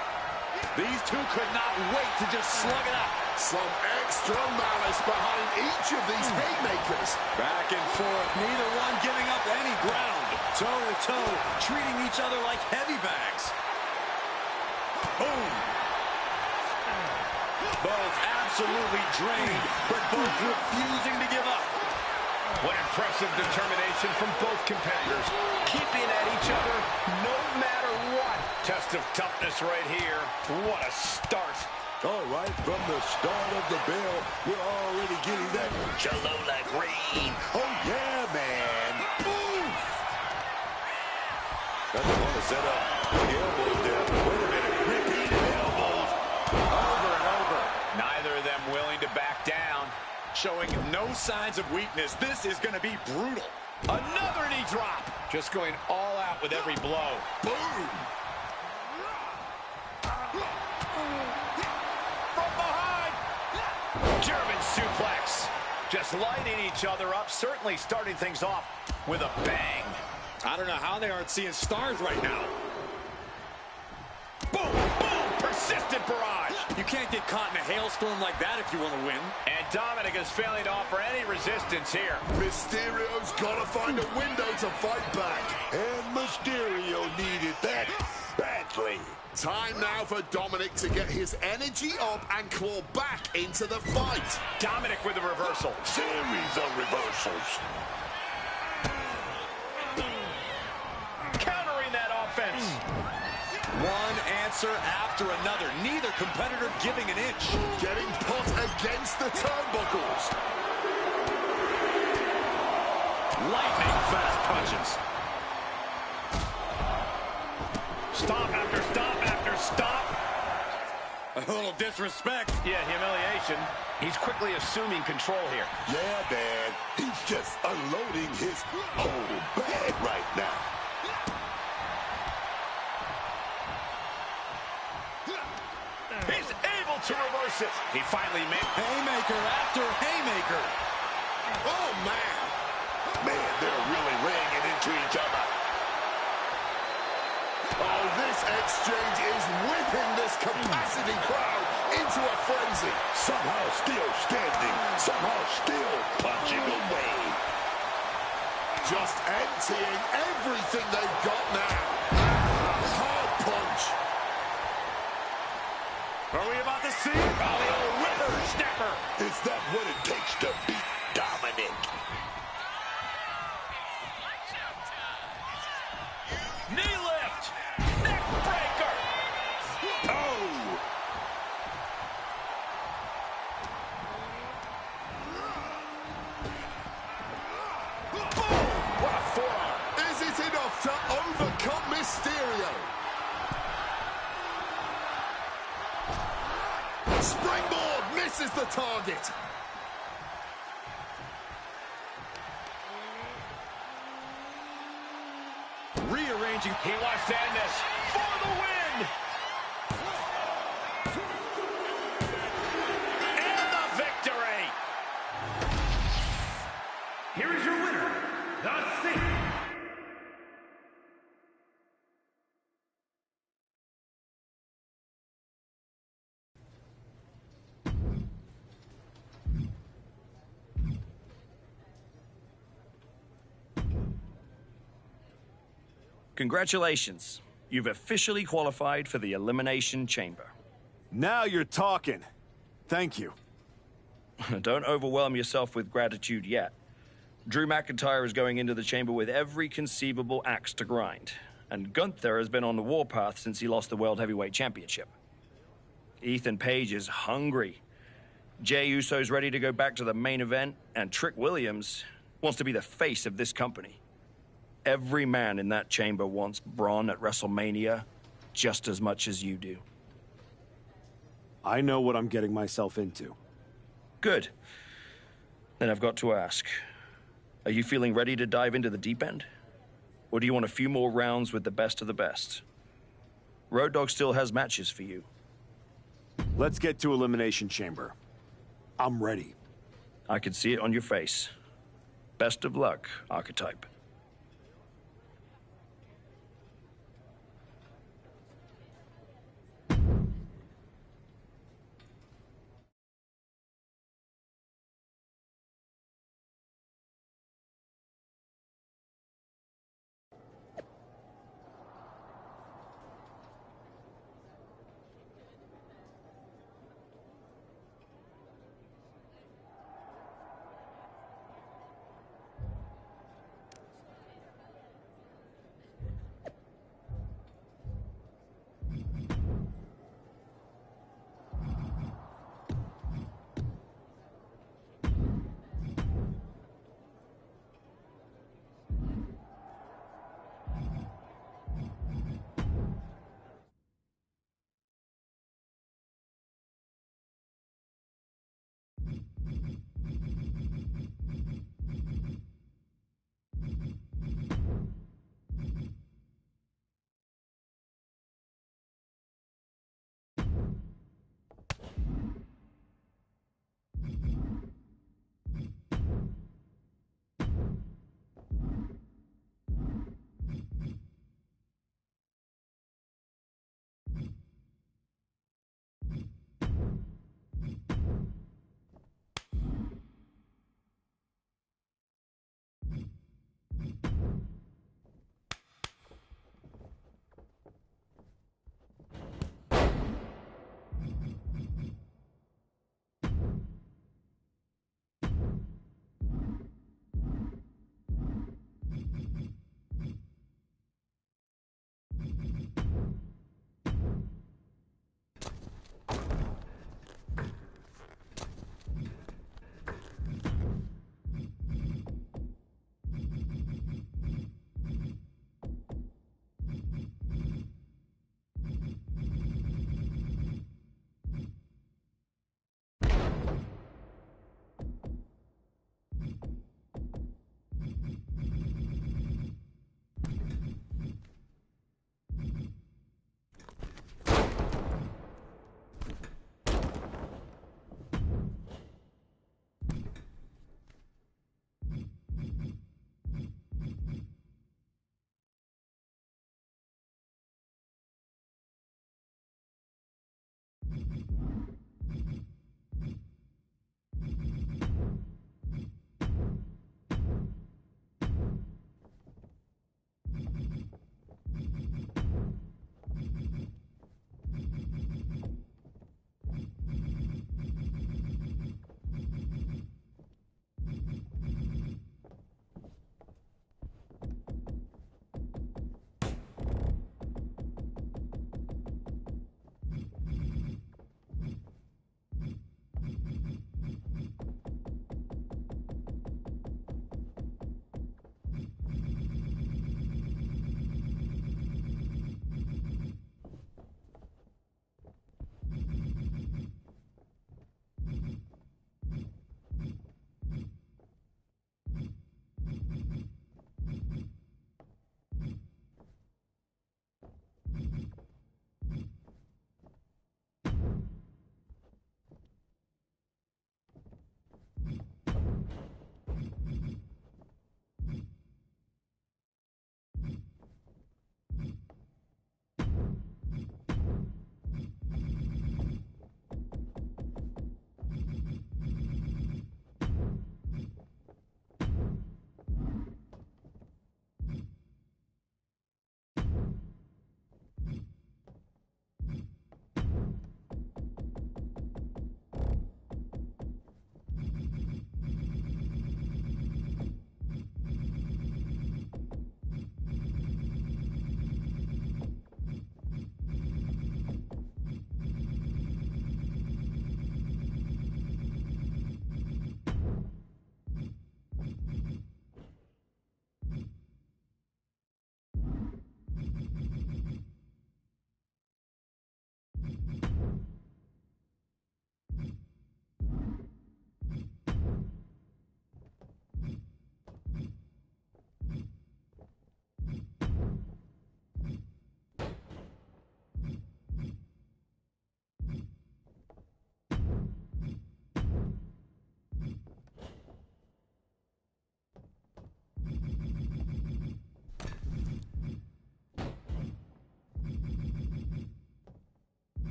These two could not wait to just slug it out. Some extra malice behind each of these haymakers. Back and forth, neither one giving up any ground. Toe to toe, treating each other like heavy bags. Boom. Both absolutely drained, but both refusing to give up. What impressive determination from both competitors. Keeping at each other no matter what. Test of toughness right here. What a start. All right, from the start of the bell, we're already getting that Cholula green. Oh, yeah, man. Oof. Doesn't want to set up the elbows there. Wait a minute. Repeated elbows. Over and over. Neither of them willing to back down. Showing no signs of weakness. This is going to be brutal. Another knee drop. Just going all out with every blow. Boom. From behind. German suplex. Just lighting each other up. Certainly starting things off with a bang. I don't know how they aren't seeing stars right now. Boom, boom, persistent barrage. You can't get caught in a hailstorm like that if you want to win. And Dominic is failing to offer any resistance here. Mysterio's got to find a window to fight back. And Mysterio needed that badly. Time now for Dominic to get his energy up and claw back into the fight. Dominic with a reversal. Series of reversals. Countering that offense. One answer after another. Neither competitor giving an inch. Getting put against the turnbuckles. Lightning fast punches. Stop after stop after stop. A little disrespect. Yeah, humiliation. He's quickly assuming control here. Yeah, man. He's just unloading his whole bag right now. He's to reverse it. He finally made Haymaker after haymaker. Oh, man. Man, they're really laying it into each other. Oh, this exchange is whipping this capacity crowd into a frenzy. Somehow still standing, somehow still punching away. Just emptying everything they've got now. Hard punch. Are we about to see it? Oh, the old whippersnapper. Is that what it takes to beat Dominic? Knee lift. Neck breaker. Oh! Boom! What a forearm. Is it enough to overcome Mysterio? Springboard misses the target. Rearranging. He wants to end this for the win. And the victory. Here is your winner, the Saint. Congratulations. You've officially qualified for the Elimination Chamber. Now you're talking. Thank you. Don't overwhelm yourself with gratitude yet. Drew McIntyre is going into the chamber with every conceivable axe to grind, and Gunther has been on the warpath since he lost the World Heavyweight Championship. Ethan Page is hungry. Jey Uso's ready to go back to the main event, and Trick Williams wants to be the face of this company. Every man in that chamber wants Braun at WrestleMania just as much as you do. I know what I'm getting myself into. Good. Then I've got to ask, are you feeling ready to dive into the deep end? Or do you want a few more rounds with the best of the best? Road Dogg still has matches for you. Let's get to Elimination Chamber. I'm ready. I can see it on your face. Best of luck, Archetype.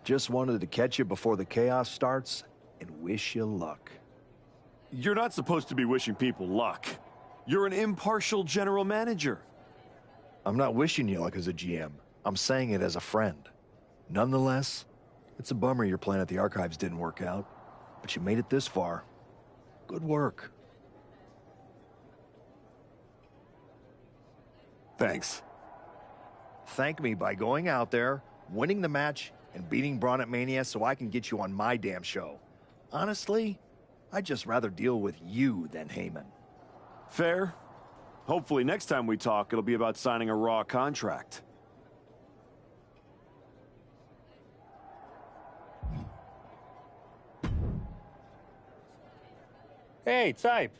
Just wanted to catch you before the chaos starts and wish you luck. You're not supposed to be wishing people luck. You're an impartial general manager. I'm not wishing you luck as a GM. I'm saying it as a friend. Nonetheless, it's a bummer your plan at the Archives didn't work out, but you made it this far. Good work. Thanks. Thank me by going out there, winning the match, and beating Braun at Mania so I can get you on my damn show. Honestly, I'd just rather deal with you than Heyman. Fair. Hopefully next time we talk, it'll be about signing a Raw contract. Hey, Type.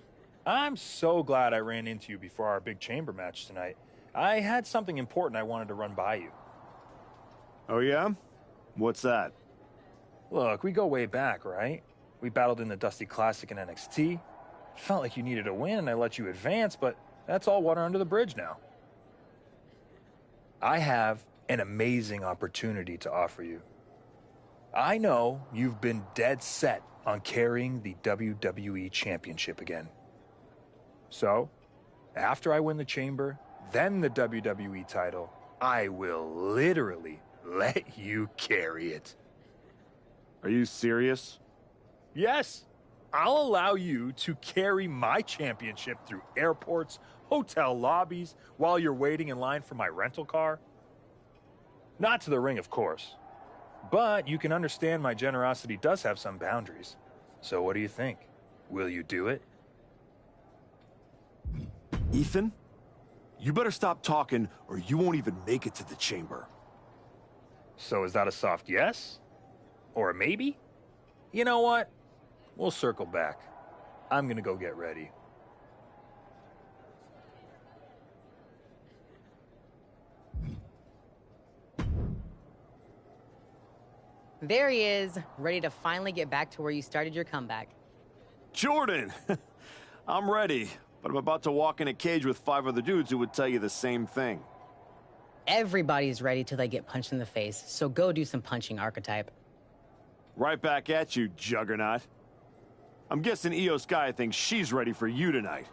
I'm so glad I ran into you before our big chamber match tonight. I had something important I wanted to run by you. Oh yeah? What's that? Look, we go way back, right? We battled in the Dusty Classic in NXT. Felt like you needed a win and I let you advance, but that's all water under the bridge now. I have an amazing opportunity to offer you. I know you've been dead set on carrying the WWE Championship again. So, after I win the chamber, then the WWE title, I will literally let you carry it. Are you serious? Yes. I'll allow you to carry my championship through airports, hotel lobbies, while you're waiting in line for my rental car. Not to the ring, of course. But you can understand my generosity does have some boundaries. So what do you think? Will you do it? Ethan, you better stop talking or you won't even make it to the chamber. So is that a soft yes? Or a maybe? You know what? We'll circle back. I'm gonna go get ready. There he is, ready to finally get back to where you started your comeback. Jordan! I'm ready, but I'm about to walk in a cage with 5 other dudes who would tell you the same thing. Everybody's ready till they get punched in the face, so go do some punching, Archetype. Right back at you, Juggernaut. I'm guessing Io Sky thinks she's ready for you tonight.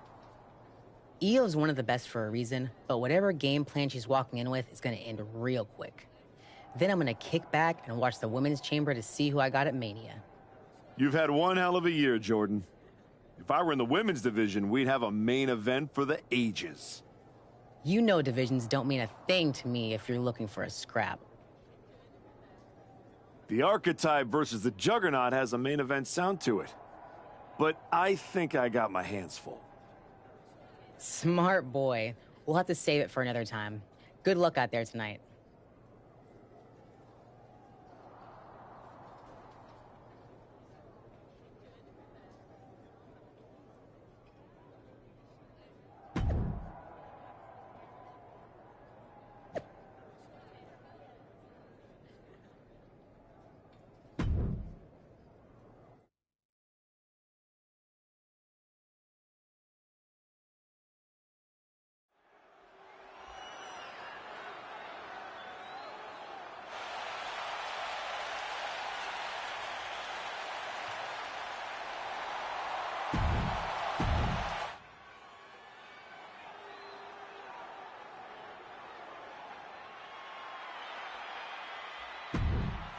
Io's one of the best for a reason, but whatever game plan she's walking in with is gonna end real quick. Then I'm gonna kick back and watch the Women's Chamber to see who I got at Mania. You've had one hell of a year, Jordan. If I were in the women's division, we'd have a main event for the ages. You know divisions don't mean a thing to me if you're looking for a scrap. The Archetype versus the Juggernaut has a main event sound to it. But I think I got my hands full. Smart boy. We'll have to save it for another time. Good luck out there tonight.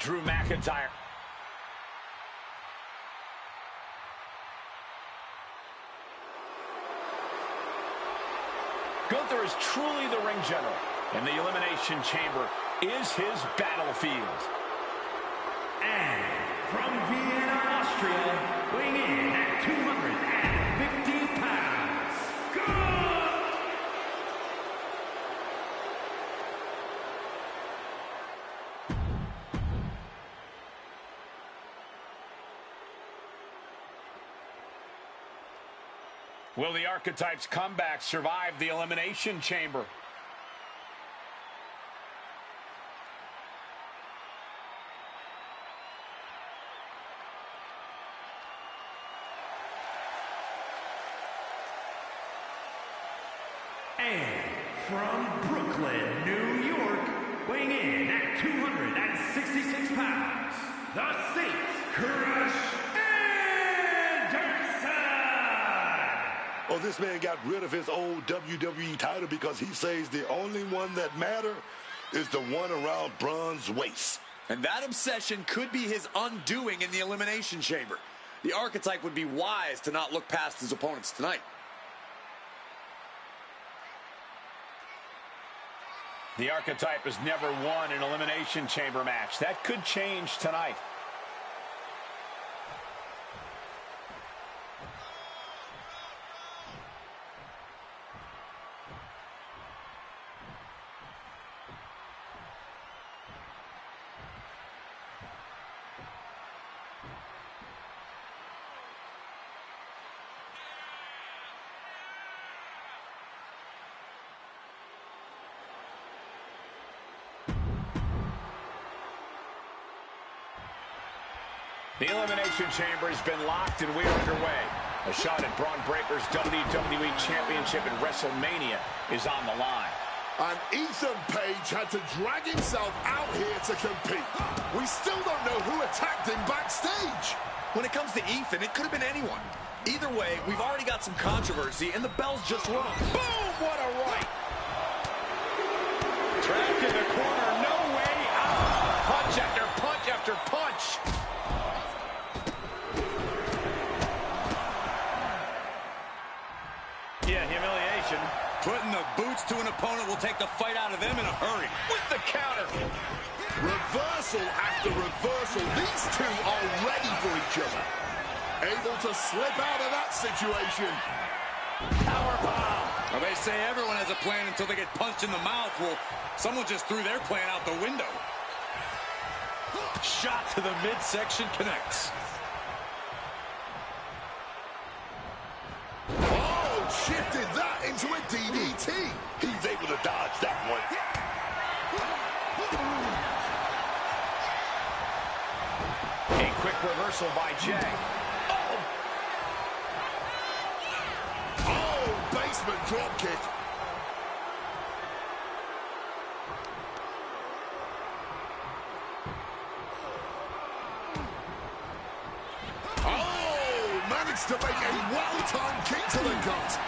Drew McIntyre. Gunther is truly the ring general, and the Elimination Chamber is his battlefield. And from Vienna, Austria, weighing in at 250 pounds, Will the Archetype's comeback survive the Elimination Chamber? and from Brooklyn, New York, weighing in at 266 pounds, the Saint Crush Anderson! Oh, this man got rid of his old WWE title because he says the only one that matter is the one around Braun's waist. And that obsession could be his undoing in the Elimination Chamber. The archetype would be wise to not look past his opponents tonight. The archetype has never won an Elimination Chamber match. That could change tonight. The Elimination Chamber has been locked and we are underway. A shot at Braun Breaker's WWE Championship at WrestleMania is on the line. And Ethan Page had to drag himself out here to compete. We still don't know who attacked him backstage. When it comes to Ethan, it could have been anyone. Either way, we've already got some controversy and the bell's just rung. Boom! What a right! Trapped in the corner, no way out! Punch after punch after punch! Yeah, humiliation. Putting the boots to an opponent will take the fight out of them in a hurry. With the counter. Reversal after reversal. These two are ready for each other. Able to slip out of that situation. Powerbomb. Well, they say everyone has a plan until they get punched in the mouth. Well, someone just threw their plan out the window. Shot to the midsection connects. Shifted that into a DDT. He's able to dodge that one. A quick reversal by Jay. Oh, basement drop kick. To make a well-timed kick to the gut.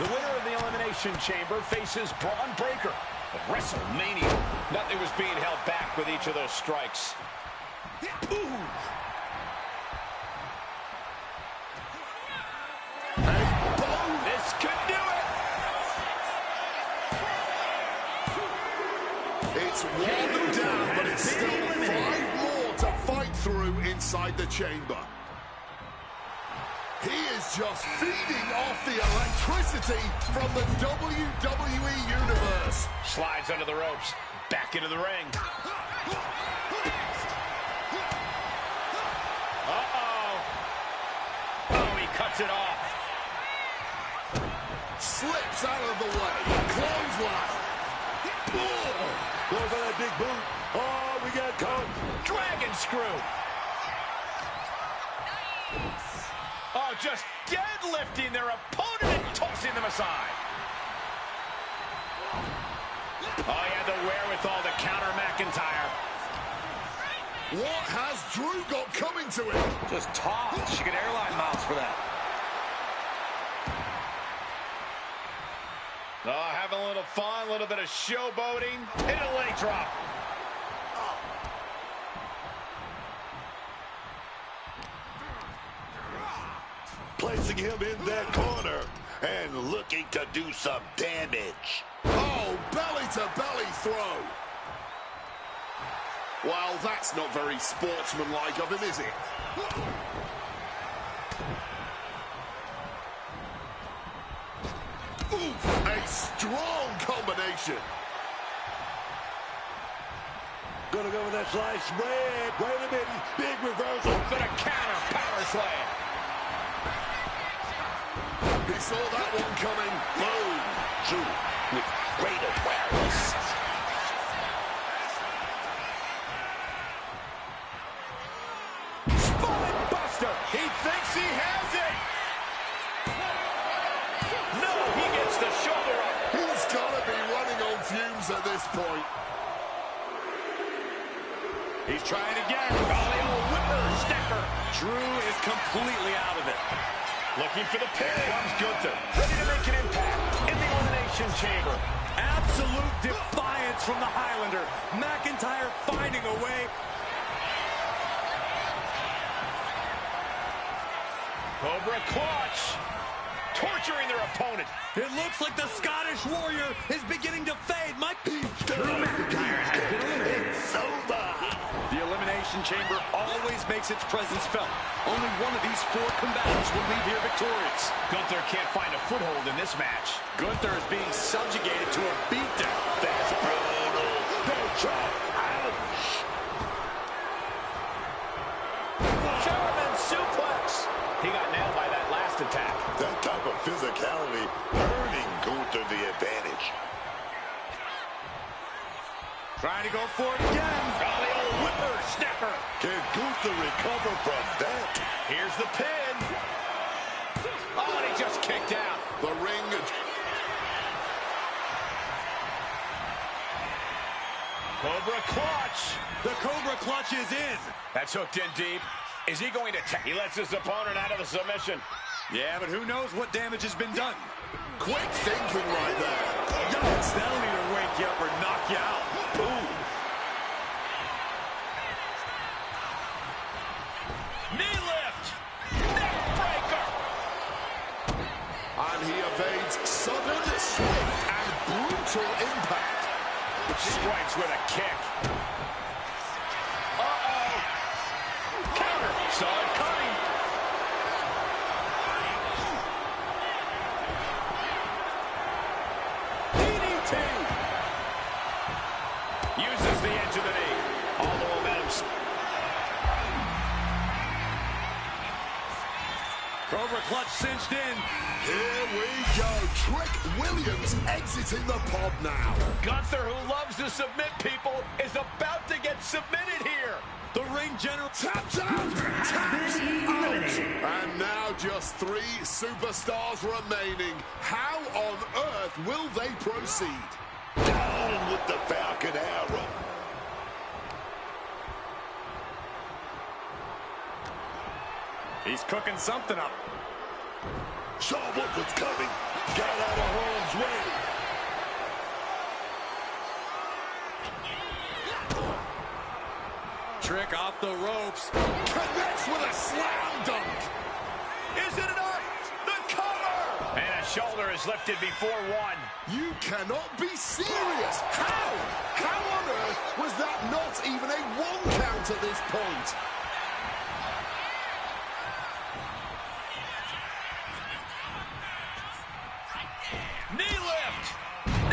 The winner of the Elimination Chamber faces Braun Breaker at WrestleMania. Nothing was being held back with each of those strikes. Ooh. This could do it. It's one down, but it's still 5 more to fight through inside the chamber. He is just feeding off the electricity from the WWE Universe. Slides under the ropes, back into the ring. Uh-oh. Oh, he cuts it off. Slips out of the way. Clothesline. Goes on that big boot. Oh, we got caught. Dragon screw. Oh, just deadlifting their opponent and tossing them aside. Oh, he had the wherewithal to counter McIntyre. What has Drew got coming to him? Just tossed. She could airline miles for that. Oh, having a little fun, a little bit of showboating. Hit a leg drop. Placing him in that corner and looking to do some damage. Oh, belly-to-belly throw. Well, that's not very sportsmanlike of him, is it? Oof, a strong combination. Gonna go with that slice spread. Wait a minute, big reversal. Gonna counter power slam. He saw that one coming. Boom. Drew with great awareness. Spine buster. He thinks he has it. No, he gets the shoulder up. He's got to be running on fumes wins at this point. He's trying again. Golly, old whipper-snapper. Drew is completely out of it. Looking for the pin. Comes Gunther, ready to make an impact in the Elimination Chamber. Absolute defiance from the Highlander. McIntyre finding a way. Cobra clutch. Torturing their opponent. It looks like the Scottish Warrior is beginning to fade. Drew McIntyre has been eliminated. It's over. The Elimination Chamber always makes its presence felt. Only one of these four combatants will leave here victorious. Gunther can't find a foothold in this match. Gunther is being subjugated to a beatdown. That's brutal. Don't try. Ouch. German suplex. He got nailed by that last attack. That type of physicality earning Gunther the advantage. Trying to go for it again. Golly, old whipper-snapper. Can Gunther recover from that? Here's the pin. Oh, and he just kicked out. The ring. Cobra clutch. The Cobra clutch is in. That's hooked in deep. Is he going to He lets his opponent out of the submission. Yeah, but who knows what damage has been done. Quick thinking right there. Yikes, that'll either wake you up or knock you out. Ooh. Knee lift. Neck breaker. And he evades sudden, swift, and brutal impact. Strikes with a kick. Uh-oh. Counter. Saw it coming. DDT. Uses the edge of the knee. All the momentum. Cobra clutch cinched in. Here we go. Trick Williams exiting the pod now. Gunther, who loves to submit people, is about to get submitted here. The ring general taps out. Taps out. And now just 3 superstars remaining. How on earth will they proceed? Down with the Falcon Arrow. He's cooking something up. Saw what was coming. Got out of harm's way. Trick off the ropes. Connects with a slam dunk. Is it enough? The cover! And a shoulder is lifted before one. You cannot be serious. How? How on earth was that not even a 1 count at this point? Knee lift.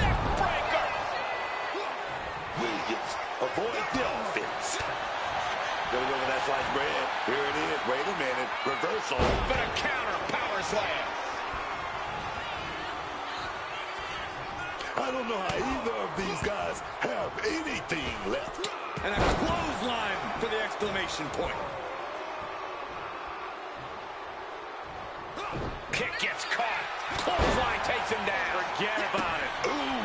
Neck breaker. Williams, avoid the offense. Gonna go with that sliced bread. Here it is. Wait a minute. Reversal. But a counter power slam. I don't know how either of these guys have anything left. And a clothesline for the exclamation point. Kick gets caught. Clothesline takes him down. Forget about it. Ooh.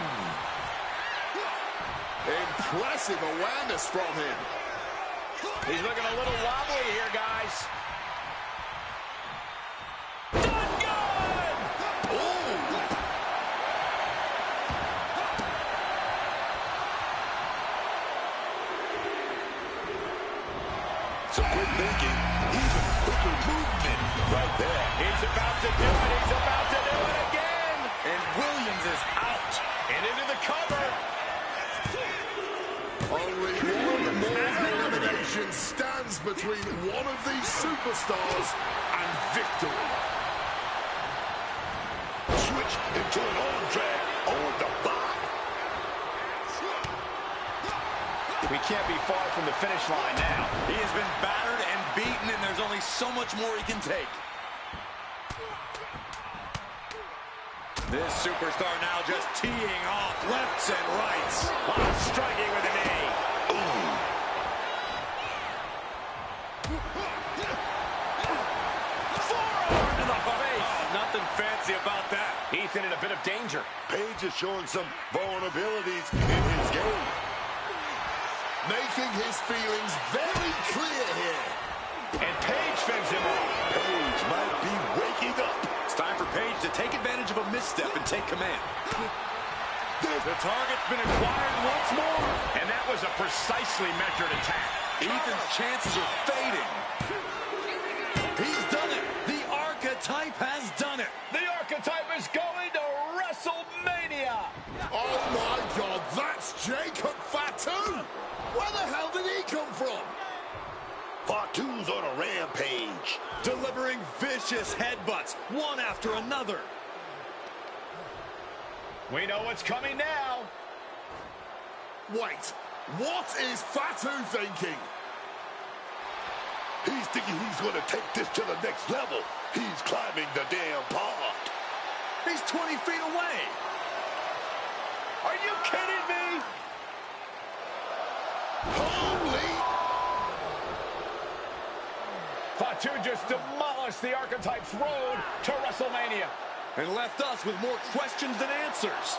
Impressive awareness from him. He's looking a little wobbly here, guys. Some quick thinking, even quicker movement right there. He's about to do it. He's about to do it again. And Williams is out. And into the cover. Only one more elimination stands between one of these superstars and victory. Switch into an arm drag on the bottom. We can't be far from the finish line now. He has been battered and beaten, and there's only so much more he can take. This superstar now just teeing off lefts and rights. Striking with a knee. Forearm to the face. Nothing fancy about that. He Ethan in a bit of danger. Page is showing some vulnerabilities in his game. Making his feelings very clear here. And Page fends him off. Page might be waking up. It's time for Page to take advantage of a misstep and take command. The target's been acquired once more. And that was a precisely measured attack. Ethan's chances are fading. He's done it. The Archetype has done it. The Archetype is going to WrestleMania. Oh my God, that's Jacob Fatu. Where the hell did he come from? Fatu's on a rampage. Delivering vicious headbutts, one after another. We know what's coming now. Wait, what is Fatu thinking? He's thinking he's going to take this to the next level. He's climbing the damn pond. He's 20 feet away. Are you kidding me? Holy! Fatu just demolished the Archetype's road to WrestleMania. And left us with more questions than answers.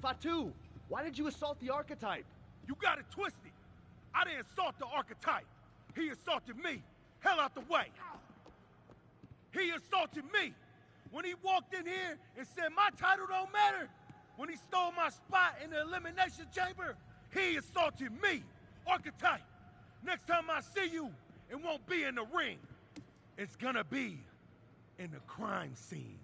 Fatu, why did you assault the Archetype? You got it twisted. I didn't assault the Archetype. He assaulted me. Hell out the way. He assaulted me. When he walked in here and said my title don't matter. When he stole my spot in the Elimination Chamber, he assaulted me. Archetype, next time I see you, it won't be in the ring. It's gonna be in the crime scene.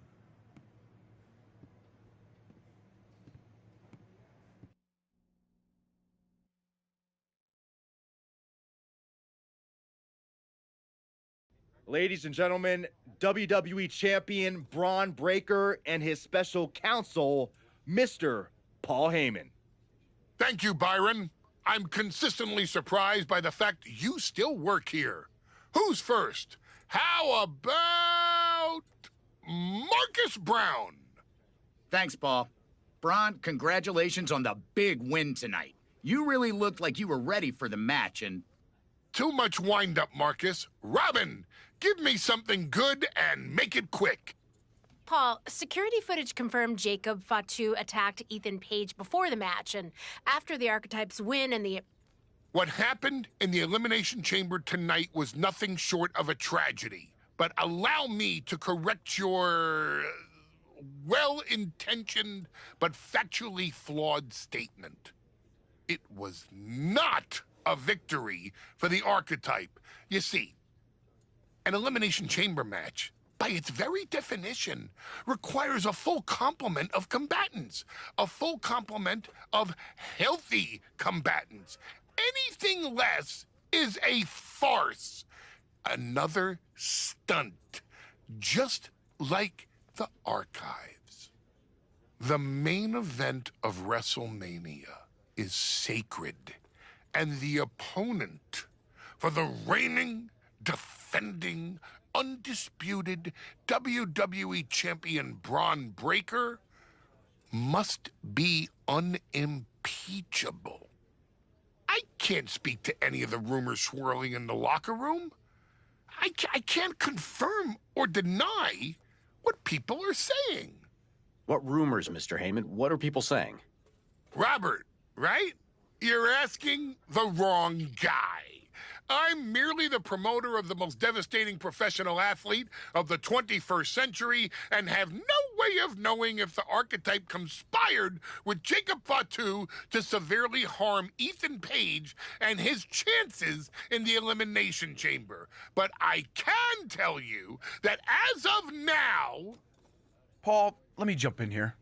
Ladies and gentlemen, WWE Champion Braun Breaker and his special counsel, Mr. Paul Heyman. Thank you, Byron. I'm consistently surprised by the fact you still work here. Who's first? How about Marcus Brown? Thanks, Paul. Braun, congratulations on the big win tonight. You really looked like you were ready for the match, and... Too much wind-up, Marcus. Robin, give me something good and make it quick. Paul, security footage confirmed Jacob Fatu attacked Ethan Page before the match, and after the Archetypes win and the... What happened in the Elimination Chamber tonight was nothing short of a tragedy. But allow me to correct your well-intentioned but factually flawed statement. It was not a victory for the Archetype. You see, an Elimination Chamber match, by its very definition, requires a full complement of combatants, a full complement of healthy combatants. Anything less is a farce, another stunt, just like the Archives. The main event of WrestleMania is sacred, and the opponent for the reigning, defending, undisputed WWE Champion Braun Breaker must be unimpeachable. I can't speak to any of the rumors swirling in the locker room. I can't confirm or deny what people are saying. What rumors, Mr. Heyman? What are people saying? Robert, right? You're asking the wrong guy. I'm merely the promoter of the most devastating professional athlete of the 21st century and have no way of knowing if the Archetype conspired with Jacob Fatu to severely harm Ethan Page and his chances in the Elimination Chamber. But I can tell you that as of now... Paul, let me jump in here.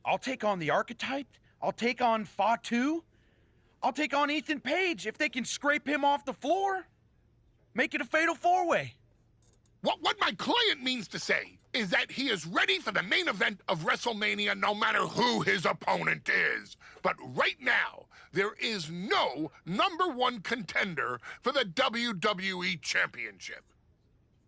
I'll take on the Archetype. I'll take on Fatu. I'll take on Ethan Page if they can scrape him off the floor. Make it a fatal four-way. What my client means to say is that he is ready for the main event of WrestleMania no matter who his opponent is. But right now, there is no #1 contender for the WWE Championship.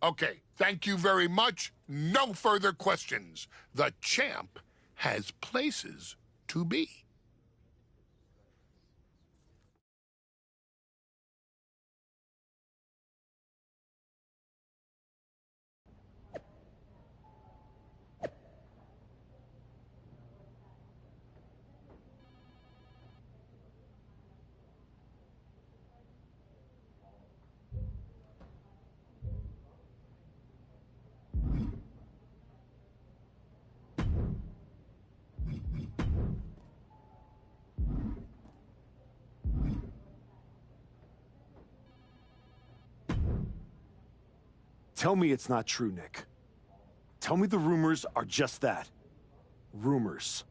Okay, thank you very much. No further questions. The champ has places to be. Tell me it's not true, Nick. Tell me the rumors are just that. Rumors.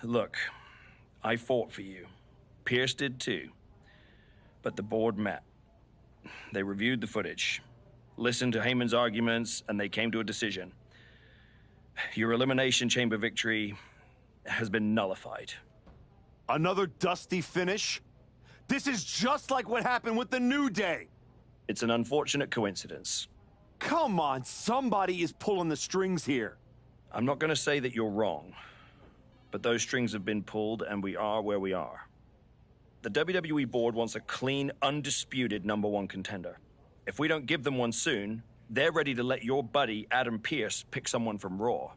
Look, I fought for you. Pierce did too. But the board met. They reviewed the footage, listened to Heyman's arguments, and they came to a decision. Your Elimination Chamber victory has been nullified. Another dusty finish? This is just like what happened with the New Day. It's an unfortunate coincidence. Come on, somebody is pulling the strings here. I'm not going to say that you're wrong, but those strings have been pulled and we are where we are. The WWE board wants a clean, undisputed #1 contender. If we don't give them one soon, they're ready to let your buddy, Adam Pearce, pick someone from Raw.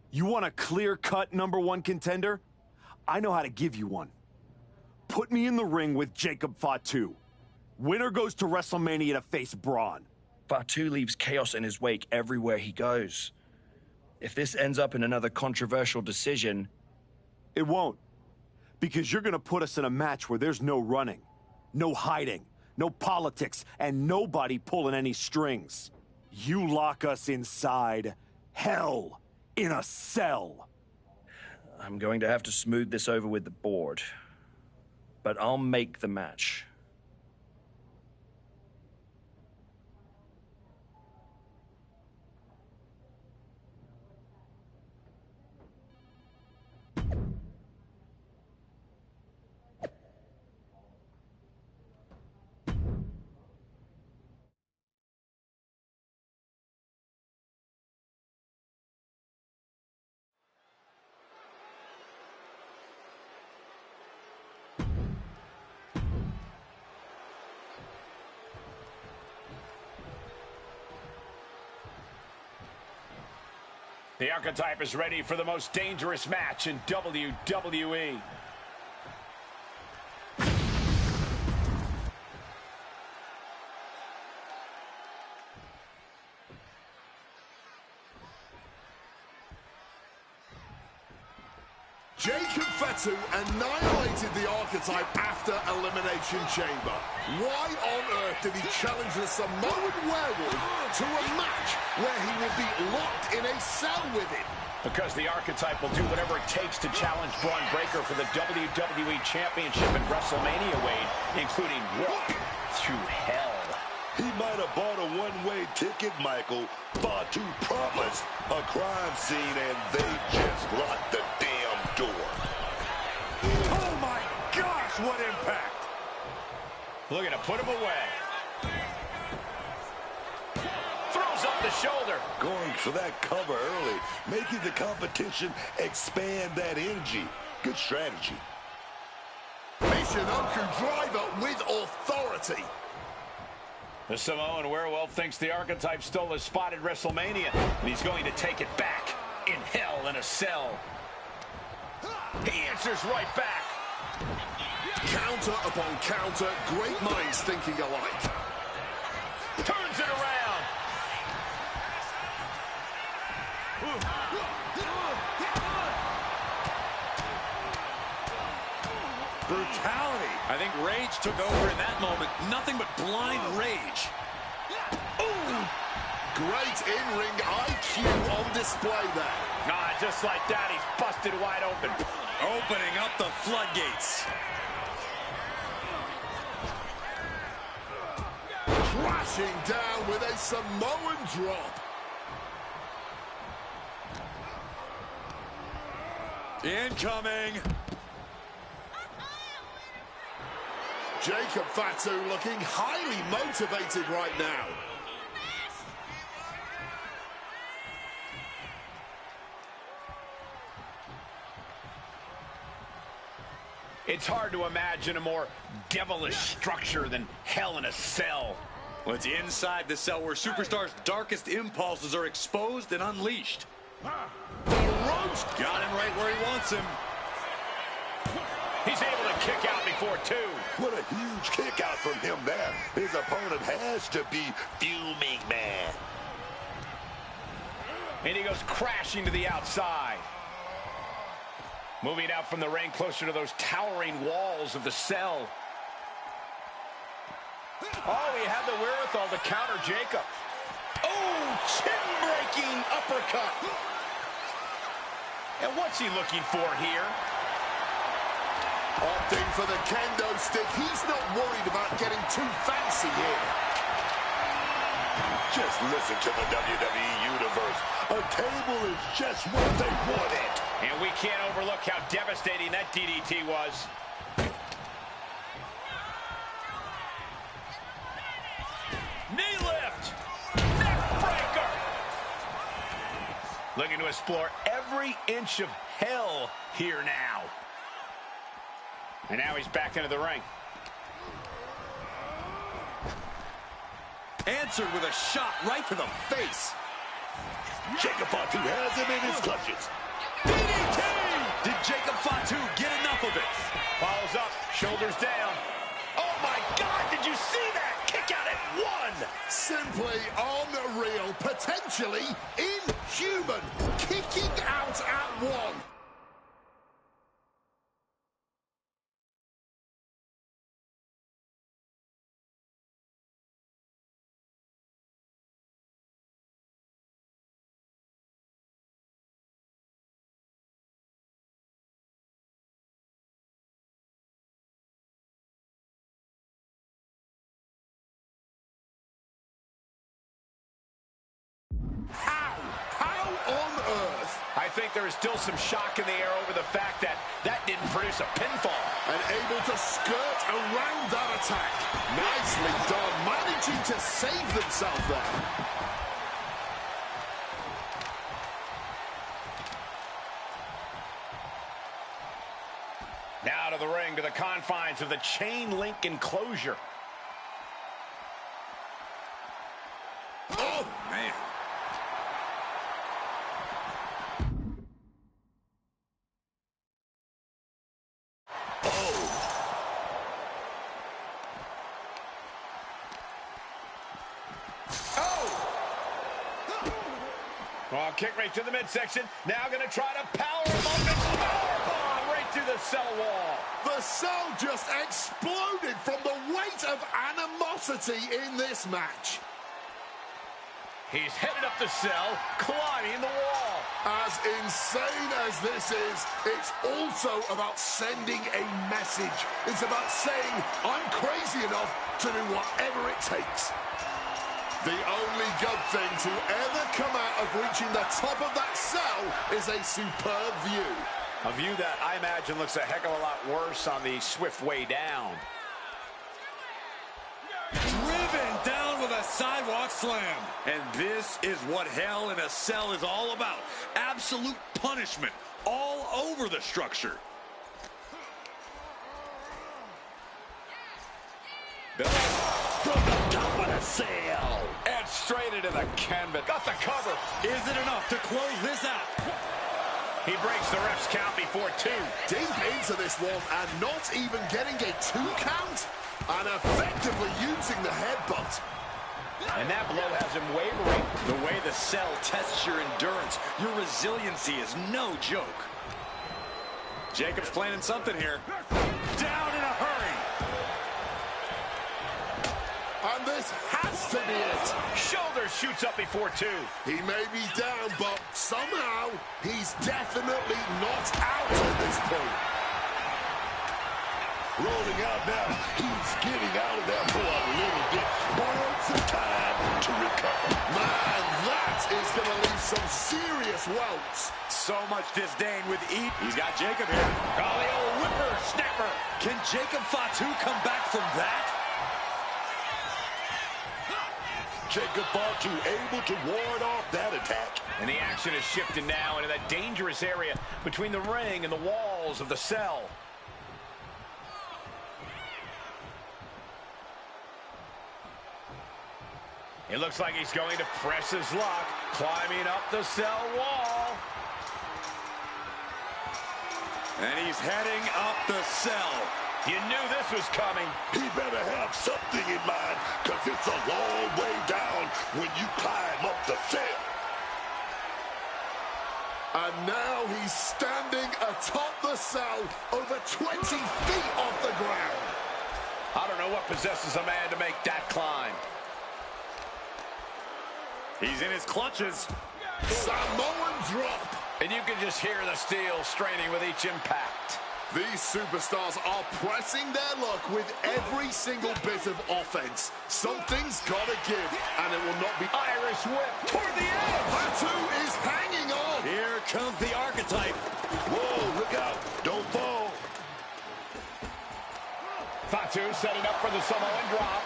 You want a clear-cut #1 contender? I know how to give you one. Put me in the ring with Jacob Fatu. Winner goes to WrestleMania to face Braun. Fatu leaves chaos in his wake everywhere he goes. If this ends up in another controversial decision... It won't. Because you're gonna put us in a match where there's no running, no hiding, no politics, and nobody pulling any strings. You lock us inside hell in a cell. I'm going to have to smooth this over with the board. But I'll make the match. The Archetype is ready for the most dangerous match in WWE. Jacob Fatu annihilated the Archetype after Elimination Chamber. Why on earth did he challenge the Samoan Werewolf to a match where he will be locked in a cell with him? Because the Archetype will do whatever it takes to challenge Braun Breaker for the WWE Championship at WrestleMania, Wade, including walk through hell. He might have bought a one-way ticket, Michael. Fatu promised a crime scene, and they just locked the damn door. Oh, my gosh, what impact! Looking to put him away. Throws up the shoulder. Going for that cover early, making the competition expand that energy. Good strategy. Michinoku driver with authority. The Samoan Werewolf thinks the Archetype stole his spot at WrestleMania, and he's going to take it back in hell in a cell. He answers right back. Counter upon counter, great minds thinking alike. Turns it around. Brutality. I think rage took over in that moment. Nothing but blind rage. Ooh. Great in-ring IQ on display there. Ah, just like that, he's busted wide open. Opening up the floodgates. Crashing down with a Samoan drop. Incoming. Jacob Fatu looking highly motivated right now. It's hard to imagine a more devilish structure than hell in a cell. Well, it's inside the cell where Superstar's darkest impulses are exposed and unleashed. Roast. Got him right where he wants him. He's able to kick out before two. What a huge kick out from him there. His opponent has to be fuming, man. And he goes crashing to the outside. Moving out from the ring closer to those towering walls of the cell. Oh, he had the wherewithal to counter Jacob. Oh, chin-breaking uppercut. And what's he looking for here? Opting for the kendo stick. He's not worried about getting too fancy here. Just listen to the WWE Universe. A table is just what they wanted. And we can't overlook how devastating that DDT was. Knee lift. Neck breaker. Looking to explore every inch of hell here now. And now he's back into the ring. Answered with a shot right to the face. Jacob Fatu has him in his clutches. DDT! Did Jacob Fatu get enough of it? Follows up, shoulders down. Oh my God, did you see that? Kick out at one. Simply unreal, potentially inhuman. Kicking out at one. How on earth? I think there is still some shock in the air over the fact that that didn't produce a pinfall. And able to skirt around that attack. Nicely done, managing to save themselves there. Now to the ring, to the confines of the chain link enclosure. Oh, Man. Well, kick right to the midsection. Now going to try to power him up and powerbomb right through the cell wall. the cell just exploded from the weight of animosity in this match. He's headed up the cell, climbing the wall. As insane as this is, it's also about sending a message. It's about saying, I'm crazy enough to do whatever it takes. The only good thing to ever come out of reaching the top of that cell is a superb view. A view that I imagine looks a heck of a lot worse on the swift way down. Driven down with a sidewalk slam. And this is what Hell in a Cell is all about. Absolute punishment all over the structure. From the top of the cell. And straight into the canvas. Got the cover. Is it enough to close this out? He breaks the ref's count before two. Deep into this one and not even getting a 2 count. And effectively using the headbutt. And that blow has him wavering. The way the cell tests your endurance, your resiliency is no joke. Jacob's planning something here. Down in a hurry. And this has to be it. Shoulder shoots up before two. He may be down, but somehow he's definitely not out at this point. Rolling out now. He's getting out of there for a little bit. Borrowed some time to recover. Man, that is going to leave some serious welts. So much disdain with each. He's got Jacob here. Oh, the old whippersnapper. Can Jacob Fatu come back from that? Jacob Fatu able to ward off that attack. And the action is shifting now into that dangerous area between the ring and the walls of the cell. It looks like he's going to press his luck, climbing up the cell wall. And he's heading up the cell. You knew this was coming. He better have something in mind, because it's a long way down when you climb up the cell. And now he's standing atop the cell, over 20 feet off the ground. I don't know what possesses a man to make that climb. He's in his clutches. Samoan drop. And you can just hear the steel straining with each impact. These superstars are pressing their luck with every single bit of offense. Something's gotta give, and it will not be Irish whip toward the edge. Fatu is hanging on. Here comes the archetype. Whoa, look out. Don't fall. Fatu setting up for the Samoan drop.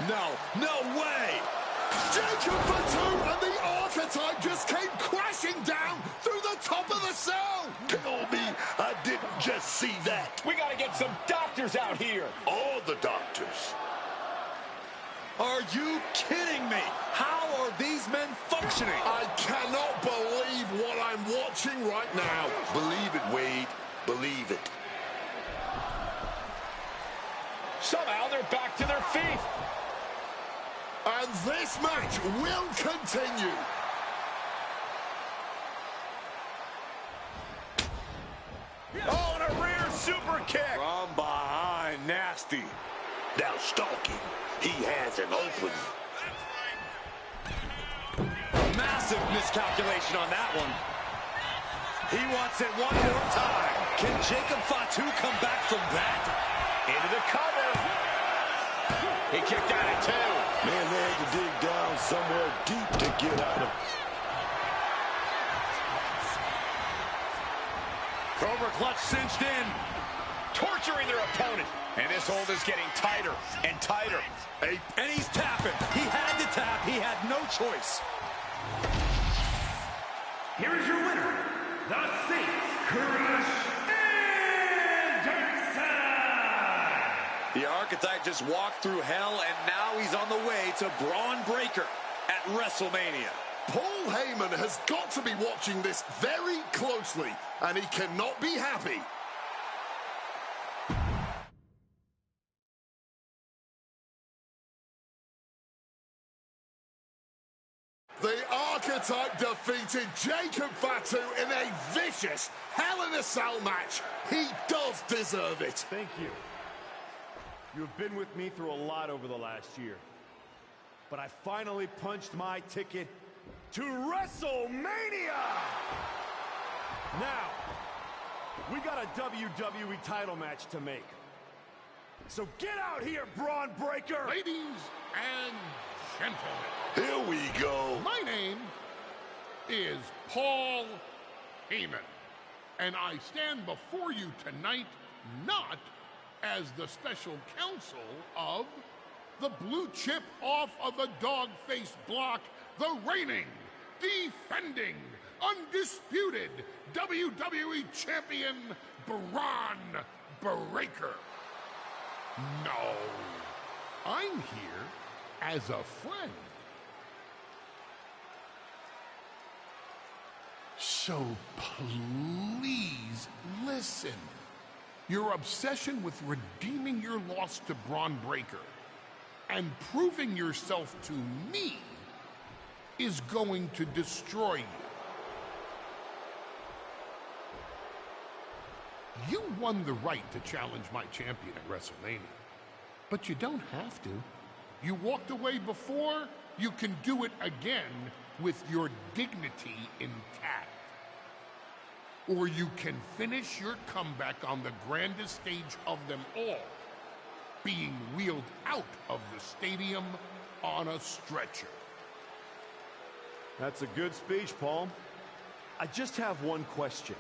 No way. Jacob Fatu and the archetype just came crashing down through the top of the cell. Tell me I didn't just see that. We got to get some doctors out here. All the doctors. Are you kidding me? How are these men functioning? I cannot believe what I'm watching right now. Believe it, Wade. Believe it. Somehow they're back to their feet. And this match will continue. Oh, and a rear super kick. From behind, nasty. Now stalking. He has an opening. Massive miscalculation on that one. He wants it one more time. Can Jacob Fatu come back from that? Into the cover. He kicked out at 2. Man, they had to dig down somewhere deep to get out of. Cobra clutch cinched in. Torturing their opponent. And this hold is getting tighter and tighter. And he's tapping. He had to tap. He had no choice. Here is your winner, the Saints, Crush Anderson. The archetype just walked through hell, and now he's on the way to Braun Breaker at WrestleMania. Paul Heyman has got to be watching this very closely, and he cannot be happy. The archetype defeated Jacob Fatu in a vicious Hell in a Cell match. He does deserve it. Thank you. You have been with me through a lot over the last year. But I finally punched my ticket to WrestleMania! Now, we got a WWE title match to make. So get out here, Braun Breaker! Ladies and gentlemen. Here we go. My name is Paul Heyman, and I stand before you tonight not as the special counsel of the blue chip off of a dog-faced block, the reigning, defending, undisputed WWE Champion Braun Breaker. No, I'm here as a friend. So please listen. Your obsession with redeeming your loss to Braun Breaker and proving yourself to me is going to destroy you. You won the right to challenge my champion at WrestleMania, but you don't have to. You walked away before, you can do it again with your dignity intact. Or you can finish your comeback on the grandest stage of them all, being wheeled out of the stadium on a stretcher. That's a good speech, Paul. I just have one question.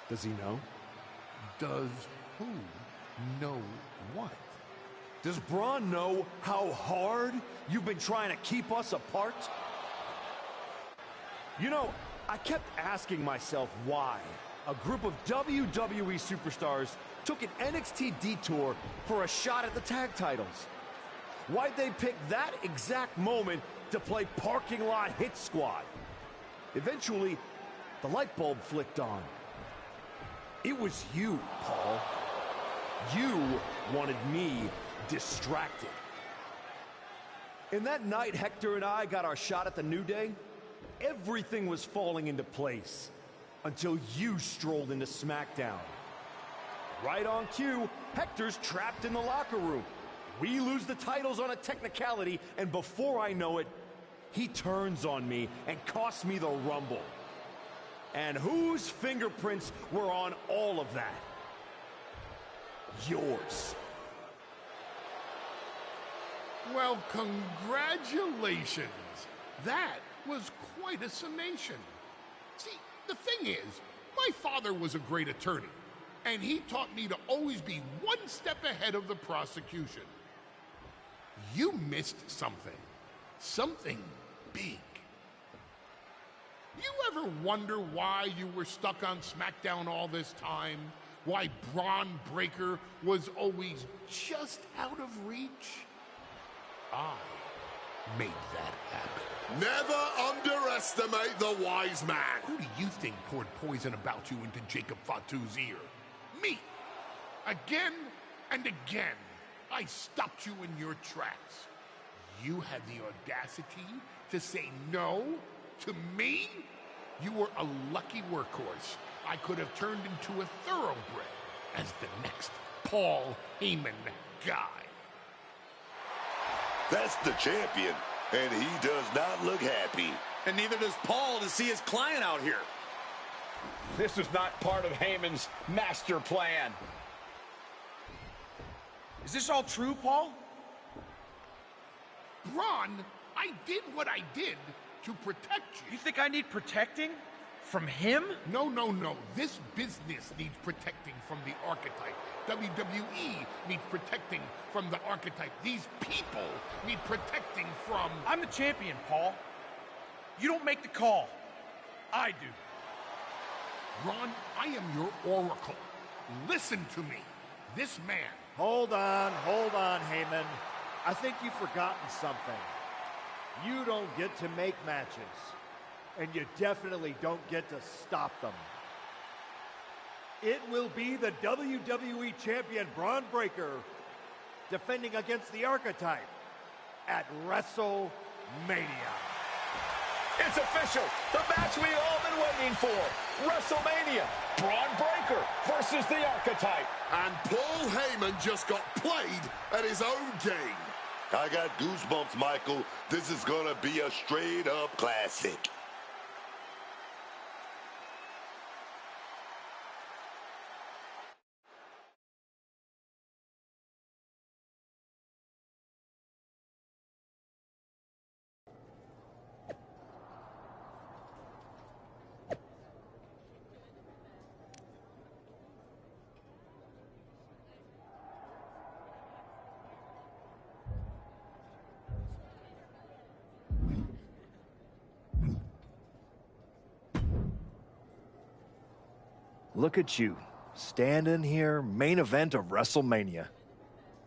Does he know? Does who know what? Does Braun know how hard you've been trying to keep us apart? You know, I kept asking myself why a group of WWE superstars took an NXT detour for a shot at the tag titles. Why'd they pick that exact moment to play parking lot hit squad? Eventually, the light bulb flicked on. It was you, Paul. You wanted me distracted. And that night Hector and I got our shot at the New Day, everything was falling into place until you strolled into SmackDown. Right on cue, Hector's trapped in the locker room. We lose the titles on a technicality, and before I know it, He turns on me and costs me the Rumble. And whose fingerprints were on all of that? Yours. Well, congratulations. That was quite a summation. See, the thing is, my father was a great attorney, and he taught me to always be one step ahead of the prosecution. You missed something. Something big. You ever wonder why you were stuck on SmackDown all this time? Why Braun Breaker was always just out of reach? I made that happen. Never underestimate the wise man. Who do you think poured poison about you into Jacob Fatu's ear? Me. Again and again, I stopped you in your tracks. You had the audacity to say no to me? You were a lucky workhorse. I could have turned into a thoroughbred as the next Paul Heyman guy. That's the champion, and he does not look happy. And neither does Paul to see his client out here. This was not part of Heyman's master plan. Is this all true, Paul? Braun, I did what I did to protect you. You think I need protecting? From him? No, no, no. This business needs protecting from the archetype. WWE needs protecting from the archetype. These people need protecting from... I'm the champion, Paul. You don't make the call. I do. Ron, I am your oracle. Listen to me. This man... Hold on, Heyman. I think you've forgotten something. You don't get to make matches. And you definitely don't get to stop them. It will be the WWE Champion Braun Breaker defending against the Archetype at WrestleMania. It's official. The match we've all been waiting for. WrestleMania. Braun Breaker versus the Archetype. And Paul Heyman just got played at his own game. I got goosebumps, Michael. This is gonna be a straight-up classic. Look at you, standing here, main event of WrestleMania.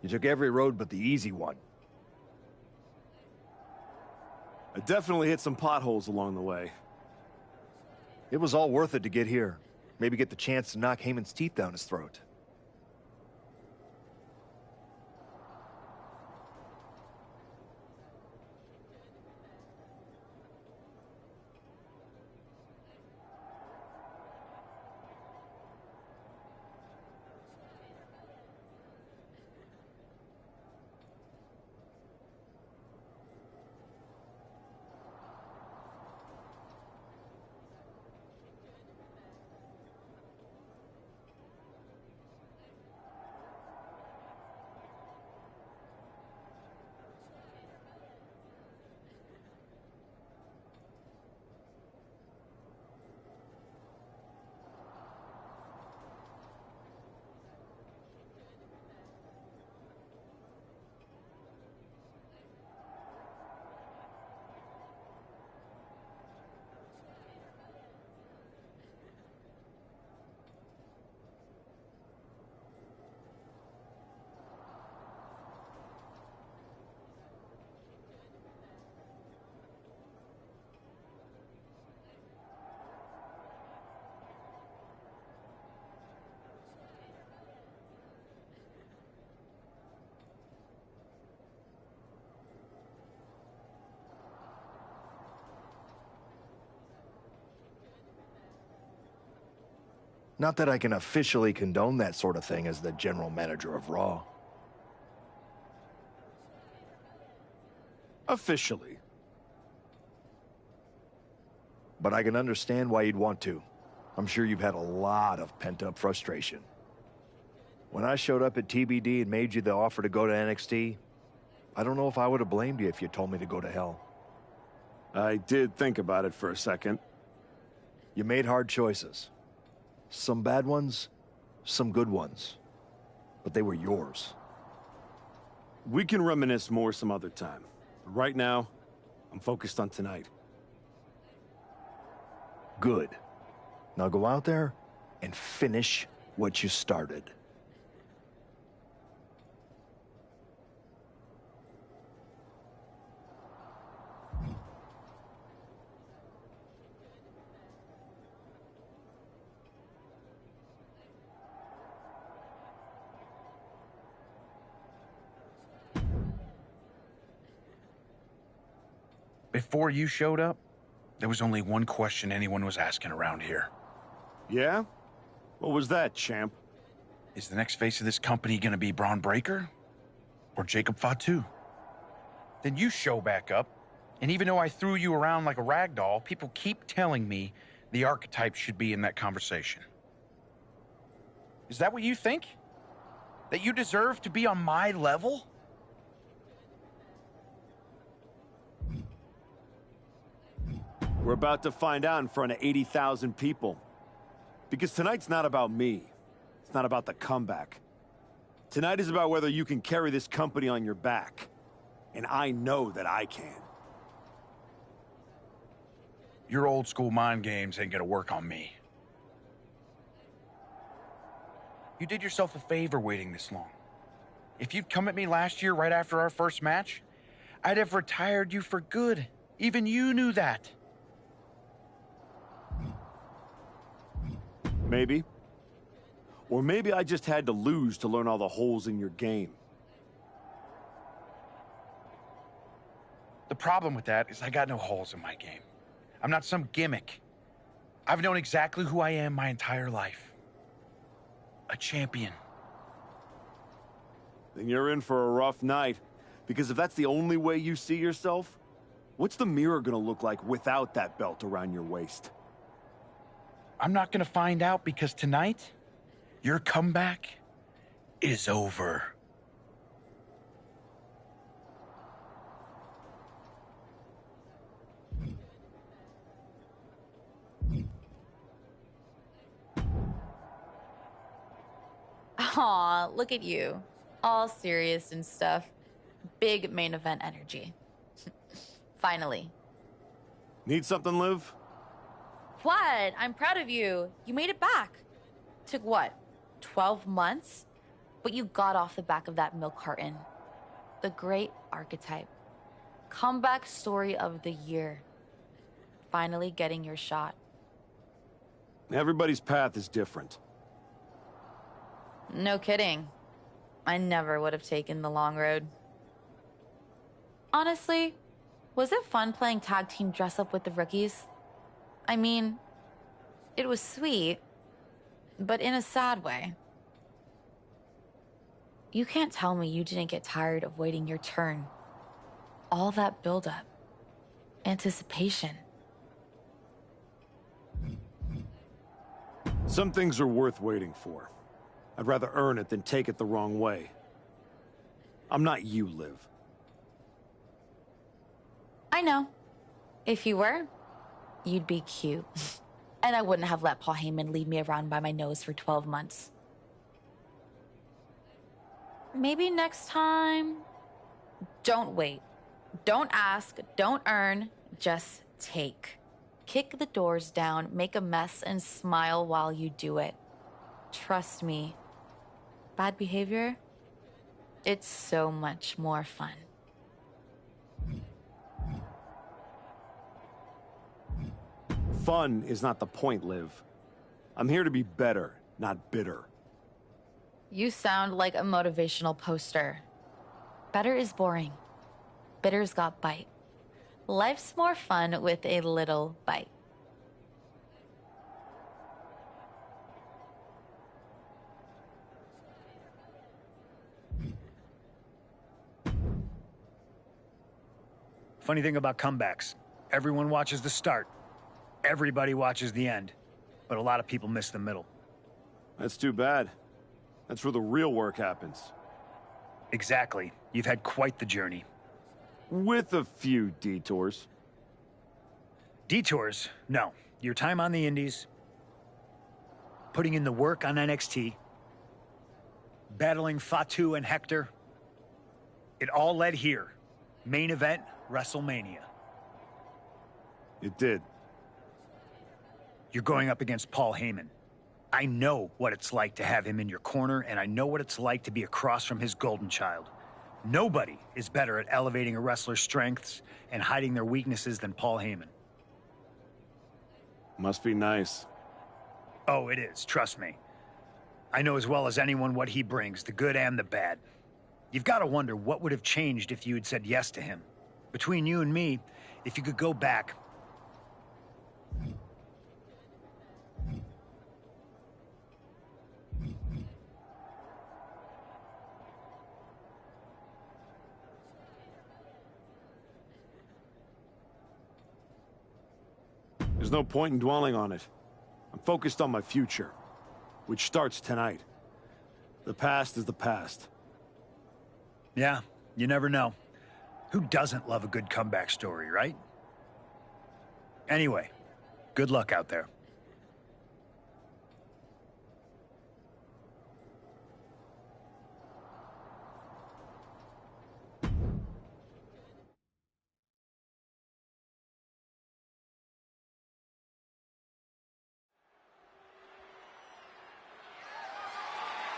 You took every road but the easy one. I definitely hit some potholes along the way. It was all worth it to get here. Maybe get the chance to knock Heyman's teeth down his throat. Not that I can officially condone that sort of thing as the general manager of Raw. Officially. but I can understand why you'd want to. I'm sure you've had a lot of pent-up frustration. When I showed up at TBD and made you the offer to go to NXT, I don't know if I would have blamed you if you told me to go to hell. I did think about it for a second. You made hard choices. Some bad ones, some good ones. But they were yours. We can reminisce more some other time. But right now, I'm focused on tonight. Good. Now go out there and finish what you started. Before you showed up, there was only one question anyone was asking around here. Yeah? What was that, champ? Is the next face of this company gonna be Braun Breaker? Or Jacob Fatu? Then you show back up, and even though I threw you around like a rag doll, people keep telling me the archetype should be in that conversation. Is that what you think? That you deserve to be on my level? We're about to find out in front of 80,000 people. Because tonight's not about me. It's not about the comeback. Tonight is about whether you can carry this company on your back. And I know that I can. Your old school mind games ain't gonna work on me. You did yourself a favor waiting this long. If you'd come at me last year right after our first match, I'd have retired you for good. Even you knew that. Maybe. Or maybe I just had to lose to learn all the holes in your game. The problem with that is I got no holes in my game. I'm not some gimmick. I've known exactly who I am my entire life. A champion. Then you're in for a rough night. Because if that's the only way you see yourself, what's the mirror gonna look like without that belt around your waist? I'm not gonna find out because tonight, your comeback is over. Aw, look at you. All serious and stuff. Big main event energy. Finally. Need something, Liv? What? I'm proud of you. You made it back. Took what? 12 months? But you got off the back of that milk carton. The great archetype. Comeback story of the year. Finally getting your shot. Everybody's path is different. No kidding. I never would have taken the long road. Honestly, was it fun playing tag team dress up with the rookies? I mean, it was sweet, but in a sad way. You can't tell me you didn't get tired of waiting your turn. All that buildup, anticipation. Some things are worth waiting for. I'd rather earn it than take it the wrong way. I'm not you, Liv. I know. If you were, you'd be cute. And I wouldn't have let Paul Heyman lead me around by my nose for 12 months. Maybe next time... Don't wait. Don't ask. Don't earn. Just take. Kick the doors down, make a mess, and smile while you do it. Trust me. Bad behavior? It's so much more fun. Fun is not the point, Liv. I'm here to be better, not bitter. You sound like a motivational poster. Better is boring. Bitter's got bite. Life's more fun with a little bite. Funny thing about comebacks, everyone watches the start. Everybody watches the end, but a lot of people miss the middle. That's too bad. That's where the real work happens. Exactly. You've had quite the journey. With a few detours. Detours? No. Your time on the Indies, putting in the work on NXT, battling Fatu and Hector, it all led here. Main event, WrestleMania. It did. You're going up against Paul Heyman. I know what it's like to have him in your corner, and I know what it's like to be across from his golden child. Nobody is better at elevating a wrestler's strengths and hiding their weaknesses than Paul Heyman. Must be nice. Oh, it is, trust me. I know as well as anyone what he brings, the good and the bad. You've got to wonder what would have changed if you had said yes to him. Between you and me, if you could go back... There's no point in dwelling on it. I'm focused on my future, which starts tonight. The past is the past. Yeah, you never know. Who doesn't love a good comeback story, right? Anyway, good luck out there.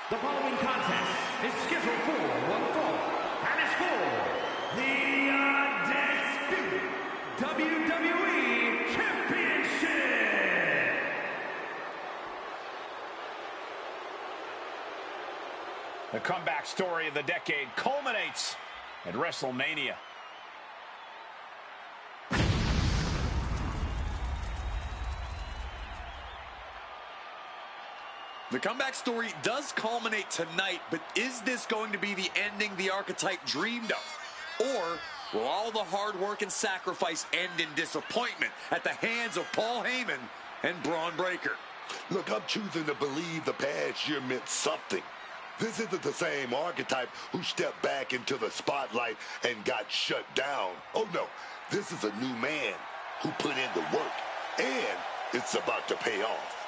The following contest is scheduled for one fall, and is for the Undisputed WWE Championship. The comeback story of the decade culminates at WrestleMania. The comeback story does culminate tonight, but is this going to be the ending the archetype dreamed of? Or will all the hard work and sacrifice end in disappointment at the hands of Paul Heyman and Braun Breaker? Look, I'm choosing to believe the past year meant something. This isn't the same archetype who stepped back into the spotlight and got shut down. Oh, no. This is a new man who put in the work, and it's about to pay off.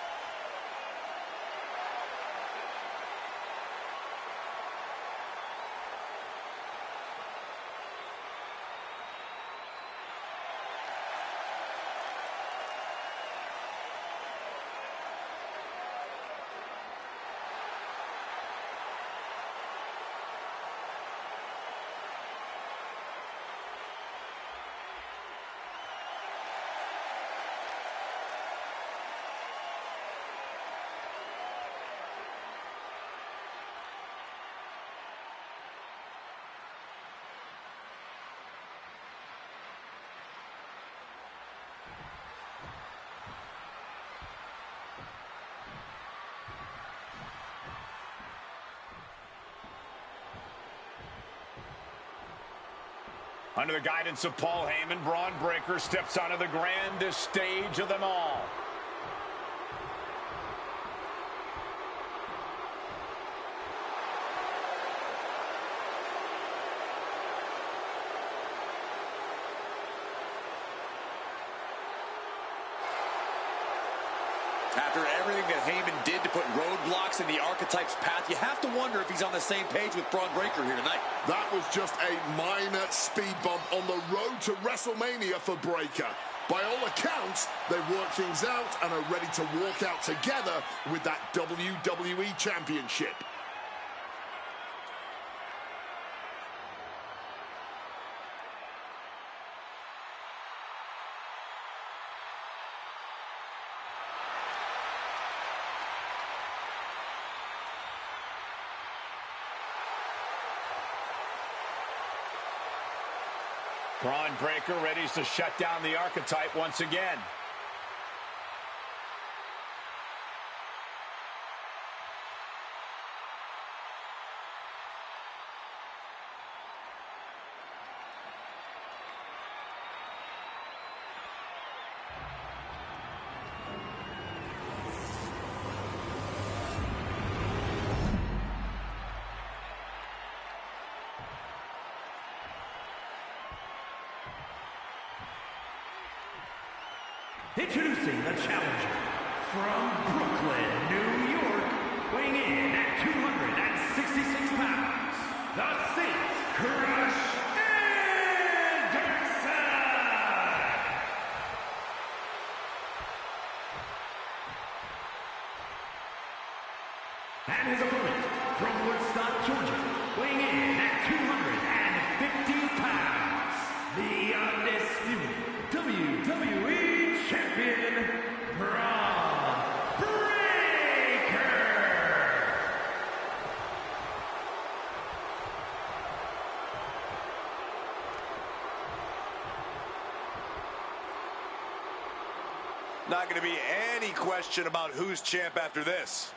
Under the guidance of Paul Heyman, Braun Breaker steps onto the grandest stage of them all. After everything that Heyman did to put roadblocks in the archetype's path, you have to wonder if he's on the same page with Braun Breaker here tonight. That was just a minor speed bump on the road to WrestleMania for Breaker. By all accounts, they worked things out and are ready to walk out together with that WWE Championship. Braun Breaker ready to shut down the archetype once again. Introducing the challenger from Brooklyn, New York, weighing in at 266 pounds, the Saint Crush Anderson! And his opponent from Woodstock, Georgia, weighing in at 250 pounds, the undisputed WWE Champion, Braun Breaker! Not going to be any question about who's champ after this.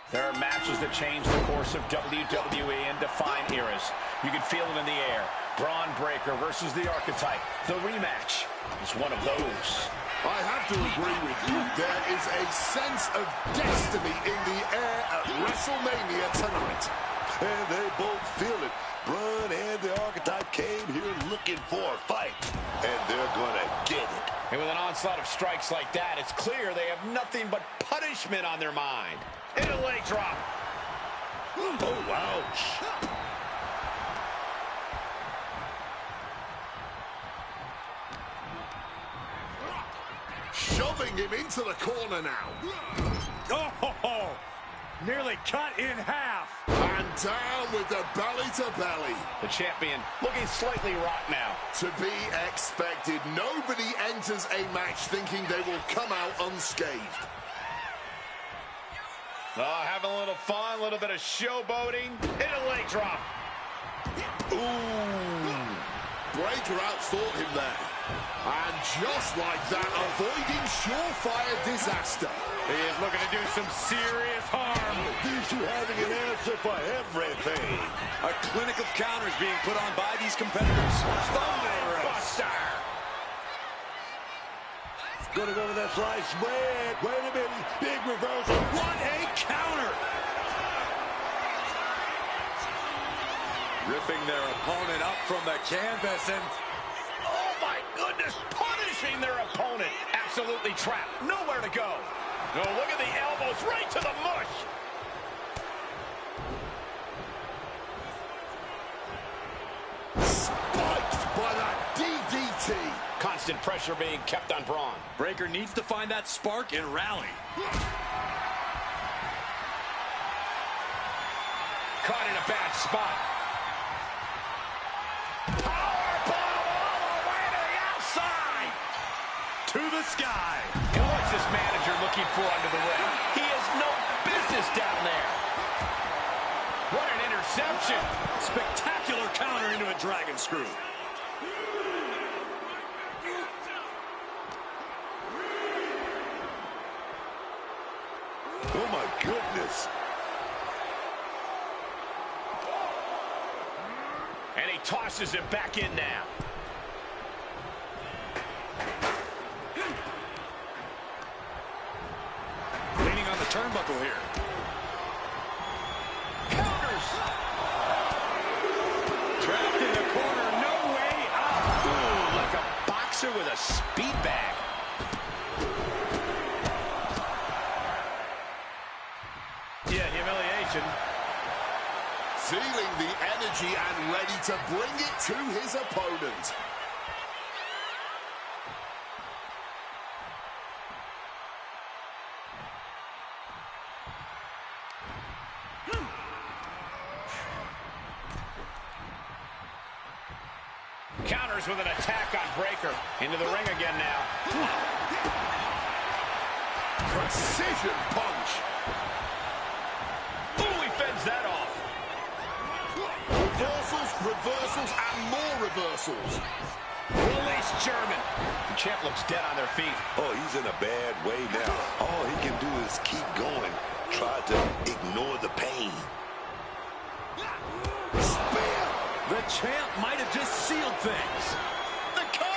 There are matches that change the course of WWE and define eras. You can feel it in the air. Braun Breaker versus the Archetype. The rematch is one of those. I have to agree with you. There is a sense of destiny in the air at WrestleMania tonight. And they both feel it. Braun and the Archetype came here looking for a fight. And they're gonna get it. And with an onslaught of strikes like that, it's clear they have nothing but punishment on their mind. And a leg drop. Oh, ouch. Shoving him into the corner now. Oh, nearly cut in half. And down with the belly to belly. The champion looking slightly rocked now. To be expected. Nobody enters a match thinking they will come out unscathed. Oh, having a little fun, a little bit of showboating. And a leg drop. Ooh. Breaker outthought him there. And just like that, avoiding surefire disaster. He is looking to do some serious harm. These two having an answer for everything. A clinic of counters being put on by these competitors. Buster. Gonna go to that slice spread. Wait a minute. Big reversal. What a counter! Ripping their opponent up from the canvas and... Oh, my goodness. Punishing their opponent. Absolutely trapped. Nowhere to go. No, look at the elbows. Right to the mush. Spiked by that DDT. Constant pressure being kept on Braun. Breaker needs to find that spark and rally. Caught in a bad spot. Powerbomb all the way to the outside. To the sky. And what's this manager looking for under the ring? He has no business down there. What an interception. Spectacular counter into a dragon screw. Oh, my goodness. And he tosses it back in now. Leaning on the turnbuckle here. Counters. Trapped in the corner, no way out. Ooh, like a boxer with a speed bag. Yeah, humiliation. Feeling the energy and ready to bring it to his opponent. Counters with an attack on Breaker. Into the ring again now. Precision punch. Ooh, he fends that off. Reversals, reversals, and more reversals. Release German. The champ looks dead on their feet. Oh, he's in a bad way now. All he can do is keep going. Try to ignore the pain. champ might have just sealed things. The cover!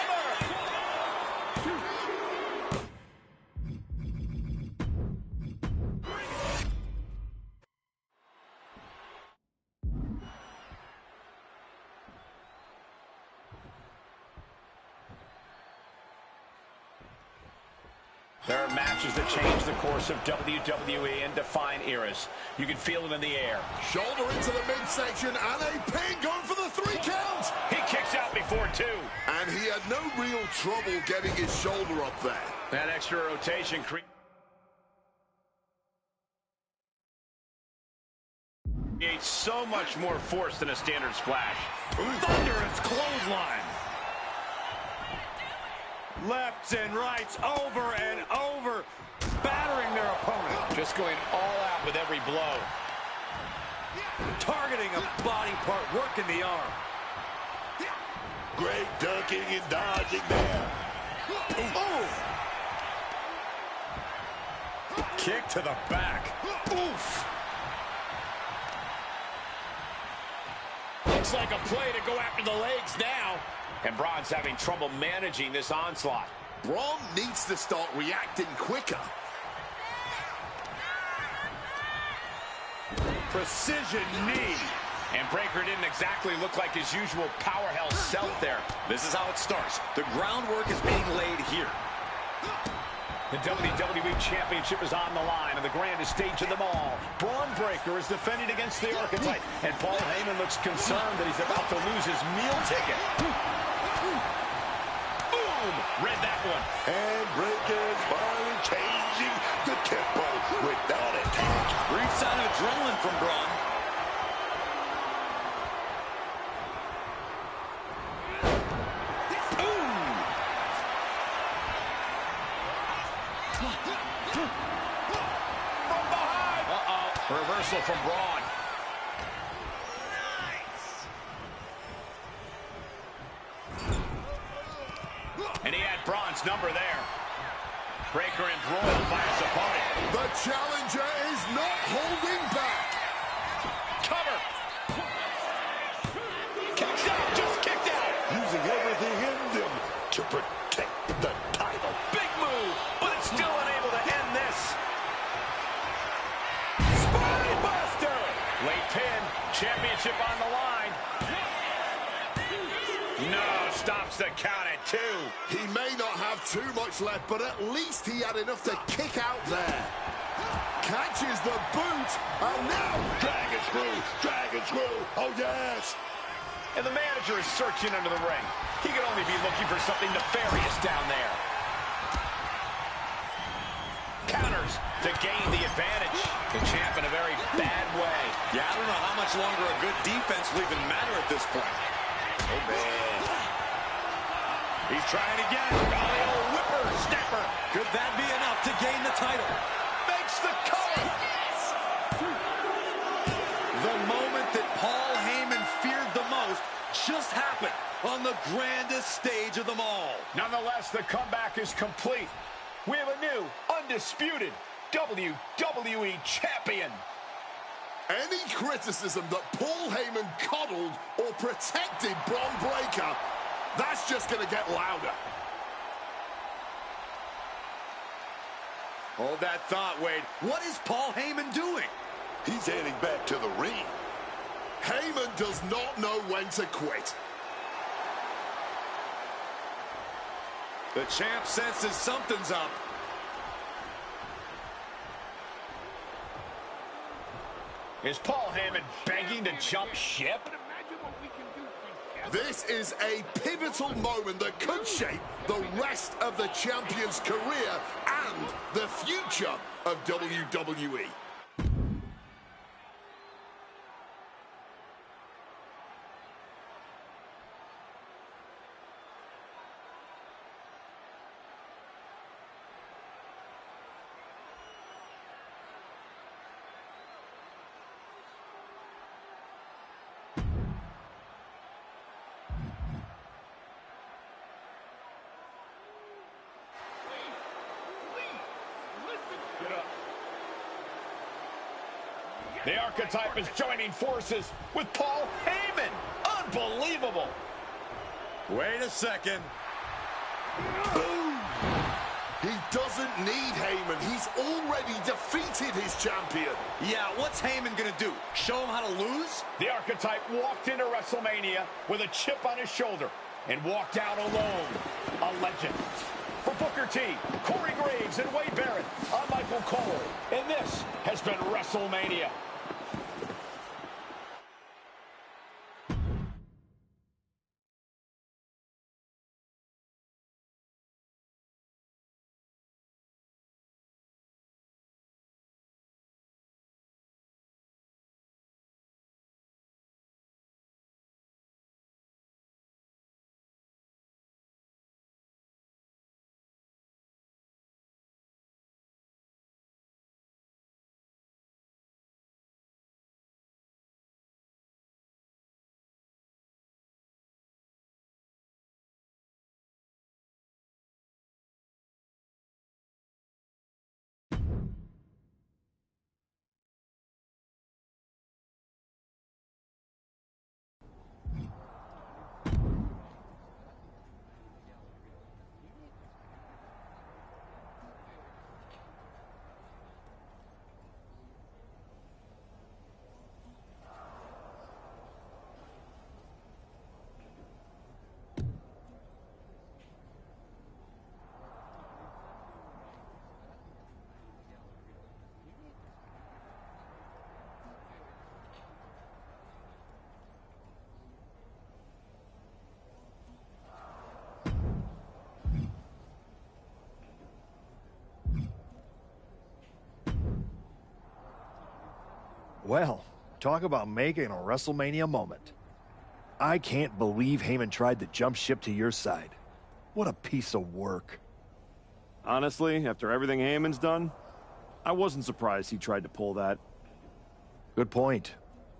There are matches that change the course of WWE and define eras. You can feel it in the air. Shoulder into the midsection and a pin going for the 3 count. He kicks out before 2. And he had no real trouble getting his shoulder up there. That extra rotation creates so much more force than a standard splash. Thunderous clothesline. Lefts and rights over and over, battering their opponent. Just going all out with every blow. Targeting a body part, working the arm. Great ducking and dodging there. Ooh. Kick to the back. Oof. Looks like a play to go after the legs now. And Braun's having trouble managing this onslaught. Braun needs to start reacting quicker. Precision knee. And Breaker didn't exactly look like his usual powerhouse self there. This is how it starts. The groundwork is being laid here. The WWE Championship is on the line on the grandest stage of them all. Braun Breaker is defending against the Archetype, and Paul Heyman looks concerned that he's about to lose his meal ticket. Boom! Read that one. And Breaker's finally changing the tempo with that attack. Brief sign of adrenaline from Braun. Reversal from Braun. And he had Braun's number there. Breaker embroiled by his opponent. The challenger is not holding back. Cover. Kicks out, just kicked out. Using everything in them to protect the title. Big move, but it's still unable to end this. Late pin, championship on the line. No, stops the count at 2. He may not have too much left, but at least he had enough to kick out there. Catches the boot, and now Dragon screw, oh yes. And the manager is searching under the ring. He could only be looking for something nefarious down there. Counters to gain the advantage. The champ in a very bad way. Yeah, I don't know how much longer a good defense will even matter at this point. Oh, man. He's trying again. Oh, the old whipper snapper. Could that be enough to gain the title? Makes the cover. The moment that Paul Heyman feared the most just happened on the grandest stage of them all. Nonetheless, the comeback is complete. We have a new, undisputed WWE Champion. any criticism that Paul Heyman coddled or protected Braun Breaker, that's just going to get louder. Hold that thought, Wade. What is Paul Heyman doing? He's heading back to the ring. Heyman does not know when to quit. The champ senses something's up. Is Paul Heyman begging to jump ship? This is a pivotal moment that could shape the rest of the champion's career and the future of WWE. The Archetype is joining forces with Paul Heyman. Unbelievable. Wait a second. Boom! He doesn't need Heyman. He's already defeated his champion. Yeah, what's Heyman gonna do? Show him how to lose? The Archetype walked into WrestleMania with a chip on his shoulder and walked out alone. A legend. For Booker T, Corey Graves, and Wade Barrett, I'm Michael Cole, and this has been WrestleMania. Well, talk about making a WrestleMania moment. I can't believe Heyman tried to jump ship to your side. What a piece of work. Honestly, after everything Heyman's done, I wasn't surprised he tried to pull that. Good point.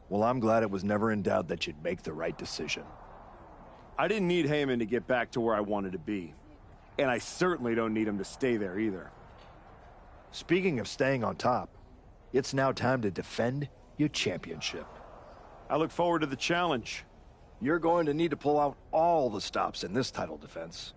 Well, I'm glad it was never in doubt that you'd make the right decision. I didn't need Heyman to get back to where I wanted to be. And I certainly don't need him to stay there either. Speaking of staying on top, it's now time to defend your championship. I look forward to the challenge. You're going to need to pull out all the stops in this title defense.